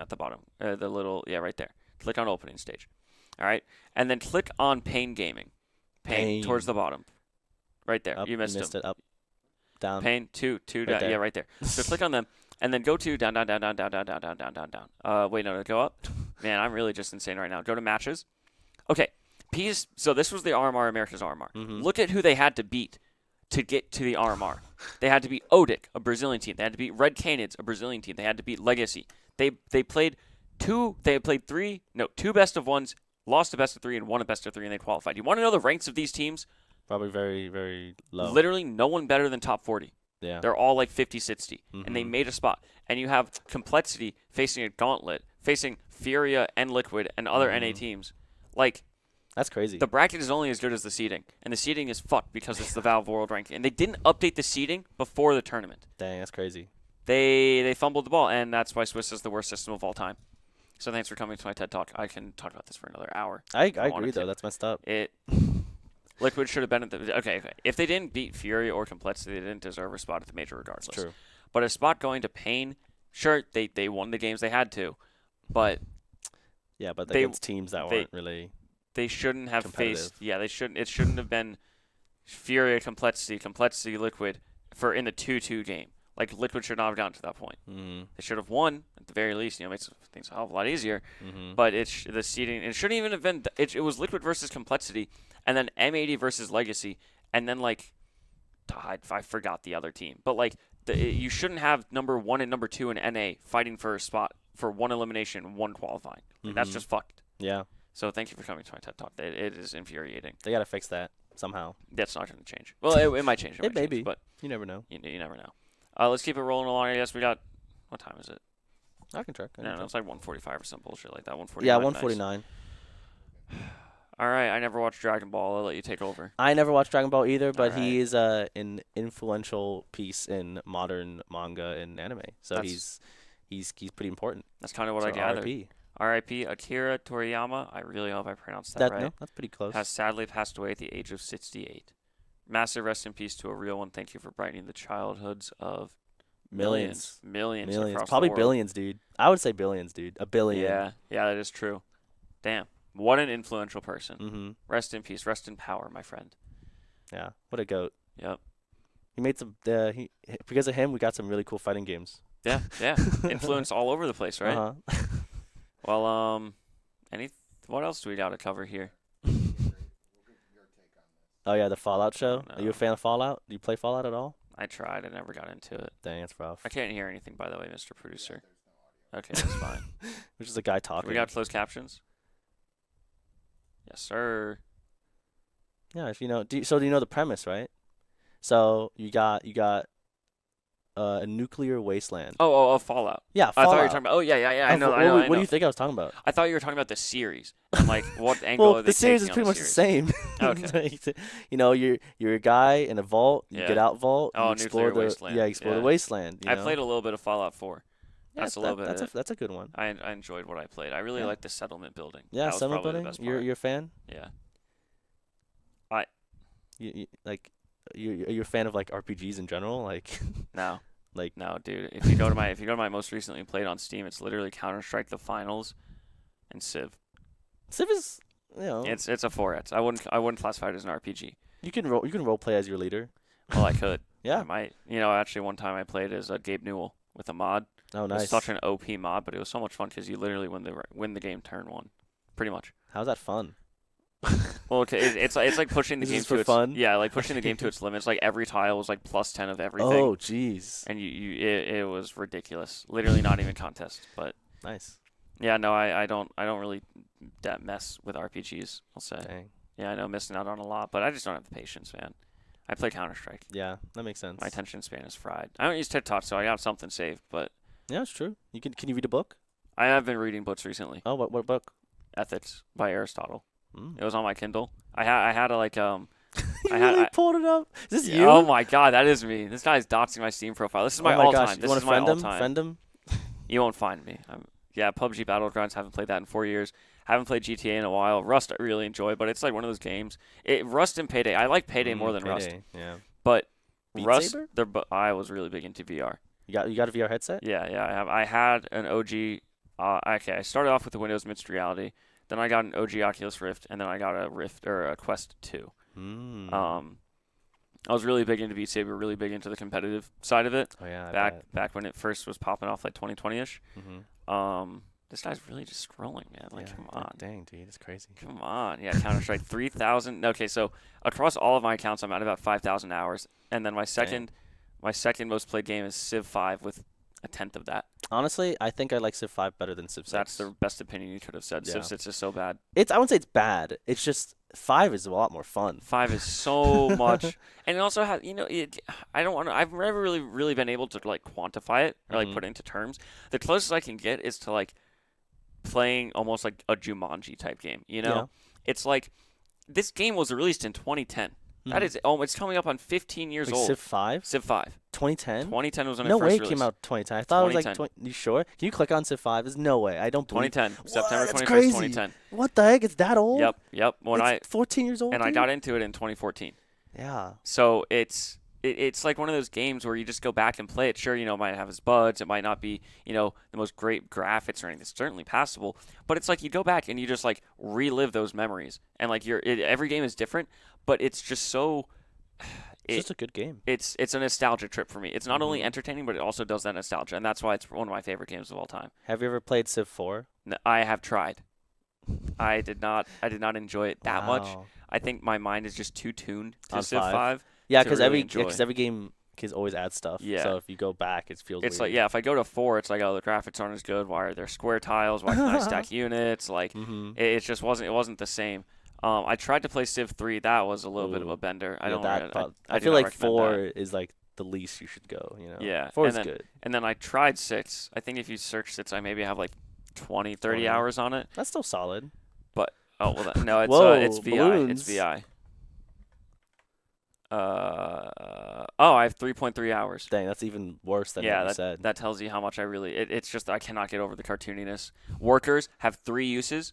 Speaker 1: the little right there. Click on opening stage. All right, and then click on Pain Gaming. Pain towards the bottom, right there.
Speaker 2: Up,
Speaker 1: you missed
Speaker 2: it. Up, down.
Speaker 1: Pain two
Speaker 2: right
Speaker 1: down.
Speaker 2: there.
Speaker 1: Yeah, right there. So click on them, and then go to down. Wait, no, go up. Man, I'm really just insane right now. Go to matches. Okay, so this was the RMR America's RMR. Look at who they had to beat to get to the RMR. They had to beat ODIC, a Brazilian team. They had to beat Red Canids, a Brazilian team. They had to beat Legacy. They played two best of ones, lost a best of 3, and won a best of 3, and they qualified. You want to know the ranks of these teams?
Speaker 2: Probably very, very low.
Speaker 1: Literally no one better than top 40.
Speaker 2: Yeah.
Speaker 1: They're all like 50, 60, and they made a spot. And you have Complexity facing a gauntlet, facing Furia and Liquid and other NA teams. Like,
Speaker 2: that's crazy.
Speaker 1: the bracket is only as good as the seeding, and the seeding is fucked because it's the Valve World Ranking. And they didn't update the seeding before the tournament.
Speaker 2: Dang, that's crazy.
Speaker 1: They fumbled the ball, and that's why Swiss is the worst system of all time. So thanks for coming to my TED Talk. I can talk about this for another hour.
Speaker 2: I agree, though. That's messed up.
Speaker 1: Liquid should have been at the... Okay. If they didn't beat Fury or Complexity, they didn't deserve a spot at the major regardless.
Speaker 2: True.
Speaker 1: But a spot going to Pain, sure, they won the games they had to, but...
Speaker 2: Yeah, but against teams that weren't really...
Speaker 1: They shouldn't have faced... Yeah, they shouldn't. It shouldn't have been Fury, Complexity, Liquid in the 2-2 game. Like, Liquid should not have gotten to that point. They should have won, at the very least. Makes things a hell of a lot easier. But the seeding... It shouldn't even have been... It was Liquid versus Complexity, and then M80 versus Legacy, and then, like... I forgot the other team. But, like, you shouldn't have number 1 and number 2 in NA fighting for a spot for 1 elimination, 1 qualifying. Like, that's just fucked.
Speaker 2: Yeah.
Speaker 1: So thank you for coming to my TED Talk. It is infuriating.
Speaker 2: They got to fix that somehow.
Speaker 1: That's not going to change. Well, it might change.
Speaker 2: It may
Speaker 1: change,
Speaker 2: be.
Speaker 1: But
Speaker 2: you never know.
Speaker 1: You never know. Let's keep it rolling along. I guess we got... What time is it?
Speaker 2: I can check.
Speaker 1: No, it's like 1:45 or some bullshit like that. 1:49.
Speaker 2: Yeah, 1:49.
Speaker 1: All right, I never watched Dragon Ball. I'll let you take over.
Speaker 2: I never watched Dragon Ball either, but
Speaker 1: All right.
Speaker 2: he is an influential piece in modern manga and anime. So he's pretty important.
Speaker 1: That's kind of what
Speaker 2: so
Speaker 1: I gathered.
Speaker 2: R.I.P.
Speaker 1: R.I.P. Akira Toriyama. I really hope I pronounced that right.
Speaker 2: No, that's pretty close.
Speaker 1: Has sadly passed away at the age of 68. Massive rest in peace to a real one. Thank you for brightening the childhoods of millions across
Speaker 2: Probably
Speaker 1: the world.
Speaker 2: billions, dude. I would say billions, dude. A billion.
Speaker 1: Yeah, that is true. Damn, what an influential person. Rest in peace. Rest in power, my friend.
Speaker 2: Yeah, what a goat.
Speaker 1: Yep.
Speaker 2: He made some. Because of him, we got some really cool fighting games.
Speaker 1: Yeah. Influence all over the place, right?
Speaker 2: Uh-huh.
Speaker 1: Well, what else do we got to cover here?
Speaker 2: Oh yeah, the Fallout show.
Speaker 1: No.
Speaker 2: Are you a fan of Fallout? Do you play Fallout at all?
Speaker 1: I tried. I never got into it.
Speaker 2: Dang, it's rough.
Speaker 1: I can't hear anything, by the way, Mr. Producer. Okay, that's fine.
Speaker 2: Which is a guy talking.
Speaker 1: We got closed captions? Yes, sir.
Speaker 2: Yeah, if you know. Do you know the premise, right? So you got a nuclear wasteland.
Speaker 1: Oh, Fallout.
Speaker 2: Yeah,
Speaker 1: I
Speaker 2: Fallout.
Speaker 1: thought you were talking about. Oh, yeah. I know.
Speaker 2: What do you think I was talking about?
Speaker 1: I thought you were talking about the series. I'm like, what angle are they
Speaker 2: the series is
Speaker 1: taking
Speaker 2: pretty
Speaker 1: on
Speaker 2: much the same.
Speaker 1: Okay.
Speaker 2: You're a guy in a vault. You get out vault.
Speaker 1: Oh,
Speaker 2: you explore
Speaker 1: nuclear wasteland.
Speaker 2: Yeah, explore the wasteland.
Speaker 1: I played a little bit of Fallout 4. That's a little bit.
Speaker 2: That's a good one.
Speaker 1: I enjoyed what I played. I really liked the settlement building.
Speaker 2: Yeah,
Speaker 1: that was
Speaker 2: settlement
Speaker 1: probably
Speaker 2: building.
Speaker 1: The best part.
Speaker 2: You're a fan?
Speaker 1: Yeah.
Speaker 2: You're a fan of like RPGs in general, like.
Speaker 1: No.
Speaker 2: Like
Speaker 1: no, dude. If you go to my most recently played on Steam, it's literally Counter-Strike: The Finals, and Civ.
Speaker 2: Civ is,
Speaker 1: it's a 4X. I wouldn't classify it as an RPG.
Speaker 2: You can role play as your leader.
Speaker 1: Well, I could.
Speaker 2: Yeah.
Speaker 1: I might. Actually, one time I played as Gabe Newell with a mod.
Speaker 2: Oh,
Speaker 1: It was
Speaker 2: nice.
Speaker 1: such an OP mod, but it was so much fun because you literally win the game turn one, pretty much.
Speaker 2: How's that fun?
Speaker 1: Well, it's like pushing the
Speaker 2: This
Speaker 1: game
Speaker 2: is
Speaker 1: to
Speaker 2: for
Speaker 1: its
Speaker 2: fun?
Speaker 1: like pushing the game to its limits. Like every tile was like +10 of everything.
Speaker 2: Oh, jeez.
Speaker 1: And it was ridiculous. Literally not even contest. But
Speaker 2: Nice.
Speaker 1: yeah, no, I don't really that mess with RPGs. I'll say.
Speaker 2: Dang.
Speaker 1: Yeah, I know, missing out on a lot, but I just don't have the patience, man. I play Counter-Strike.
Speaker 2: Yeah, that makes sense.
Speaker 1: My attention span is fried. I don't use TikTok, so I got something saved, but
Speaker 2: Yeah, it's true. Can you read a book?
Speaker 1: I have been reading books recently.
Speaker 2: Oh, what book?
Speaker 1: Ethics by Aristotle.
Speaker 2: Mm.
Speaker 1: It was on my Kindle. I had to like
Speaker 2: You
Speaker 1: I had
Speaker 2: really pulled it up. Is this
Speaker 1: yeah,
Speaker 2: you?
Speaker 1: oh my god, that is me. This guy's doxing my Steam profile. This is my
Speaker 2: oh my
Speaker 1: all
Speaker 2: gosh.
Speaker 1: time.
Speaker 2: You
Speaker 1: This
Speaker 2: want
Speaker 1: is
Speaker 2: to
Speaker 1: my
Speaker 2: friend
Speaker 1: all
Speaker 2: him?
Speaker 1: time.
Speaker 2: Friend him?
Speaker 1: You won't find me. Yeah, PUBG Battlegrounds. Haven't played that in 4 years. Haven't played GTA in a while. Rust I really enjoy, but it's like one of those games. Rust and Payday. I like Payday more than Rust.
Speaker 2: Payday, yeah.
Speaker 1: But
Speaker 2: Beat
Speaker 1: Rust,
Speaker 2: Saber?
Speaker 1: I was really big into VR.
Speaker 2: You got a VR headset?
Speaker 1: Yeah, I have. I had an OG. Okay, I started off with the Windows Mixed Reality. Then I got an OG Oculus Rift, and then I got a Rift or a Quest 2.
Speaker 2: Mm.
Speaker 1: I was really big into Beat Saber, really big into the competitive side of it.
Speaker 2: Oh yeah.
Speaker 1: Back when it first was popping off, like 2020ish.
Speaker 2: Mm-hmm.
Speaker 1: This guy's really just scrolling, man. Like,
Speaker 2: yeah,
Speaker 1: come on.
Speaker 2: Dang, dude, it's crazy.
Speaker 1: Come on. Yeah, Counter-Strike 3,000. Okay, so across all of my accounts, I'm at about 5,000 hours. And then my second most played game is Civ 5 with a tenth of that.
Speaker 2: Honestly, I think I like Civ 5 better than Civ 6.
Speaker 1: That's the best opinion you could have said.
Speaker 2: Yeah.
Speaker 1: Civ 6 is so bad.
Speaker 2: I wouldn't say it's bad. It's just 5 is a lot more fun.
Speaker 1: 5 is so much. And it also has, I've never really been able to like quantify it or like put it into terms. The closest I can get is to like playing almost like a Jumanji type game,
Speaker 2: Yeah.
Speaker 1: It's like this game was released in 2010. That is it's coming up on 15 years
Speaker 2: Like
Speaker 1: old.
Speaker 2: Civ 5?
Speaker 1: Civ 5.
Speaker 2: 2010?
Speaker 1: 2010 was when
Speaker 2: No
Speaker 1: it first
Speaker 2: way it
Speaker 1: released.
Speaker 2: came out 2010. I thought it was like
Speaker 1: 2010.
Speaker 2: You sure? Can you click on Civ 5? There's no way. I don't believe
Speaker 1: 2010. September
Speaker 2: What? That's
Speaker 1: 21st,
Speaker 2: crazy.
Speaker 1: 2010.
Speaker 2: What the heck? It's that old?
Speaker 1: Yep. When
Speaker 2: It's 14 years old,
Speaker 1: I
Speaker 2: dude?
Speaker 1: got into it in 2014.
Speaker 2: Yeah.
Speaker 1: So it's like one of those games where you just go back and play it. Sure, it might have its bugs. It might not be, the most great graphics or anything. It's certainly passable. But it's like you go back and you just like relive those memories. And like every game is different, but it's just so.
Speaker 2: It's just a good game.
Speaker 1: It's a nostalgia trip for me. It's not only entertaining, but it also does that nostalgia, and that's why it's one of my favorite games of all time.
Speaker 2: Have you ever played Civ 4?
Speaker 1: I have tried. I did not enjoy it that much.
Speaker 2: Wow.
Speaker 1: I think my mind is just too tuned to
Speaker 2: On
Speaker 1: Civ
Speaker 2: 5?
Speaker 1: 5.
Speaker 2: Yeah,
Speaker 1: to
Speaker 2: because
Speaker 1: really enjoy.
Speaker 2: every game can always add stuff.
Speaker 1: Yeah.
Speaker 2: So if you go back, it feels
Speaker 1: It's
Speaker 2: weird.
Speaker 1: like, yeah, if I go to 4, it's like, oh, the graphics aren't as good. Why are there square tiles? Why can't I stack units? Like, it just wasn't the same. I tried to play Civ 3. That was a little bit of a bender. I
Speaker 2: Yeah,
Speaker 1: don't.
Speaker 2: I
Speaker 1: do
Speaker 2: feel
Speaker 1: not
Speaker 2: like
Speaker 1: recommend
Speaker 2: 4
Speaker 1: that.
Speaker 2: is like the least you should go.
Speaker 1: Yeah.
Speaker 2: 4
Speaker 1: and
Speaker 2: is
Speaker 1: then,
Speaker 2: good.
Speaker 1: And then I tried 6. I think if you search 6, I maybe have like 20, 30
Speaker 2: 20.
Speaker 1: hours on it.
Speaker 2: That's still solid.
Speaker 1: But no, it's
Speaker 2: Whoa,
Speaker 1: it's VI.
Speaker 2: balloons.
Speaker 1: It's VI. I have 3.3 hours.
Speaker 2: Dang, that's even worse than
Speaker 1: Yeah,
Speaker 2: what you said.
Speaker 1: that tells you how much I really. It's just I cannot get over the cartooniness. Workers have 3 uses.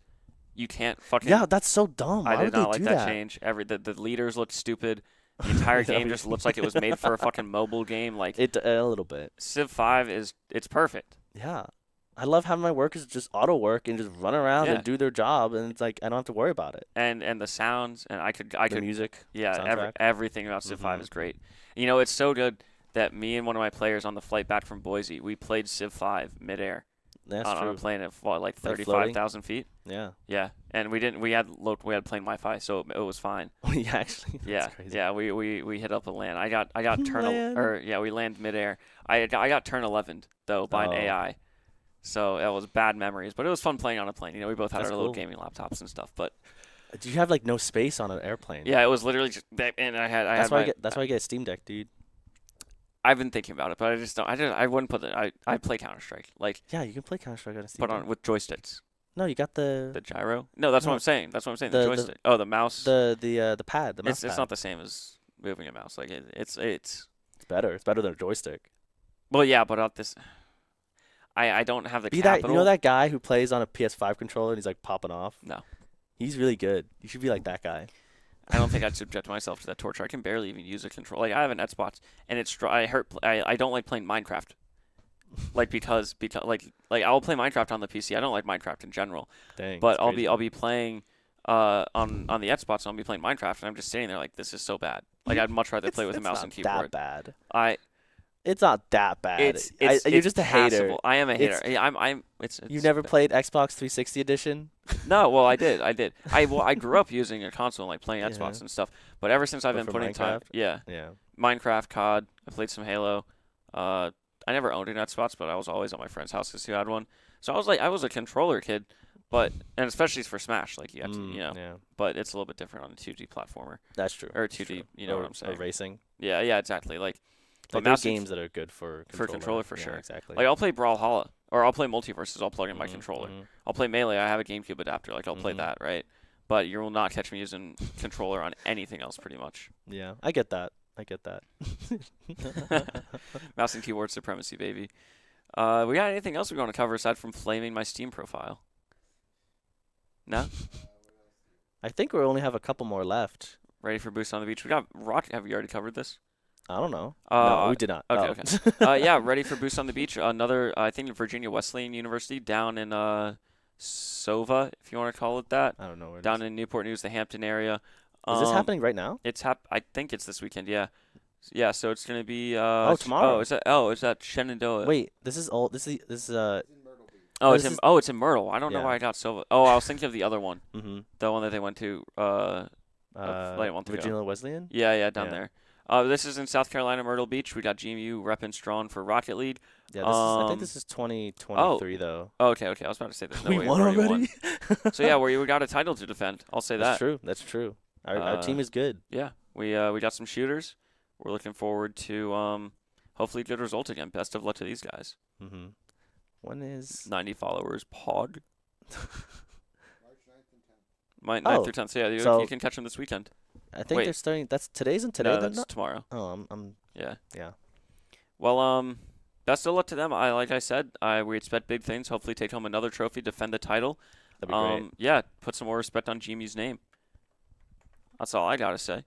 Speaker 1: You can't fucking.
Speaker 2: Yeah, that's so dumb. Why
Speaker 1: I did
Speaker 2: would
Speaker 1: not
Speaker 2: they
Speaker 1: like
Speaker 2: do
Speaker 1: that
Speaker 2: that?
Speaker 1: change. The leaders look stupid. The entire game just looks like it was made for a fucking mobile game. Like
Speaker 2: A little bit.
Speaker 1: Civ 5 it's perfect.
Speaker 2: Yeah. I love having my workers just auto work and just run around
Speaker 1: Yeah.
Speaker 2: and do their job, and it's like I don't have to worry about it.
Speaker 1: And the sounds and I
Speaker 2: The
Speaker 1: could
Speaker 2: music.
Speaker 1: yeah
Speaker 2: soundtrack.
Speaker 1: everything about Civ 5 is great. It's so good that me and one of my players on the flight back from Boise we played Civ 5 midair.
Speaker 2: That's
Speaker 1: on
Speaker 2: true.
Speaker 1: a plane at like
Speaker 2: Like
Speaker 1: 35,000 feet.
Speaker 2: Yeah.
Speaker 1: Yeah, and we had plane Wi-Fi, so it was fine.
Speaker 2: Yeah, actually. That's
Speaker 1: Yeah,
Speaker 2: crazy.
Speaker 1: yeah, we hit up a land. I got turn
Speaker 2: Land.
Speaker 1: we land midair. I got turn 11 though by an
Speaker 2: Oh.
Speaker 1: AI, so it was bad memories, but it was fun playing on a plane. We both had
Speaker 2: That's
Speaker 1: our little
Speaker 2: cool.
Speaker 1: gaming laptops and stuff, but
Speaker 2: Do you have like no space on an airplane?
Speaker 1: yeah, it was literally just and I
Speaker 2: That's
Speaker 1: had
Speaker 2: why
Speaker 1: my,
Speaker 2: I get a Steam Deck, dude.
Speaker 1: I've been thinking about it, but I just don't. I wouldn't put it. I play Counter-Strike like
Speaker 2: Yeah, you can play Counter-Strike on a Steam
Speaker 1: but
Speaker 2: Deck.
Speaker 1: on with joysticks.
Speaker 2: No, you got the
Speaker 1: The gyro? No, that's what
Speaker 2: No.
Speaker 1: I'm saying. That's what I'm saying.
Speaker 2: The-
Speaker 1: The
Speaker 2: the-
Speaker 1: joystick. Oh, the mouse.
Speaker 2: the pad, the mouse
Speaker 1: It's
Speaker 2: pad.
Speaker 1: not the same as moving a mouse. Like it's
Speaker 2: It's better. It's better than a joystick.
Speaker 1: well, yeah, but at this, I don't have the
Speaker 2: Be
Speaker 1: capital.
Speaker 2: that you know that guy who plays on a PS5 controller and he's like popping off?
Speaker 1: No.
Speaker 2: He's really good. You should be like that guy.
Speaker 1: I don't think I'd subject myself to that torture. I can barely even use a control. Like I have an Xbox, and I don't like playing Minecraft. Like because like I'll play Minecraft on the PC. I don't like Minecraft in general.
Speaker 2: Dang.
Speaker 1: But
Speaker 2: that's crazy.
Speaker 1: I'll be playing on the Xbox and I'll be playing Minecraft and I'm just sitting there like this is so bad. Like I'd much rather play with a
Speaker 2: It's
Speaker 1: mouse
Speaker 2: not
Speaker 1: and keyboard.
Speaker 2: that bad. It's not that bad. You're
Speaker 1: It's
Speaker 2: just a hater.
Speaker 1: passable. I am a hater.
Speaker 2: It's-
Speaker 1: I'm.
Speaker 2: You never played Xbox 360 edition?
Speaker 1: No, well, I did. I grew up using a console, like playing Xbox
Speaker 2: Yeah.
Speaker 1: and stuff. But ever since I've
Speaker 2: But
Speaker 1: been
Speaker 2: for
Speaker 1: putting time,
Speaker 2: Minecraft?
Speaker 1: yeah,
Speaker 2: Yeah.
Speaker 1: Minecraft, COD. I played some Halo. I never owned an Xbox, but I was always at my friend's houses who had one. So I was a controller kid, and especially for Smash, like you have to,
Speaker 2: Yeah.
Speaker 1: But it's a little bit different on a 2D platformer
Speaker 2: That's true.
Speaker 1: or
Speaker 2: That's
Speaker 1: 2D.
Speaker 2: true.
Speaker 1: You know
Speaker 2: or,
Speaker 1: what I'm saying?
Speaker 2: Or racing.
Speaker 1: Yeah, exactly. Like, but
Speaker 2: Like there's
Speaker 1: mouse and
Speaker 2: games that are good for
Speaker 1: controller for
Speaker 2: Yeah,
Speaker 1: sure.
Speaker 2: Exactly.
Speaker 1: like I'll play Brawlhalla or I'll play Multiverses. I'll plug in my controller.
Speaker 2: Mhm.
Speaker 1: I'll play Melee. I have a GameCube adapter. Like I'll play
Speaker 2: Mhm.
Speaker 1: that, right? But you will not catch me using controller on anything else, pretty much.
Speaker 2: Yeah, I get that.
Speaker 1: Mouse and keyboard supremacy, baby. We got anything else we want to cover aside from flaming my Steam profile? No?
Speaker 2: I think we only have a couple more left.
Speaker 1: Ready for Boost on the Beach? We got Rock. Have you already covered this?
Speaker 2: I don't know. No, we did not.
Speaker 1: Okay,
Speaker 2: Oh.
Speaker 1: okay. Yeah, ready for Boost on the Beach. Another, I think, Virginia Wesleyan University down in Sova, if you want to call it that.
Speaker 2: I don't know where it
Speaker 1: Down
Speaker 2: is.
Speaker 1: in Newport News, the Hampton area.
Speaker 2: Is this happening right now?
Speaker 1: I think it's this weekend. Yeah. Yeah. So it's gonna be.
Speaker 2: Tomorrow.
Speaker 1: Is that Shenandoah?
Speaker 2: Wait, this is old. This is
Speaker 1: Oh,
Speaker 2: this
Speaker 1: it's in Myrtle. I don't know
Speaker 2: Yeah.
Speaker 1: why I got Sova. Oh, I was thinking of the other one,
Speaker 2: mm-hmm.
Speaker 1: the one that they went to. Like a month ago.
Speaker 2: Virginia Wesleyan.
Speaker 1: Yeah, down
Speaker 2: Yeah.
Speaker 1: there. This is in South Carolina, Myrtle Beach. We got GMU repping strong for Rocket League.
Speaker 2: Yeah, I think this is 2023 though.
Speaker 1: Oh, okay. I was about to say there's no
Speaker 2: We
Speaker 1: way
Speaker 2: won
Speaker 1: we've
Speaker 2: already.
Speaker 1: So yeah, we got a title to defend. I'll say
Speaker 2: That's
Speaker 1: that.
Speaker 2: true. That's true. Our team is good.
Speaker 1: Yeah, we got some shooters. We're looking forward to hopefully good results again. Best of luck to these guys.
Speaker 2: Mm-hmm. When is
Speaker 1: 90 followers, Pog.
Speaker 3: March 9th and 10th.
Speaker 1: 9th
Speaker 2: Oh,
Speaker 1: through 10th. So yeah,
Speaker 2: so-
Speaker 1: you can catch them this weekend.
Speaker 2: I think
Speaker 1: Wait.
Speaker 2: they're starting. That's today's and today.
Speaker 1: No,
Speaker 2: they're
Speaker 1: that's
Speaker 2: not?
Speaker 1: tomorrow.
Speaker 2: Oh, I'm.
Speaker 1: Yeah.
Speaker 2: Yeah.
Speaker 1: Well, best of luck to them. Like I said, we expect big things. Hopefully, take home another trophy, defend the title.
Speaker 2: That'd be great.
Speaker 1: Yeah, put some more respect on GMU's name. That's all I gotta say.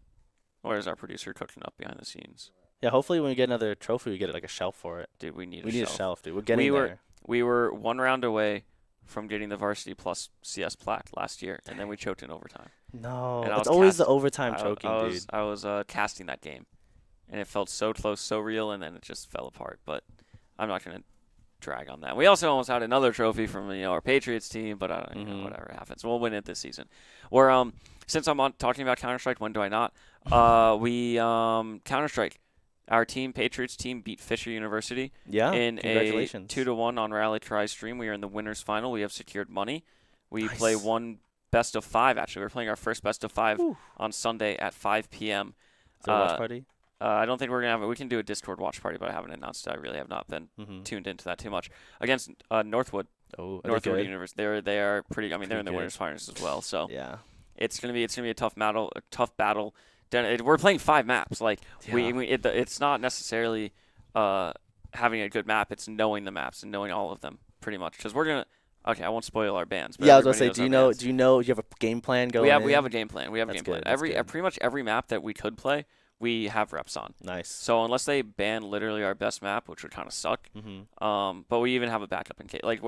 Speaker 1: Where's our producer cooking up behind the scenes?
Speaker 2: Yeah. Hopefully, when we get another trophy, we get like a shelf for it.
Speaker 1: Dude, we need
Speaker 2: We
Speaker 1: a
Speaker 2: need
Speaker 1: shelf.
Speaker 2: a shelf, dude. We're getting there.
Speaker 1: We were one round away from getting the varsity plus CS plaque last year, and then we choked in overtime.
Speaker 2: No,
Speaker 1: And I
Speaker 2: it's
Speaker 1: was
Speaker 2: always the
Speaker 1: cast-
Speaker 2: overtime choking, dude.
Speaker 1: I was casting that game, and it felt so close, so real, and then it just fell apart. But I'm not gonna drag on that. We also almost had another trophy from our Patriots team, but I don't know, whatever happens. We'll win it this season. We're since I'm talking about Counter-Strike, when do I not? We Counter-Strike. Our team, Patriots team, beat Fisher University
Speaker 2: Yeah.
Speaker 1: in a
Speaker 2: Congratulations.
Speaker 1: 2-1 on Rally Try stream. We are in the winners final. We have secured money. We
Speaker 2: Nice.
Speaker 1: play one best of 5. Actually, we're playing our first best of 5
Speaker 2: Whew.
Speaker 1: on Sunday at 5 p.m.
Speaker 2: Is there a watch party?
Speaker 1: I don't think we're gonna have it. We can do a Discord watch party, but I haven't announced it. I really have not been
Speaker 2: Mm-hmm.
Speaker 1: tuned into that too much. Against Northwood,
Speaker 2: Oh, are they
Speaker 1: Northwood
Speaker 2: good?
Speaker 1: University. They are pretty. I mean, they're in the
Speaker 2: Pretty
Speaker 1: winners finals as well. So
Speaker 2: Yeah.
Speaker 1: it's gonna be a tough battle. Then we're playing 5 maps. Like
Speaker 2: Yeah.
Speaker 1: it's not necessarily having a good map. It's knowing the maps and knowing all of them pretty much. Because we're gonna. Okay, I won't spoil our bands. But
Speaker 2: Yeah, I was gonna
Speaker 1: everybody
Speaker 2: say,
Speaker 1: knows our bands.
Speaker 2: do you know you have a game plan going?
Speaker 1: We have a game plan. We have a
Speaker 2: That's
Speaker 1: game plan.
Speaker 2: good, that's good.
Speaker 1: Pretty much every map that we could play, we have reps on.
Speaker 2: Nice.
Speaker 1: So unless they ban literally our best map, which would kind of suck,
Speaker 2: Mm-hmm.
Speaker 1: but we even have a backup in case. Like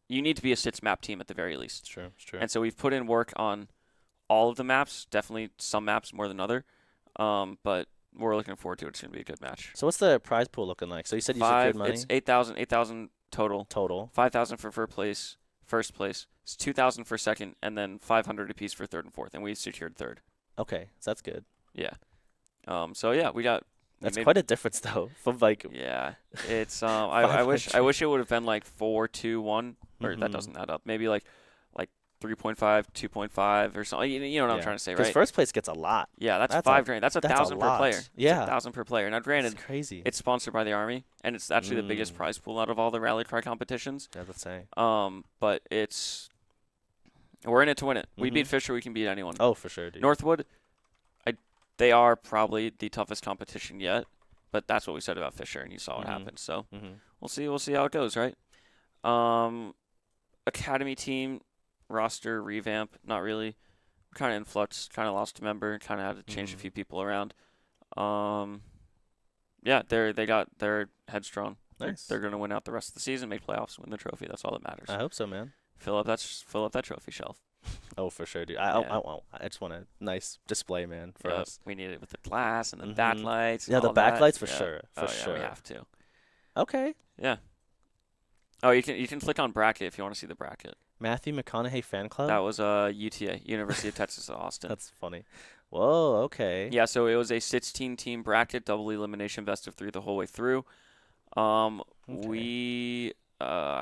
Speaker 1: you need to be a 6 map team at the very least.
Speaker 2: It's true. It's true.
Speaker 1: And so we've put in work on all of the maps. Definitely some maps more than other. But we're looking forward to it. It's gonna be a good match.
Speaker 2: So what's the prize pool looking like? So you said you secured money
Speaker 1: It's 8,000 total.
Speaker 2: total.
Speaker 1: 5,000 for first place. It's 2,000 for second, and then 500 apiece for third and fourth. And we secured third.
Speaker 2: Okay, so that's good.
Speaker 1: Yeah. So yeah, we got.
Speaker 2: That's quite a difference though. From like.
Speaker 1: Yeah, it's I wish
Speaker 2: 500.
Speaker 1: it would have been like 4-2-1, or that
Speaker 2: Mhm.
Speaker 1: doesn't add up. Maybe like 3.5, 2.5 or something. You know what I'm trying to say,
Speaker 2: Because
Speaker 1: right?
Speaker 2: first place gets a lot.
Speaker 1: Yeah, that's
Speaker 2: that's
Speaker 1: $5
Speaker 2: a-
Speaker 1: grand. That's
Speaker 2: that's a
Speaker 1: $1,000 per
Speaker 2: lot.
Speaker 1: player.
Speaker 2: Yeah.
Speaker 1: It's $1,000 per player. Now, granted,
Speaker 2: That's crazy.
Speaker 1: it's sponsored by the Army, and it's actually the biggest
Speaker 2: Mm.
Speaker 1: prize pool out of all the rally cry competitions.
Speaker 2: Yeah, let's say.
Speaker 1: But we're in it to win it. We
Speaker 2: Mhm.
Speaker 1: beat Fisher, we can beat anyone.
Speaker 2: Oh, for sure, dude.
Speaker 1: Northwood, they are probably the toughest competition yet, but that's what we said about Fisher, and you saw what
Speaker 2: Mhm.
Speaker 1: happened. So
Speaker 2: Mm-hmm.
Speaker 1: we'll see how it goes, right? Academy team roster revamp, not really. Kind of in flux, kind of lost a member, kind of had to change a
Speaker 2: Mhm.
Speaker 1: few people around. Yeah, they got their headstrong.
Speaker 2: Nice.
Speaker 1: They're gonna win out the rest of the season, make playoffs, win the trophy. That's all that matters.
Speaker 2: I hope so, man.
Speaker 1: Fill up that trophy shelf.
Speaker 2: Oh, for sure, dude.
Speaker 1: Yeah.
Speaker 2: I just want a nice display, man, for
Speaker 1: Yep,
Speaker 2: us.
Speaker 1: We need it with the glass and the
Speaker 2: Mhm.
Speaker 1: backlights.
Speaker 2: Yeah,
Speaker 1: and
Speaker 2: the
Speaker 1: all that.
Speaker 2: backlights for
Speaker 1: Yeah.
Speaker 2: sure. For
Speaker 1: Oh, yeah,
Speaker 2: sure.
Speaker 1: we have to.
Speaker 2: Okay.
Speaker 1: Yeah. Oh, you can click on bracket if you want to see the bracket.
Speaker 2: Matthew McConaughey fan club.
Speaker 1: That was UTA, University of Texas at Austin.
Speaker 2: That's funny. Whoa. Okay.
Speaker 1: Yeah, so it was a 16-team bracket, double elimination, best of 3 the whole way through. I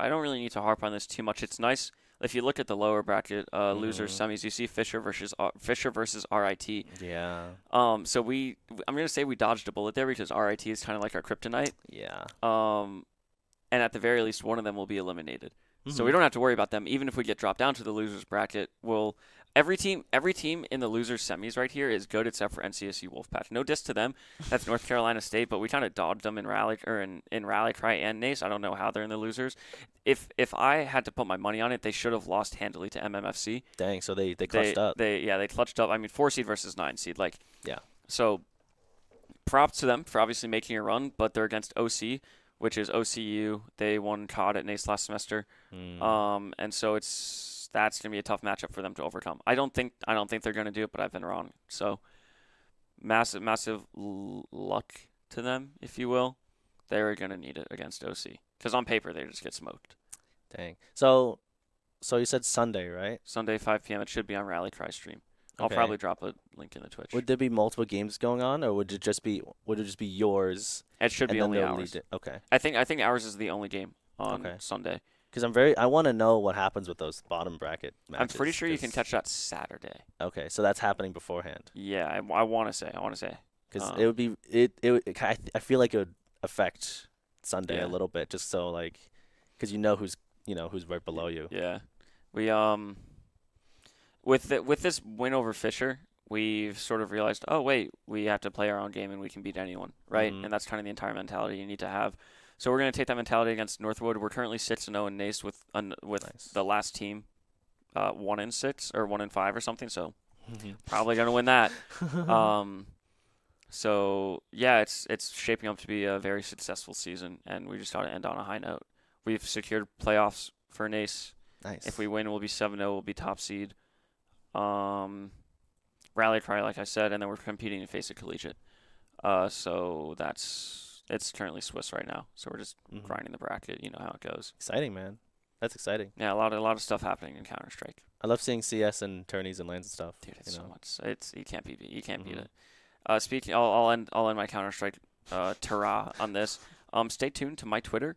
Speaker 1: don't really need to harp on this too much. It's nice if you look at the lower bracket, losers semis. You see Fisher versus RIT.
Speaker 2: Yeah.
Speaker 1: I'm gonna say we dodged a bullet there because RIT is kind of like our kryptonite.
Speaker 2: Yeah.
Speaker 1: And at the very least, one of them will be eliminated. So we
Speaker 2: Mhm.
Speaker 1: don't have to worry about them. Even if we get dropped down to the losers bracket, every team in the losers semis right here is good except for NCSU Wolfpack. No diss to them. That's North Carolina State, but we kind of dodged them in Rally Cry and Nace. I don't know how they're in the losers. If I had to put my money on it, they should have lost handily to MMFC.
Speaker 2: Dang. So they clutched up.
Speaker 1: They clutched up. I mean, 4 seed versus 9 seed.
Speaker 2: Yeah.
Speaker 1: So props to them for obviously making a run, but they're against OC, which is OCU. They won COD at NACE last semester. And so that's gonna be a tough matchup for them to overcome. I don't think they're gonna do it, but I've been wrong. So massive luck to them, if you will. They're gonna need it against OC because on paper they just get smoked.
Speaker 2: Dang. So you said Sunday, right?
Speaker 1: Sunday 5 p.m. It should be on Rally Cry stream. I'll
Speaker 2: Okay.
Speaker 1: probably drop a link in the Twitch.
Speaker 2: Would there be multiple games going on, or would it just be yours?
Speaker 1: It should be
Speaker 2: and then
Speaker 1: only
Speaker 2: they'll
Speaker 1: ours.
Speaker 2: lead it? Okay.
Speaker 1: I think ours is the only game on
Speaker 2: Okay.
Speaker 1: Sunday.
Speaker 2: Because I want to know what happens with those bottom bracket matches.
Speaker 1: I'm pretty sure you can
Speaker 2: 'cause-
Speaker 1: catch that Saturday.
Speaker 2: Okay, so that's happening beforehand.
Speaker 1: Yeah, I want to say.
Speaker 2: Because it would be I feel like it would affect Sunday
Speaker 1: Yeah.
Speaker 2: a little bit, just so because you know who's right below you.
Speaker 1: Yeah, we with this win over Fisher, we've sort of realized, oh wait, we have to play our own game and we can beat anyone, right?
Speaker 2: Mhm.
Speaker 1: And that's kind of the entire mentality you need to have. So we're gonna take that mentality against Northwood. We're currently 6-0 in NACE with
Speaker 2: Nice.
Speaker 1: the last team, 1-6 or 1-5 or something. So
Speaker 2: Mhm.
Speaker 1: probably gonna win that. So yeah, it's shaping up to be a very successful season, and we just got to end on a high note. We've secured playoffs for NACE.
Speaker 2: Nice.
Speaker 1: If we win, we'll be 7-0. We'll be top seed. Rally Cry, like I said, and then we're competing in Face of Collegiate. So it's currently Swiss right now. So we're just
Speaker 2: Mhm.
Speaker 1: grinding the bracket. You know how it goes.
Speaker 2: Exciting, man. That's exciting.
Speaker 1: Yeah, a lot of stuff happening in Counter Strike.
Speaker 2: I love seeing CS and tourneys and lands and stuff.
Speaker 1: Dude, it's
Speaker 2: you
Speaker 1: so
Speaker 2: know?
Speaker 1: much. You can't beat
Speaker 2: Mhm.
Speaker 1: it. Speaking, I'll end my Counter Strike hurrah on this. Stay tuned to my Twitter,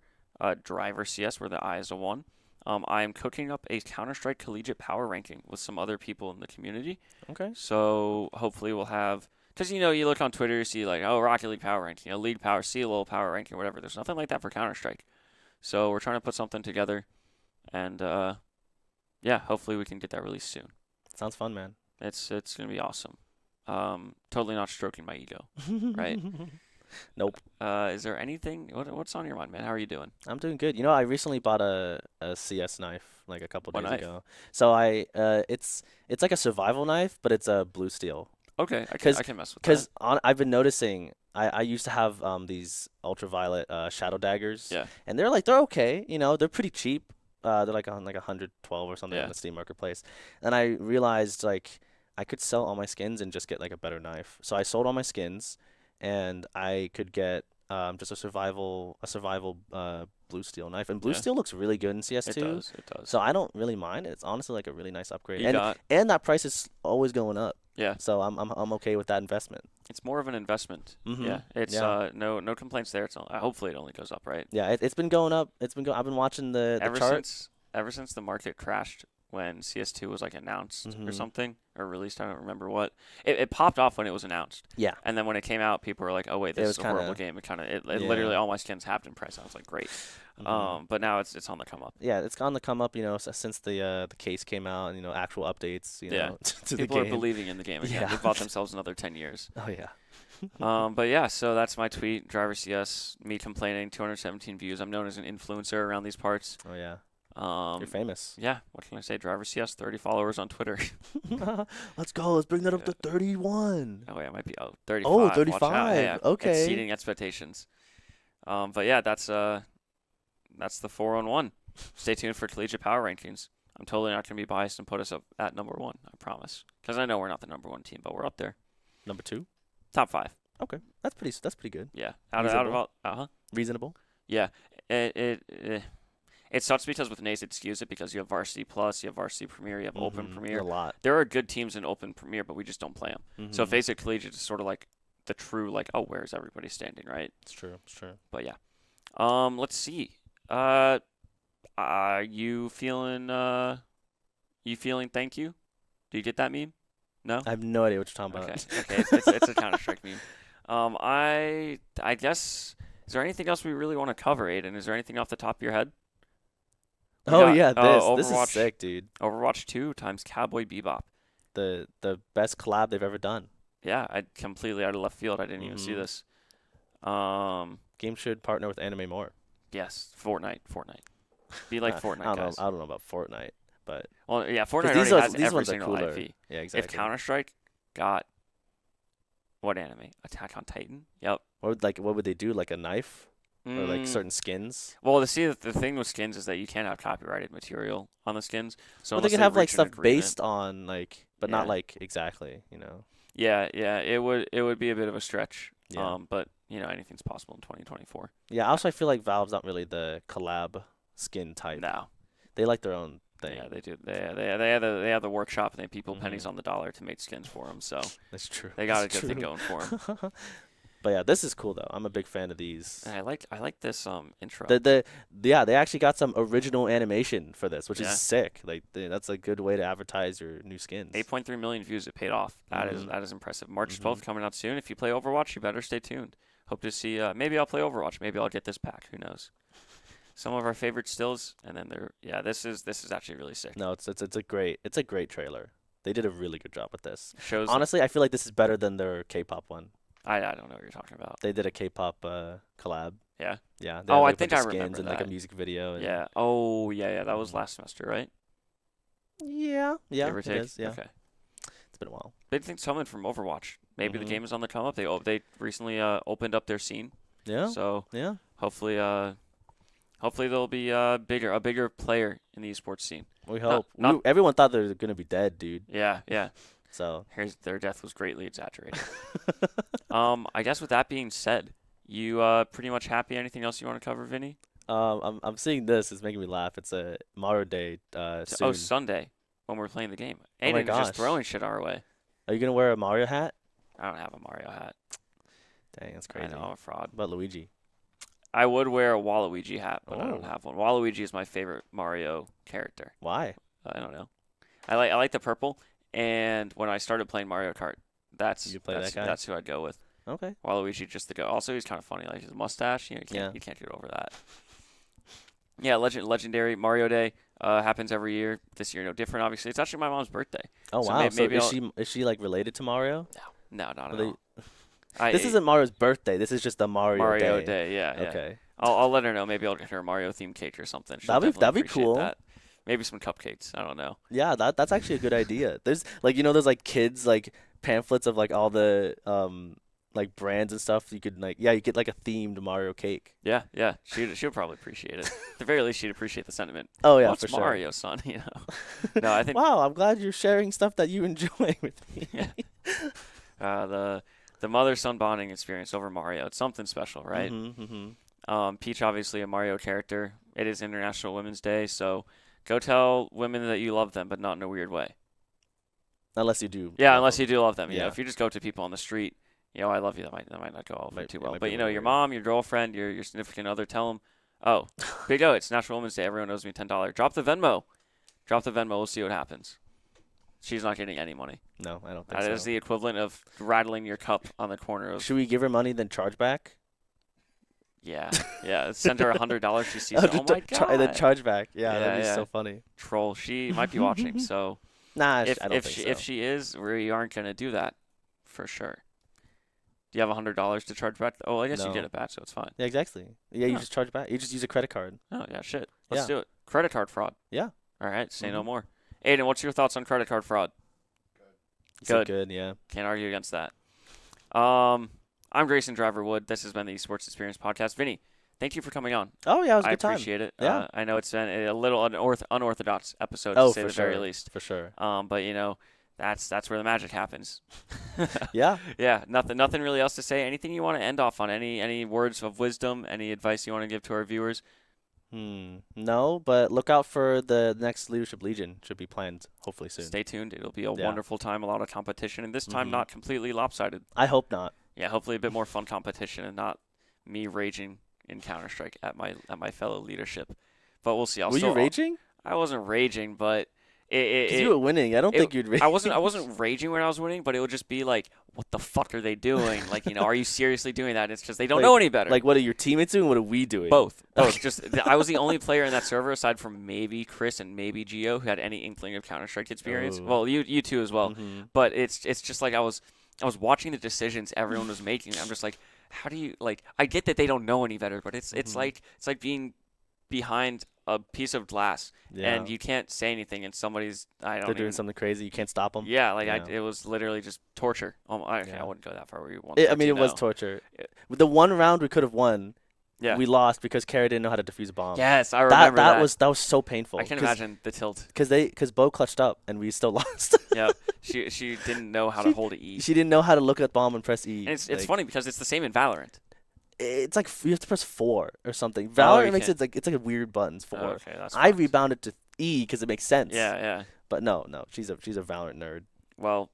Speaker 1: Driver CS, where the I is a 1. I am cooking up a Counter Strike Collegiate Power Ranking with some other people in the community.
Speaker 2: Okay.
Speaker 1: So hopefully we'll have, because you look on Twitter, you see like, oh, Rocket League Power Ranking, League Power, CLO Power Ranking, whatever. There's nothing like that for Counter Strike. So we're trying to put something together, and yeah, hopefully we can get that released soon.
Speaker 2: Sounds fun, man.
Speaker 1: It's gonna be awesome. Totally not stroking my ego, right?
Speaker 2: Nope.
Speaker 1: Is there anything? What's on your mind, man? How are you doing?
Speaker 2: I'm doing good. I recently bought a CS knife like a couple
Speaker 1: What
Speaker 2: days
Speaker 1: knife?
Speaker 2: ago. So it's like a survival knife, but it's a blue steel.
Speaker 1: Okay, I
Speaker 2: 'Cause-
Speaker 1: can mess with that.
Speaker 2: Because I've been noticing I used to have these ultraviolet shadow daggers.
Speaker 1: Yeah.
Speaker 2: And they're okay. They're pretty cheap. They're like on like 112 or something
Speaker 1: Yeah.
Speaker 2: on the Steam Marketplace. And I realized I could sell all my skins and just get like a better knife. So I sold all my skins, and I could get just a survival blue steel knife. And blue
Speaker 1: Yeah.
Speaker 2: steel looks really good in
Speaker 1: It
Speaker 2: CS2.
Speaker 1: does. It does.
Speaker 2: So I don't really mind it. It's honestly like a really nice upgrade.
Speaker 1: You got
Speaker 2: And that price is always going up.
Speaker 1: Yeah.
Speaker 2: So I'm okay with that investment.
Speaker 1: It's more of an investment.
Speaker 2: Mhm.
Speaker 1: Yeah. It's
Speaker 2: Yeah.
Speaker 1: no complaints there. Hopefully it only goes up, right?
Speaker 2: Yeah, it's been going up. I've been watching the chart.
Speaker 1: Ever since the market crashed when CS2 was like announced or
Speaker 2: Mhm.
Speaker 1: something or released, I don't remember what. It popped off when it was announced.
Speaker 2: Yeah.
Speaker 1: And then when it came out, people were like, "Oh wait, this
Speaker 2: was
Speaker 1: is a horrible
Speaker 2: kinda-
Speaker 1: game." It
Speaker 2: Yeah.
Speaker 1: literally all my skins halved in price. I was like, "Great."
Speaker 2: Mhm.
Speaker 1: But now it's on the come up.
Speaker 2: Yeah, it's on the come up, since the case came out, and actual updates,
Speaker 1: Yeah.
Speaker 2: to the
Speaker 1: People are
Speaker 2: game.
Speaker 1: believing in the game again.
Speaker 2: Yeah.
Speaker 1: They bought themselves another 10 years.
Speaker 2: Oh yeah.
Speaker 1: But yeah, so that's my tweet. Driver CS, me complaining, 217 views. I'm known as an influencer around these parts.
Speaker 2: Oh yeah.
Speaker 1: Um,
Speaker 2: You're famous.
Speaker 1: yeah, what can I say? Driver CS, 30 followers on Twitter.
Speaker 2: Let's go. Let's bring that up to 31.
Speaker 1: Oh, yeah, it might be 35.
Speaker 2: Oh,
Speaker 1: Watch out.
Speaker 2: 35.
Speaker 1: Yeah,
Speaker 2: Okay.
Speaker 1: exceeding expectations. But yeah, that's the 4-on-1. Stay tuned for Collegiate Power Rankings. I'm totally not going to be biased and put us up at number 1, I promise. Because I know we're not the number 1 team, but we're up there.
Speaker 2: Number 2.
Speaker 1: Top 5.
Speaker 2: Okay, that's pretty good.
Speaker 1: Yeah. Out of all,
Speaker 2: Reasonable.
Speaker 1: Yeah, it sucks because with NAs it skews it because you have Varsity Plus, you have Varsity Premier, you have Open
Speaker 2: A
Speaker 1: Premier.
Speaker 2: lot.
Speaker 1: There are good teams in Open Premier, but we just don't play them. So
Speaker 2: Mhm.
Speaker 1: Basic Collegiate is sort of like the true like, oh, where's everybody standing, right?
Speaker 2: It's true. It's true.
Speaker 1: But yeah. Let's see. Are you feeling thank you? Do you get that meme? No?
Speaker 2: I have no idea what you're talking
Speaker 1: Okay.
Speaker 2: about.
Speaker 1: Okay. It's a Counter-Strike meme. I guess, is there anything else we really want to cover, Aiden? Is there anything off the top of your head? We
Speaker 2: Oh
Speaker 1: got,
Speaker 2: yeah, this is
Speaker 1: Overwatch,
Speaker 2: sick, dude.
Speaker 1: Overwatch 2 times Cowboy Bebop.
Speaker 2: The best collab they've ever done.
Speaker 1: Yeah, I completely out of left field. I didn't even see this.
Speaker 2: Game should partner with Anime more.
Speaker 1: Yes, Fortnite. Be like Fortnite,
Speaker 2: I don't
Speaker 1: guys.
Speaker 2: know. I don't know about Fortnite, but
Speaker 1: Well, yeah, Fortnite
Speaker 2: these
Speaker 1: already has
Speaker 2: these
Speaker 1: every
Speaker 2: ones are
Speaker 1: single
Speaker 2: cooler.
Speaker 1: IP.
Speaker 2: Yeah, exactly.
Speaker 1: If Counter-Strike got what anime? Attack on Titan? Yep.
Speaker 2: What would they do? Like a knife or like
Speaker 1: Mm,
Speaker 2: certain skins?
Speaker 1: Well, the thing with skins is that you can't have copyrighted material on the skins. So
Speaker 2: Well, they
Speaker 1: unless
Speaker 2: could
Speaker 1: they
Speaker 2: have like
Speaker 1: reach an
Speaker 2: stuff
Speaker 1: agreement-
Speaker 2: based on like, but not
Speaker 1: Yeah.
Speaker 2: like exactly.
Speaker 1: Yeah, it would be a bit of a stretch.
Speaker 2: Yeah.
Speaker 1: But anything's possible in 2024.
Speaker 2: Yeah. Also, I feel like Valve's not really the collab skin type.
Speaker 1: No.
Speaker 2: They like their own thing.
Speaker 1: Yeah, they do. They have the workshop and they people
Speaker 2: Mhm.
Speaker 1: pennies on the dollar to make skins for them. So
Speaker 2: That's true.
Speaker 1: they got a
Speaker 2: That's
Speaker 1: good thing
Speaker 2: true.
Speaker 1: going for them.
Speaker 2: But yeah, this is cool though. I'm a big fan of these.
Speaker 1: And I like this intro.
Speaker 2: They actually got some original animation for this, which
Speaker 1: Yeah.
Speaker 2: is sick. Like that's a good way to advertise your new skins.
Speaker 1: 8.3 million views. It paid off.
Speaker 2: Mhm.
Speaker 1: That is impressive. March
Speaker 2: Mhm.
Speaker 1: 12th coming out soon. If you play Overwatch, you better stay tuned. Hope to see. Maybe I'll play Overwatch. Maybe I'll get this pack. Who knows? Some of our favorite stills, and then this is actually really sick.
Speaker 2: No, it's a great trailer. They did a really good job with this.
Speaker 1: Shows.
Speaker 2: Honestly, I feel like this is better than their K-pop one.
Speaker 1: I don't know what you're talking about.
Speaker 2: They did a K-pop collab.
Speaker 1: Yeah.
Speaker 2: Yeah. They
Speaker 1: Oh,
Speaker 2: had,
Speaker 1: I
Speaker 2: like, a
Speaker 1: think
Speaker 2: bunch
Speaker 1: I
Speaker 2: of skins
Speaker 1: remember
Speaker 2: and like a
Speaker 1: that.
Speaker 2: music video. And
Speaker 1: Yeah. Oh, yeah. That was
Speaker 2: Mhm.
Speaker 1: last semester, right?
Speaker 2: Yeah. Yeah.
Speaker 1: Give or
Speaker 2: it
Speaker 1: take.
Speaker 2: is, yeah.
Speaker 1: Okay.
Speaker 2: It's been a while.
Speaker 1: Big things coming from Overwatch. Maybe the
Speaker 2: Mhm.
Speaker 1: game is on the come up. They recently opened up their scene.
Speaker 2: Yeah.
Speaker 1: So
Speaker 2: Yeah.
Speaker 1: hopefully they'll be a bigger player in the esports scene.
Speaker 2: We hope.
Speaker 1: not-
Speaker 2: Everyone thought they were gonna be dead, dude.
Speaker 1: Yeah.
Speaker 2: So.
Speaker 1: Their death was greatly exaggerated. I guess with that being said, you pretty much happy? Anything else you want to cover, Vinny?
Speaker 2: I'm seeing this. It's making me laugh. It's a Mario Day soon.
Speaker 1: Oh, Sunday when we're playing the game.
Speaker 2: Oh my
Speaker 1: Aiden is just
Speaker 2: gosh.
Speaker 1: throwing shit our way.
Speaker 2: Are you gonna wear a Mario hat?
Speaker 1: I don't have a Mario hat.
Speaker 2: Dang, that's crazy.
Speaker 1: I know, I'm a fraud.
Speaker 2: What about Luigi?
Speaker 1: I would wear a Waluigi hat, but I don't
Speaker 2: Oh.
Speaker 1: have one. Waluigi is my favorite Mario character.
Speaker 2: Why?
Speaker 1: I don't know. I like the purple, and when I started playing Mario Kart, that's
Speaker 2: You play that guy?
Speaker 1: that's who I'd go with.
Speaker 2: Okay.
Speaker 1: Waluigi just to go. Also, he's kind of funny, like his mustache. You
Speaker 2: Yeah.
Speaker 1: can't get over that. Yeah, legendary Mario Day happens every year. This year, no different. Obviously, it's actually my mom's birthday.
Speaker 2: Oh
Speaker 1: So
Speaker 2: wow.
Speaker 1: maybe
Speaker 2: is she like related to Mario?
Speaker 1: No, not
Speaker 2: Are
Speaker 1: at
Speaker 2: they-
Speaker 1: all.
Speaker 2: This isn't Mario's birthday. This is just a Mario,
Speaker 1: Day. Yeah.
Speaker 2: Okay.
Speaker 1: I'll let her know. Maybe I'll get her a Mario themed cake or something. She'll
Speaker 2: That'd be
Speaker 1: definitely appreciate
Speaker 2: cool.
Speaker 1: that. Maybe some cupcakes. I don't know.
Speaker 2: Yeah, that's actually a good idea. There's there's like kids like pamphlets of like all the like brands and stuff. You could you get like a themed Mario cake.
Speaker 1: Yeah. She'll probably appreciate it. At the very least, she'd appreciate the sentiment.
Speaker 2: Oh yeah,
Speaker 1: What's
Speaker 2: for sure.
Speaker 1: Mario, son? No, I think
Speaker 2: Wow, I'm glad you're sharing stuff that you enjoy with me.
Speaker 1: the mother-son bonding experience over Mario. It's something special, right?
Speaker 2: Mm-hmm.
Speaker 1: Peach, obviously a Mario character. It is International Women's Day, so go tell women that you love them, but not in a weird way.
Speaker 2: Unless you do.
Speaker 1: Yeah,
Speaker 2: love
Speaker 1: unless
Speaker 2: them.
Speaker 1: you do love them.
Speaker 2: Yeah.
Speaker 1: If you just go to people on the street, I love you. That might not go over too well.
Speaker 2: might
Speaker 1: But
Speaker 2: be a
Speaker 1: your
Speaker 2: little weird.
Speaker 1: mom, your girlfriend, your significant other, tell them, oh, big O, it's National Women's Day. Everyone owes me $10. Drop the Venmo. We'll see what happens. She's not getting any money.
Speaker 2: No, I don't think
Speaker 1: That
Speaker 2: so.
Speaker 1: is the equivalent of rattling your cup on the corner of.
Speaker 2: Should we give her money then charge back?
Speaker 1: Yeah. Send her $100. She sees it. Oh my god.
Speaker 2: And then charge back. Yeah,
Speaker 1: Yeah,
Speaker 2: that'd be
Speaker 1: yeah.
Speaker 2: so funny.
Speaker 1: Troll. She might be watching. So
Speaker 2: Nah,
Speaker 1: if
Speaker 2: I don't think so.
Speaker 1: if she is, we aren't gonna do that for sure. Do you have $100 to charge back? Oh, I guess you
Speaker 2: No.
Speaker 1: did it back, so it's fine.
Speaker 2: Yeah, exactly. Yeah, you
Speaker 1: Huh.
Speaker 2: just charge back. You just use a credit card.
Speaker 1: Oh yeah, shit. Let's
Speaker 2: Yeah.
Speaker 1: do it. Credit card fraud.
Speaker 2: Yeah.
Speaker 1: All right. Say no
Speaker 2: Mhm.
Speaker 1: more. Aiden, what's your thoughts on credit card fraud?
Speaker 2: You said
Speaker 1: Good.
Speaker 2: good, yeah.
Speaker 1: Can't argue against that. I'm Grayson Driver Wood. This has been the Esports Experience Podcast. Vinny, thank you for coming on.
Speaker 2: Oh yeah, it was a
Speaker 1: I
Speaker 2: good time.
Speaker 1: appreciate it.
Speaker 2: Yeah.
Speaker 1: I know it's been a little unorthodox episode
Speaker 2: Oh,
Speaker 1: to say
Speaker 2: for
Speaker 1: the very
Speaker 2: sure.
Speaker 1: least.
Speaker 2: For sure.
Speaker 1: But that's where the magic happens.
Speaker 2: Yeah.
Speaker 1: Yeah, nothing really else to say. Anything you want to end off on? Any words of wisdom? Any advice you want to give to our viewers?
Speaker 2: No, but look out for the next Leadership Legion. Should be planned hopefully soon.
Speaker 1: Stay tuned. It'll be a
Speaker 2: Yeah.
Speaker 1: wonderful time, a lot of competition, and this time not completely lopsided.
Speaker 2: I hope not.
Speaker 1: Yeah, hopefully a bit more fun competition and not me raging in Counter-Strike at my fellow leadership. But we'll see.
Speaker 2: Were you raging?
Speaker 1: I wasn't raging, but
Speaker 2: Because you were winning. I don't think you'd rage.
Speaker 1: I wasn't raging when I was winning, but it would just be like, what the fuck are they doing? Like, are you seriously doing that? It's just they don't know any better.
Speaker 2: Like, what are your teammates doing? What are we doing?
Speaker 1: Both. Just I was the only player in that server aside from maybe Chris and maybe Gio who had any inkling of Counter-Strike experience.
Speaker 2: Oh.
Speaker 1: Well, you too as well. But it's just like I was watching the decisions everyone was making. I'm just like, how do you like? I get that they don't know any better, but it's like being behind a piece of glass and you can't say anything, and somebody's
Speaker 2: they're doing something crazy. You can't stop them.
Speaker 1: Yeah, it was literally just torture. I wouldn't go that far.
Speaker 2: It was torture. The one round we could have won.
Speaker 1: Yeah.
Speaker 2: We lost because Kara didn't know how to defuse a bomb.
Speaker 1: Yes, I remember that.
Speaker 2: That was so painful.
Speaker 1: I can imagine the tilt.
Speaker 2: Because Bo clutched up and we still lost.
Speaker 1: Yeah, she didn't know how to hold an E.
Speaker 2: She didn't know how to look at the bomb and press E.
Speaker 1: And it's funny because it's the same in Valorant.
Speaker 2: It's like you have to press 4 or something. Valorant makes it it's like a weird buttons 4.
Speaker 1: Oh, okay, that's
Speaker 2: I rebounded to E because it makes sense.
Speaker 1: Yeah.
Speaker 2: But no, she's a Valorant nerd.
Speaker 1: Well,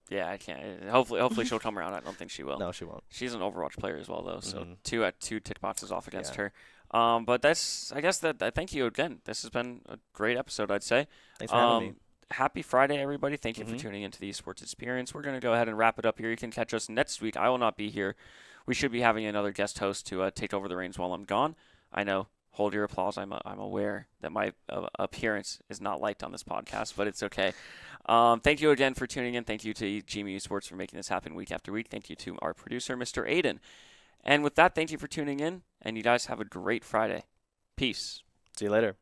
Speaker 1: yeah, I can't. Hopefully she'll come around. I don't think she will.
Speaker 2: No, she won't.
Speaker 1: She's an Overwatch player as well, though. So two tick boxes off against her.
Speaker 2: Yeah.
Speaker 1: But I guess that. Thank you again. This has been a great episode, I'd say.
Speaker 2: Thanks for having me.
Speaker 1: Happy Friday, everybody. Thank you for tuning into the Esports Experience. We're going to go ahead and wrap it up here. You can catch us next week. I will not be here. We should be having another guest host to take over the reins while I'm gone. I know. Hold your applause. I'm aware that my appearance is not liked on this podcast, but it's okay. Thank you again for tuning in. Thank you to GMU Esports for making this happen week after week. Thank you to our producer, Mr. Aiden. And with that, thank you for tuning in, and you guys have a great Friday. Peace.
Speaker 2: See you later.